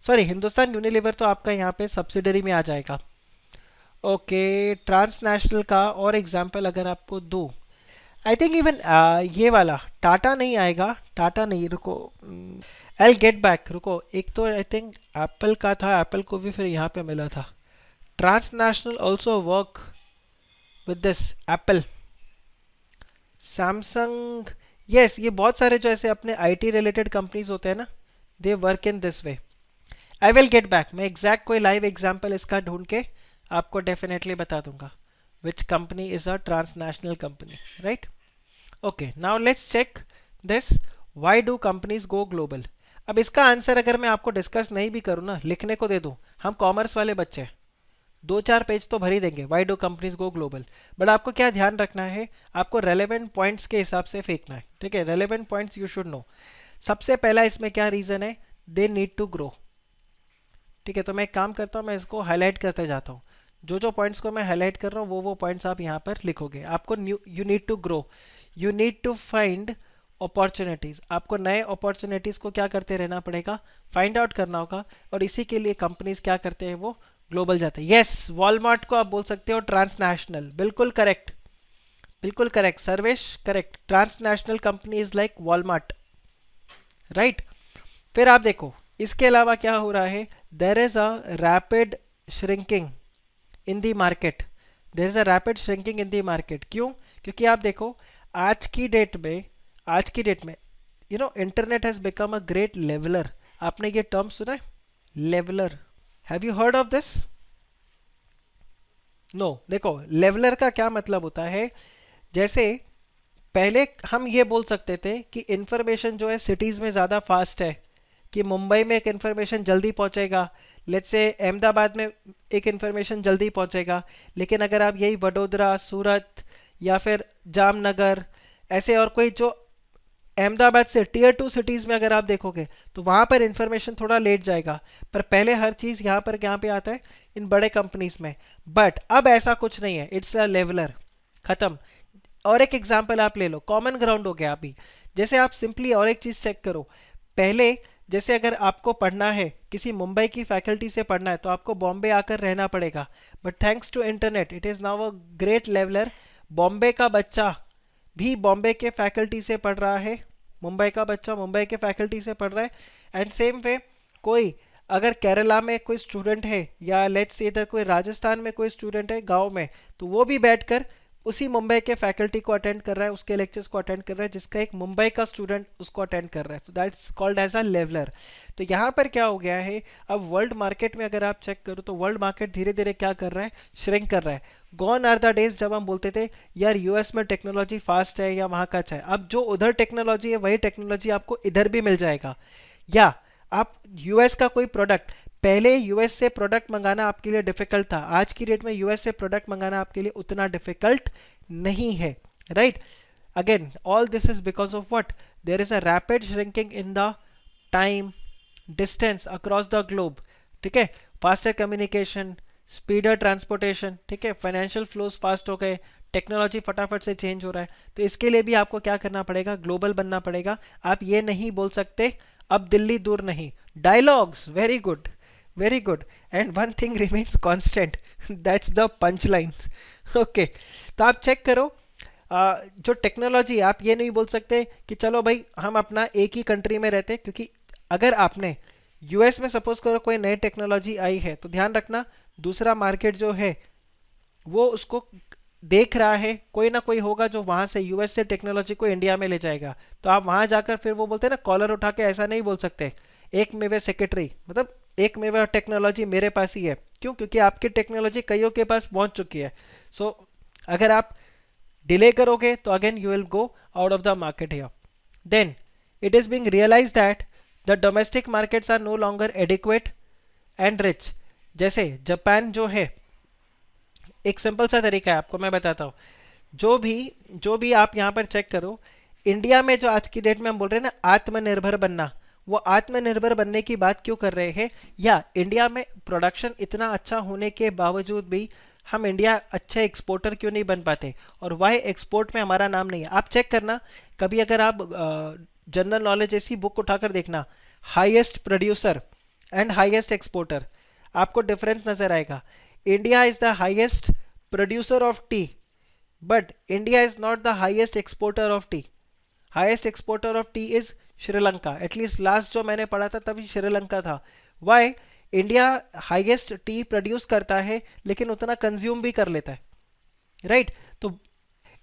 sorry Hindustan Unilever तो आपका यहाँ पे सब्सिडरी में आ जाएगा। ओके, ट्रांसनेशनल का और एग्जाम्पल अगर आपको दूँ, आई थिंक इवन ये वाला टाटा नहीं आएगा, टाटा नहीं, रुको, आई गेट बैक, रुको, एक तो आई थिंक एप्पल का था, एप्पल को भी फिर यहाँ पे मिला था। Transnational also work with this Apple, Samsung, yes, ये बहुत सारे जो ऐसे अपने आईटी रिलेटेड कंपनीज होते हैं ना, they work in this way. I will get back, मैं एग्जैक्ट कोई लाइव एग्जाम्पल इसका ढूंढ के आपको डेफिनेटली बता दूंगा which company is a transnational company, right? Okay, now let's check this, why do companies go global. अब इसका आंसर अगर मैं आपको डिस्कस नहीं भी करूँ ना, लिखने को दे दूँ, हम कॉमर्स वाले बच्चे हैं, 2-4 पेज तो भर ही देंगे, why do companies go global. But आपको क्या ध्यान रखना है, आपको रेलेवेंट पॉइंट्स के हिसाब से फेंकना है, ठीक है? Relevant points you should know. सबसे पहला इसमें क्या रीजन है, दे नीड टू ग्रो, ठीक है? तो मैं एक काम करता हूँ, मैं इसको हाईलाइट करते जाता हूँ, जो जो पॉइंट्स को मैं हाईलाइट कर रहा हूँ वो पॉइंट्स आप यहाँ पर लिखोगे। आपको you need to grow, you need to find opportunities, आपको नए अपॉर्चुनिटीज़ को क्या करते रहना पड़ेगा, फाइंड आउट करना होगा, और इसी के लिए कंपनीज क्या करते हैं, वो ग्लोबल जाते हैं। यस, वॉलमार्ट को आप बोल सकते हो ट्रांसनेशनल, बिल्कुल करेक्ट, बिल्कुल correct Sarvesh, correct, transnational company is like Walmart, right? फिर आप देखो इसके अलावा क्या हो रहा है, there is a rapid shrinking in the market, there is a rapid shrinking in the market. क्यों? क्योंकि आप देखो आज की डेट में, आज की डेट में you know internet has become a great leveller. आपने ये टर्म सुना है, leveller? Have you heard of this? No. देखो लेवलर का क्या मतलब होता है, जैसे पहले हम ये बोल सकते थे कि इंफॉर्मेशन जो है सिटीज़ में ज़्यादा फास्ट है, कि मुंबई में एक इन्फॉर्मेशन जल्दी पहुंचेगा, लेट्स से अहमदाबाद में एक इन्फॉर्मेशन जल्दी पहुंचेगा। लेकिन अगर आप यही वडोदरा, सूरत या फिर जामनगर, ऐसे और कोई जो अहमदाबाद से टीयर 2 सिटीज़ में अगर आप देखोगे तो वहाँ पर इन्फॉर्मेशन थोड़ा लेट जाएगा। पर पहले हर चीज़ यहाँ पे आता है इन बड़े कंपनीज में। बट अब ऐसा कुछ नहीं है, इट्स अ लेवलर, ख़त्म। और एक एग्जांपल आप ले लो, कॉमन ग्राउंड हो गया अभी। जैसे आप सिंपली और एक चीज़ चेक करो, पहले जैसे अगर आपको पढ़ना है, किसी मुंबई की फैकल्टी से पढ़ना है तो आपको बॉम्बे आकर रहना पड़ेगा। But thanks to internet it is now a great leveller, Bombay का बच्चा भी बॉम्बे के फैकल्टी से पढ़ रहा है, मुंबई का बच्चा मुंबई के फैकल्टी से पढ़ रहा है। एंड सेम वे कोई अगर केरला में कोई स्टूडेंट है या लेट्स से इधर कोई राजस्थान में कोई स्टूडेंट है गांव में, तो वो भी बैठकर उसी मुंबई के फैकल्टी को अटेंड कर रहा है, उसके लेक्चर्स को अटेंड कर रहा है, जिसका एक मुंबई का स्टूडेंट उसको अटेंड कर रहा है। तो that's called as a leveller. तो यहाँ पर क्या हो गया है, अब वर्ल्ड मार्केट में अगर आप चेक करो तो वर्ल्ड मार्केट धीरे धीरे क्या कर रहा है, श्रिंक कर रहा है। गॉन आर द डेज जब हम बोलते थे यार यूएस में टेक्नोलॉजी फास्ट है या वहाँ का अच्छा है। अब जो उधर टेक्नोलॉजी है वही टेक्नोलॉजी आपको इधर भी मिल जाएगा। या आप यूएस का कोई प्रोडक्ट, पहले यूएस से प्रोडक्ट मंगाना आपके लिए डिफिकल्ट था, आज की डेट में यूएस से प्रोडक्ट मंगाना आपके लिए उतना डिफिकल्ट नहीं है, right? Again all this is because of what, there is a rapid shrinking in the time distance across the globe, ठीक है? फास्टर कम्युनिकेशन, स्पीडर ट्रांसपोर्टेशन, ठीक है? फाइनेंशियल फ्लोज फास्ट हो गए, टेक्नोलॉजी फटाफट से चेंज हो रहा है। तो इसके लिए भी आपको क्या करना पड़ेगा, ग्लोबल बनना पड़ेगा। आप ये नहीं बोल सकते अब दिल्ली दूर नहीं। Dialogues, very good, very good. And one thing remains constant, that's the punch lines. Okay, तो आप चेक करो जो टेक्नोलॉजी, आप ये नहीं बोल सकते कि चलो भाई हम अपना एक ही कंट्री में रहते, क्योंकि अगर आपने यूएस में सपोज करो कोई नई टेक्नोलॉजी आई है तो ध्यान रखना दूसरा मार्केट जो है वो उसको देख रहा है, कोई ना कोई होगा जो वहां से यूएस से टेक्नोलॉजी को इंडिया में ले जाएगा। तो आप वहां जाकर फिर वो बोलते हैं ना कॉलर उठा के, ऐसा नहीं बोल सकते एक में वे सेक्रेटरी, मतलब एक में वह टेक्नोलॉजी मेरे पास ही है। क्यों? क्योंकि आपकी टेक्नोलॉजी कईयों के पास पहुंच चुकी है। सो अगर आप डिले करोगे तो again you will go out of the market here. Then it is being realised that the domestic markets are no longer adequate and rich. जैसे जापान जो है, एक सिंपल सा तरीका है आपको मैं बताता हूँ, जो भी आप यहाँ पर चेक करो, इंडिया में जो आज की डेट में हम बोल रहे हैं ना आत्मनिर्भर बनना, वो आत्मनिर्भर बनने की बात क्यों कर रहे हैं, या इंडिया में प्रोडक्शन इतना अच्छा होने के बावजूद भी हम इंडिया अच्छे एक्सपोर्टर क्यों नहीं बन पाते, और वाई एक्सपोर्ट में हमारा नाम नहीं है। आप चेक करना कभी, अगर आप जनरल नॉलेज ऐसी बुक उठाकर देखना, highest producer and highest exporter, आपको डिफरेंस नजर आएगा। India is the highest producer of tea, but India is not the highest exporter of tea. Highest exporter of tea is Sri Lanka, at least last जो मैंने पढ़ा था तभी श्रीलंका था। Why? India highest tea produce करता है लेकिन उतना कंज्यूम भी कर लेता है, राइट? तो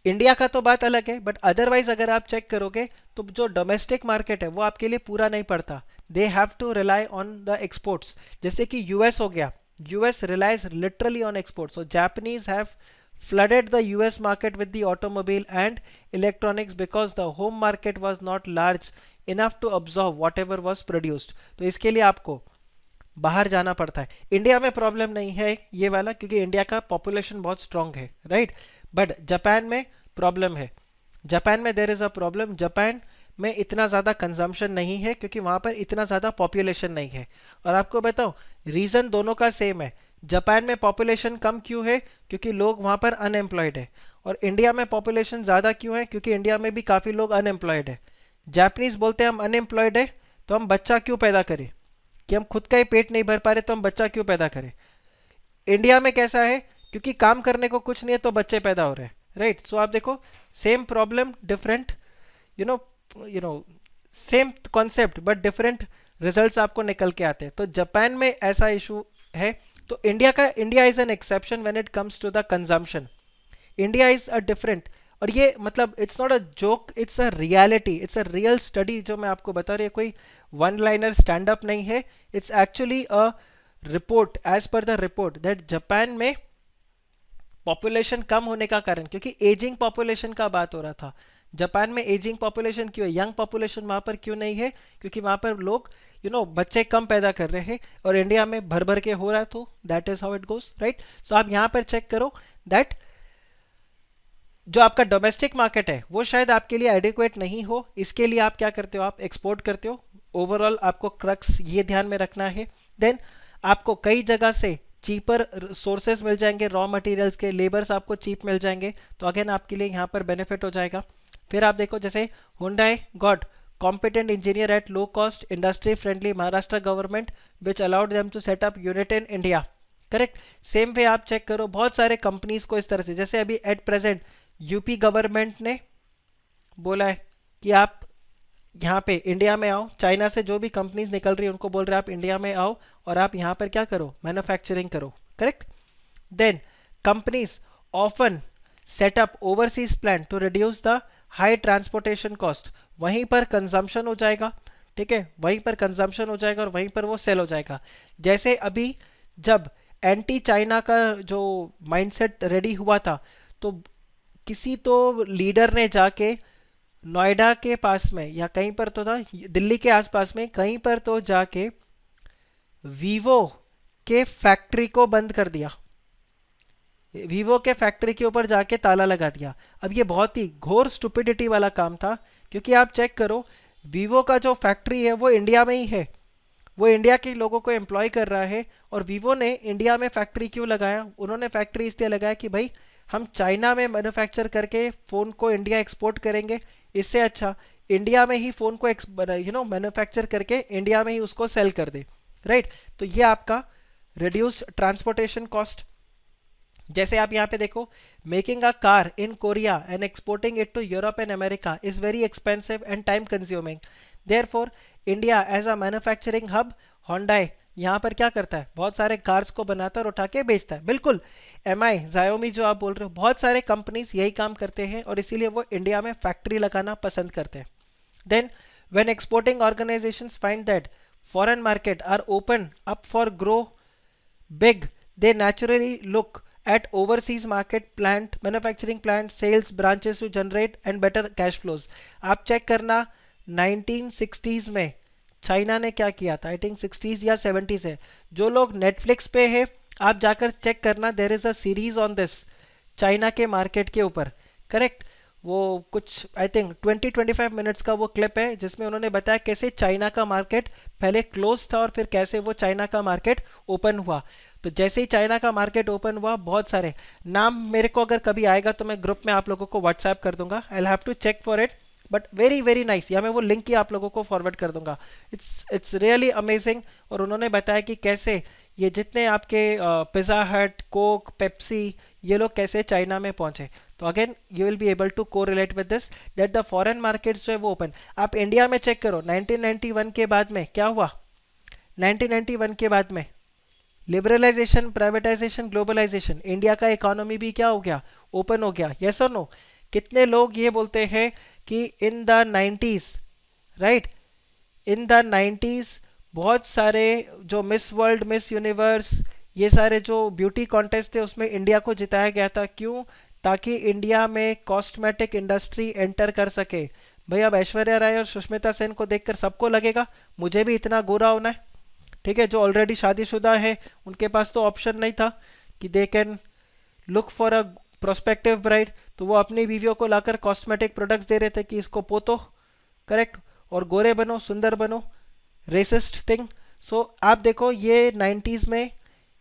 इंडिया का तो बात अलग है, बट अदरवाइज अगर आप चेक करोगे तो जो डोमेस्टिक मार्केट है वो आपके लिए पूरा नहीं पड़ता। They have to rely on the exports. जैसे कि यूएस हो गया, US relies literally on exports. So Japanese have flooded the US market with the automobile and electronics because the home market was not large enough to absorb whatever was produced. तो इसके लिए आपको बाहर जाना पड़ता है। इंडिया में problem नहीं है ये वाला, क्योंकि इंडिया का पॉपुलेशन बहुत स्ट्रांग है, राइट? बट जापान में प्रॉब्लम है। जापान में there is a problem. Japan में इतना ज़्यादा कंजम्पशन नहीं है क्योंकि वहाँ पर इतना ज़्यादा पॉपुलेशन नहीं है। और आपको बताऊँ, रीज़न दोनों का सेम है। जापान में पॉपुलेशन कम क्यों है? क्योंकि लोग वहाँ पर अनएम्प्लॉयड है। और इंडिया में पॉपुलेशन ज़्यादा क्यों है? क्योंकि इंडिया में भी काफ़ी लोग अनएम्प्लॉयड है। जापानीज बोलते हैं हम अनएम्प्लॉयड है तो हम बच्चा क्यों पैदा करें, कि हम खुद का ही पेट नहीं भर पा रहे तो हम बच्चा क्यों पैदा करें। इंडिया में कैसा है? क्योंकि काम करने को कुछ नहीं है तो बच्चे पैदा हो रहे हैं, राइट? सो आप देखो, same problem different, you know same concept but different results आपको निकल के आते हैं। तो जापान में ऐसा इशू है। तो India is an exception when it comes to the consumption. India is a different, और ये मतलब it's not a joke, it's a reality, it's a real study जो मैं आपको बता रही हूँ। कोई वन लाइनर स्टैंड अप नहीं है, it's actually a report. As per the report that Japan में पॉपुलेशन कम होने का कारण, क्योंकि एजिंग पॉपुलेशन का बात हो रहा था। जापान में एजिंग पॉपुलेशन क्यों है, यंग पॉपुलेशन वहां पर क्यों नहीं है? क्योंकि वहां पर लोग बच्चे कम पैदा कर रहे हैं, और इंडिया में भर भर के हो रहा है। तो that is how it goes, right? So आप यहां पर चेक करो दैट जो आपका डोमेस्टिक मार्केट है वो शायद आपके लिए एडिक्वेट नहीं हो। इसके लिए आप क्या करते हो? आप एक्सपोर्ट करते हो। ओवरऑल आपको क्रक्स ये ध्यान में रखना है। देन आपको कई जगह से चीपर सोर्सेज मिल जाएंगे, रॉ मटेरियल्स के, लेबर्स आपको चीप मिल जाएंगे, तो अगेन आपके लिए यहाँ पर बेनिफिट हो जाएगा। फिर आप देखो, जैसे Hyundai got competent engineer at low cost, industry friendly Maharashtra government which allowed them to set up unit in India, correct? Same way आप चेक करो, बहुत सारे कंपनीज को इस तरह से, जैसे अभी एट प्रेजेंट यूपी गवर्नमेंट ने बोला है कि आप यहाँ पे इंडिया में आओ। चाइना से जो भी कंपनीज निकल रही है उनको बोल रहे हैं आप इंडिया में आओ और आप यहाँ पर क्या करो? मैन्युफैक्चरिंग करो, correct? Then companies often set up overseas plant to reduce the high transportation cost. वहीं पर कंजम्पशन हो जाएगा, ठीक है? वहीं पर कंजम्पशन हो जाएगा और वहीं पर वो सेल हो जाएगा। जैसे अभी जब एंटी चाइना का जो माइंडसेट रेडी हुआ था, तो किसी तो लीडर ने जाके नोएडा के पास में या कहीं पर तो था, दिल्ली के आसपास में कहीं पर तो जाके वीवो के फैक्ट्री को बंद कर दिया। वीवो के फैक्ट्री के ऊपर जाके ताला लगा दिया। अब ये बहुत ही घोर स्टुपिडिटी वाला काम था, क्योंकि आप चेक करो, वीवो का जो फैक्ट्री है वो इंडिया में ही है, वो इंडिया के लोगों को एम्प्लॉय कर रहा है। और वीवो ने इंडिया में फैक्ट्री क्यों लगाया? उन्होंने फैक्ट्री इसलिए लगाया कि भाई हम चाइना में मैन्युफैक्चर करके फ़ोन को इंडिया एक्सपोर्ट करेंगे, इससे अच्छा इंडिया में ही फ़ोन को मैन्युफैक्चर करके इंडिया में ही उसको सेल कर दे, राइट? तो ये आपका रिड्यूस्ड ट्रांसपोर्टेशन कॉस्ट। जैसे आप यहाँ पे देखो, making a car in Korea and exporting it to Europe and America is very expensive and time consuming. Therefore India as a manufacturing hub, Hyundai यहाँ पर क्या करता है? बहुत सारे कार्स को बनाता है और उठा के बेचता है। बिल्कुल MI, Xiaomi जो आप बोल रहे हो, बहुत सारे कंपनीज यही काम करते हैं और इसीलिए वो इंडिया में फैक्ट्री लगाना पसंद करते हैं। Then when exporting organisations find that foreign market are open up for grow big, they naturally look at overseas market plant manufacturing plant sales branches to generate and better cash flows। आप check करना 1960s में China ने क्या किया था, I think 60s या 70s है। जो लोग नेटफ्लिक्स पे है आप जाकर चेक करना, there is a series on this China के मार्केट के ऊपर, करेक्ट? वो कुछ आई थिंक 20-25 मिनट्स का वो क्लिप है जिसमें उन्होंने बताया कैसे चाइना का मार्केट पहले क्लोज था और फिर कैसे वो चाइना का मार्केट ओपन हुआ। तो जैसे ही चाइना का मार्केट ओपन हुआ, बहुत सारे नाम मेरे को अगर कभी आएगा तो मैं ग्रुप में आप लोगों को व्हाट्सएप कर दूंगा, I have to check for it, but very very nice, या मैं वो लिंक ही आप लोगों को फॉरवर्ड कर दूंगा। It's really amazing. और उन्होंने बताया कि कैसे ये जितने आपके पिज़्ज़ा हट, कोक, पेप्सी, ये लोग कैसे चाइना में पहुंचे। तो again you will be able to correlate with this that the foreign markets जो है वो ओपन। आप इंडिया में चेक करो, 1991 के बाद में क्या हुआ, 1991 के बाद में लिबरलाइजेशन, प्राइवेटाइजेशन, ग्लोबलाइजेशन, इंडिया का इकोनॉमी भी क्या हो गया, ओपन हो गया। यस और नो? कितने लोग ये बोलते हैं कि in the 90s, right, in the 90s बहुत सारे जो मिस वर्ल्ड, मिस यूनिवर्स, ये सारे जो ब्यूटी कॉन्टेस्ट थे उसमें इंडिया को जिताया गया था। क्यों? ताकि इंडिया में कॉस्मेटिक इंडस्ट्री एंटर कर सके। भाई अब ऐश्वर्या राय और सुष्मिता सेन को देखकर सबको लगेगा मुझे भी इतना गोरा होना है, ठीक है। जो ऑलरेडी शादीशुदा है उनके पास तो ऑप्शन नहीं था कि they can look for a prospective bride, तो वो अपनी बीवियों को लाकर कॉस्मेटिक प्रोडक्ट्स दे रहे थे कि इसको पोतो, करेक्ट, और गोरे बनो, सुंदर बनो, रेसिस्ट थिंग। सो आप देखो ये 90s में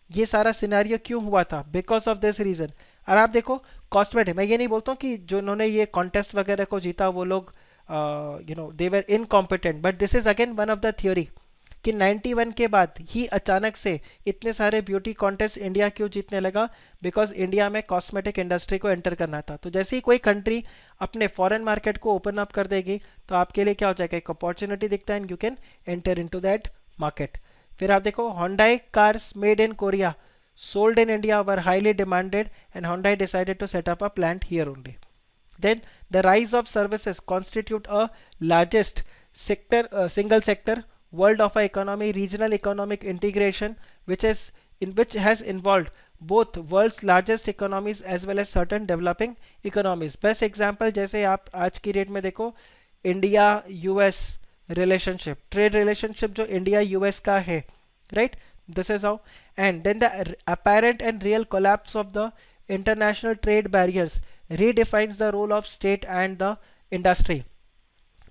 ये सारा सिनेरियो क्यों हुआ था, बिकॉज ऑफ दिस रीजन। और आप देखो कॉस्मेटिक, मैं ये नहीं बोलता हूँ कि जो उन्होंने ये कॉन्टेस्ट वगैरह को जीता वो लोग you know they were incompetent, but this is again one of the theory कि 91 के बाद ही अचानक से इतने सारे ब्यूटी कॉन्टेस्ट इंडिया क्यों जीतने लगा, बिकॉज इंडिया में कॉस्मेटिक इंडस्ट्री को एंटर करना था। तो जैसे ही कोई कंट्री अपने फॉरेन मार्केट को ओपन अप कर देगी तो आपके लिए क्या हो जाएगा, एक अपॉर्चुनिटी दिखता है and you can enter into that market. फिर आप देखो Hyundai cars made in Korea sold in India were highly demanded and Hyundai decided to set up a plant here only. Then the rise of services constitute a largest sector, single sector world of a economy, regional economic integration, which has involved both world's largest economies as well as certain developing economies. Best example जैसे आप आज की date में देखो India US relationship, trade relationship जो India US का है, right, this is how. And then the apparent and real collapse of the international trade barriers redefines the role of state and the industry.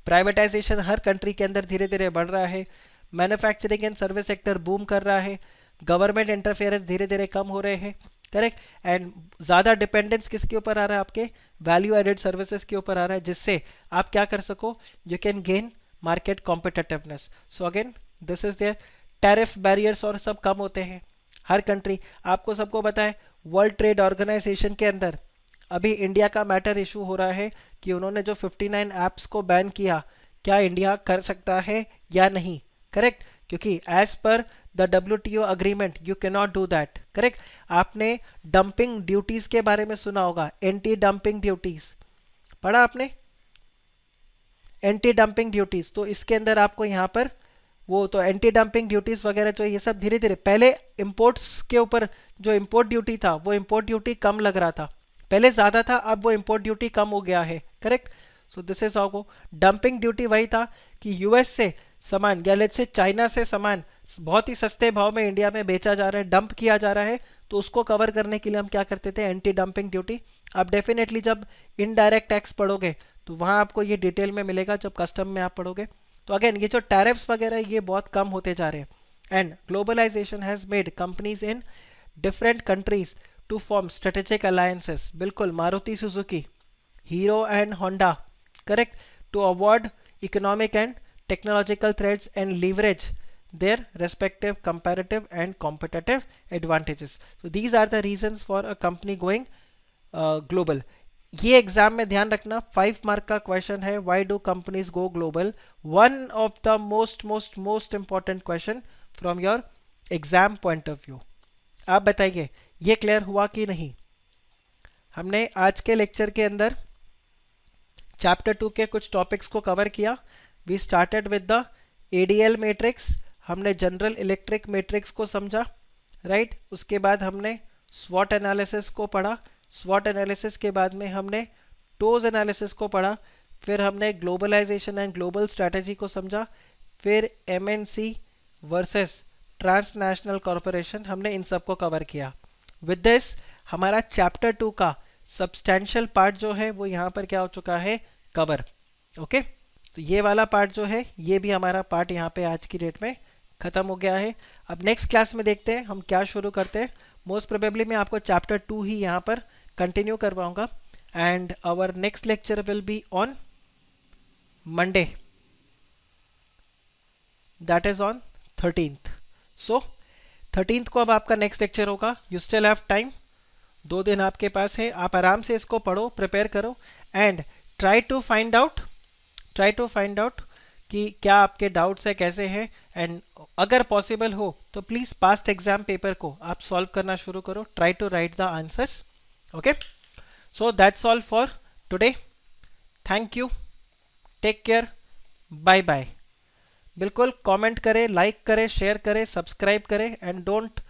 Privatisation her country के अंदर धीरे धीरे बढ़ रहा है, manufacturing and service sector boom कर रहा है, गवर्नमेंट इंटरफेरेंस धीरे धीरे कम हो रहे हैं, करेक्ट, एंड ज़्यादा डिपेंडेंस किसके ऊपर आ रहा है, आपके वैल्यू एडेड सर्विसेज के ऊपर आ रहा है, जिससे आप क्या कर सको, you can gain market competitiveness. So again this is there, tariff barriers और सब कम होते हैं हर कंट्री। आपको सबको पता है वर्ल्ड ट्रेड ऑर्गेनाइजेशन के अंदर अभी इंडिया का मैटर इशू हो रहा है कि उन्होंने जो 59 ऐप्स को बैन किया, क्या इंडिया कर सकता है या नहीं, करेक्ट, क्योंकि as per the WTO agreement you can not do that, correct. आपने डंपिंग ड्यूटीज के बारे में सुना होगा, एंटी डंपिंग ड्यूटीज पढ़ा आपने, एंटी डंपिंग ड्यूटीज। तो इसके अंदर आपको यहाँ पर वो तो एंटी डंपिंग ड्यूटीज वगैरह जो ये सब धीरे धीरे, पहले इंपोर्ट्स के ऊपर जो इंपोर्ट ड्यूटी था वो इंपोर्ट ड्यूटी कम लग रहा था, पहले ज़्यादा था, अब वो इंपोर्ट ड्यूटी कम हो गया है, correct. So this is how go. Dumping duty वही था कि यूएस से सामान या लेट्स से चाइना से सामान बहुत ही सस्ते भाव में इंडिया में बेचा जा रहा है, डंप किया जा रहा है, तो उसको कवर करने के लिए हम क्या करते थे, एंटी डंपिंग ड्यूटी। आप डेफिनेटली जब इनडायरेक्ट टैक्स पढ़ोगे तो वहाँ आपको ये डिटेल में मिलेगा जब कस्टम में आप पढ़ोगे। तो अगेन ये जो टैरिफ्स वगैरह ये बहुत कम होते जा रहे हैं। And globalization has made companies in different countries to form strategic alliances, बिल्कुल Maruti Suzuki, Hero and Honda, correct, to avoid economic and technological threats and leverage their respective comparative and competitive advantages. So these are the reasons for a company going global. ये exam में ध्यान रखना 5 mark का question है, why do companies go global, one of the most important question from your exam point of view. आप बताइए ये clear हुआ कि नहीं। हमने आज के लेक्चर के अंदर चैप्टर 2 के कुछ टॉपिक्स को कवर किया। We started with the ADL matrix, हमने जनरल इलेक्ट्रिक मैट्रिक्स को समझा, राइट। उसके बाद हमने स्वॉट एनालिसिस को पढ़ा, स्वॉट एनालिसिस के बाद में हमने टोज एनालिसिस को पढ़ा, फिर हमने ग्लोबलाइजेशन एंड ग्लोबल स्ट्रैटेजी को समझा, फिर MNC वर्सेस ट्रांसनेशनल कॉरपोरेशन, हमने इन सब को कवर किया। विद दिस हमारा चैप्टर 2 का सब्सटैंशियल पार्ट जो है वो यहाँ पर क्या हो चुका है, कवर। ओके, तो ये वाला पार्ट जो है ये भी हमारा पार्ट यहाँ पे आज की डेट में ख़त्म हो गया है। अब नेक्स्ट क्लास में देखते हैं हम क्या शुरू करते हैं। मोस्ट प्रोबेबली मैं आपको चैप्टर 2 ही यहाँ पर कंटिन्यू करवाऊँगा and our next lecture will be on Monday, that is on 13th। So 13th को अब आपका नेक्स्ट लेक्चर होगा। यू स्टिल हैव टाइम, 2 दिन आपके पास है, आप आराम से इसको पढ़ो, प्रिपेयर करो and try to find out कि क्या आपके डाउट्स है, कैसे हैं, एंड अगर पॉसिबल हो तो प्लीज़ पास्ट एग्जाम पेपर को आप सॉल्व करना शुरू करो। Try to write the answers. Okay, so that's all for today. Thank you, take care, bye bye. बिल्कुल कमेंट करें, लाइक करें, शेयर करें, सब्सक्राइब करें and don't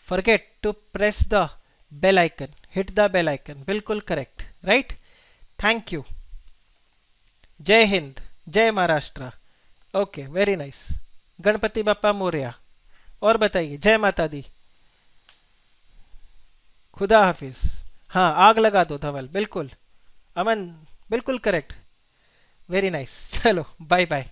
forget to press the bell icon, hit the bell icon. बिल्कुल correct, right. Thank you. जय हिंद, जय Maharashtra. Okay, very nice. Ganpati Bappa Morya. और बताइए, जय माता दी, खुदा हाफिज। हाँ, आग लगा दो धवल, बिल्कुल। अमन, बिल्कुल करेक्ट, वेरी नाइस। चलो, बाय बाय।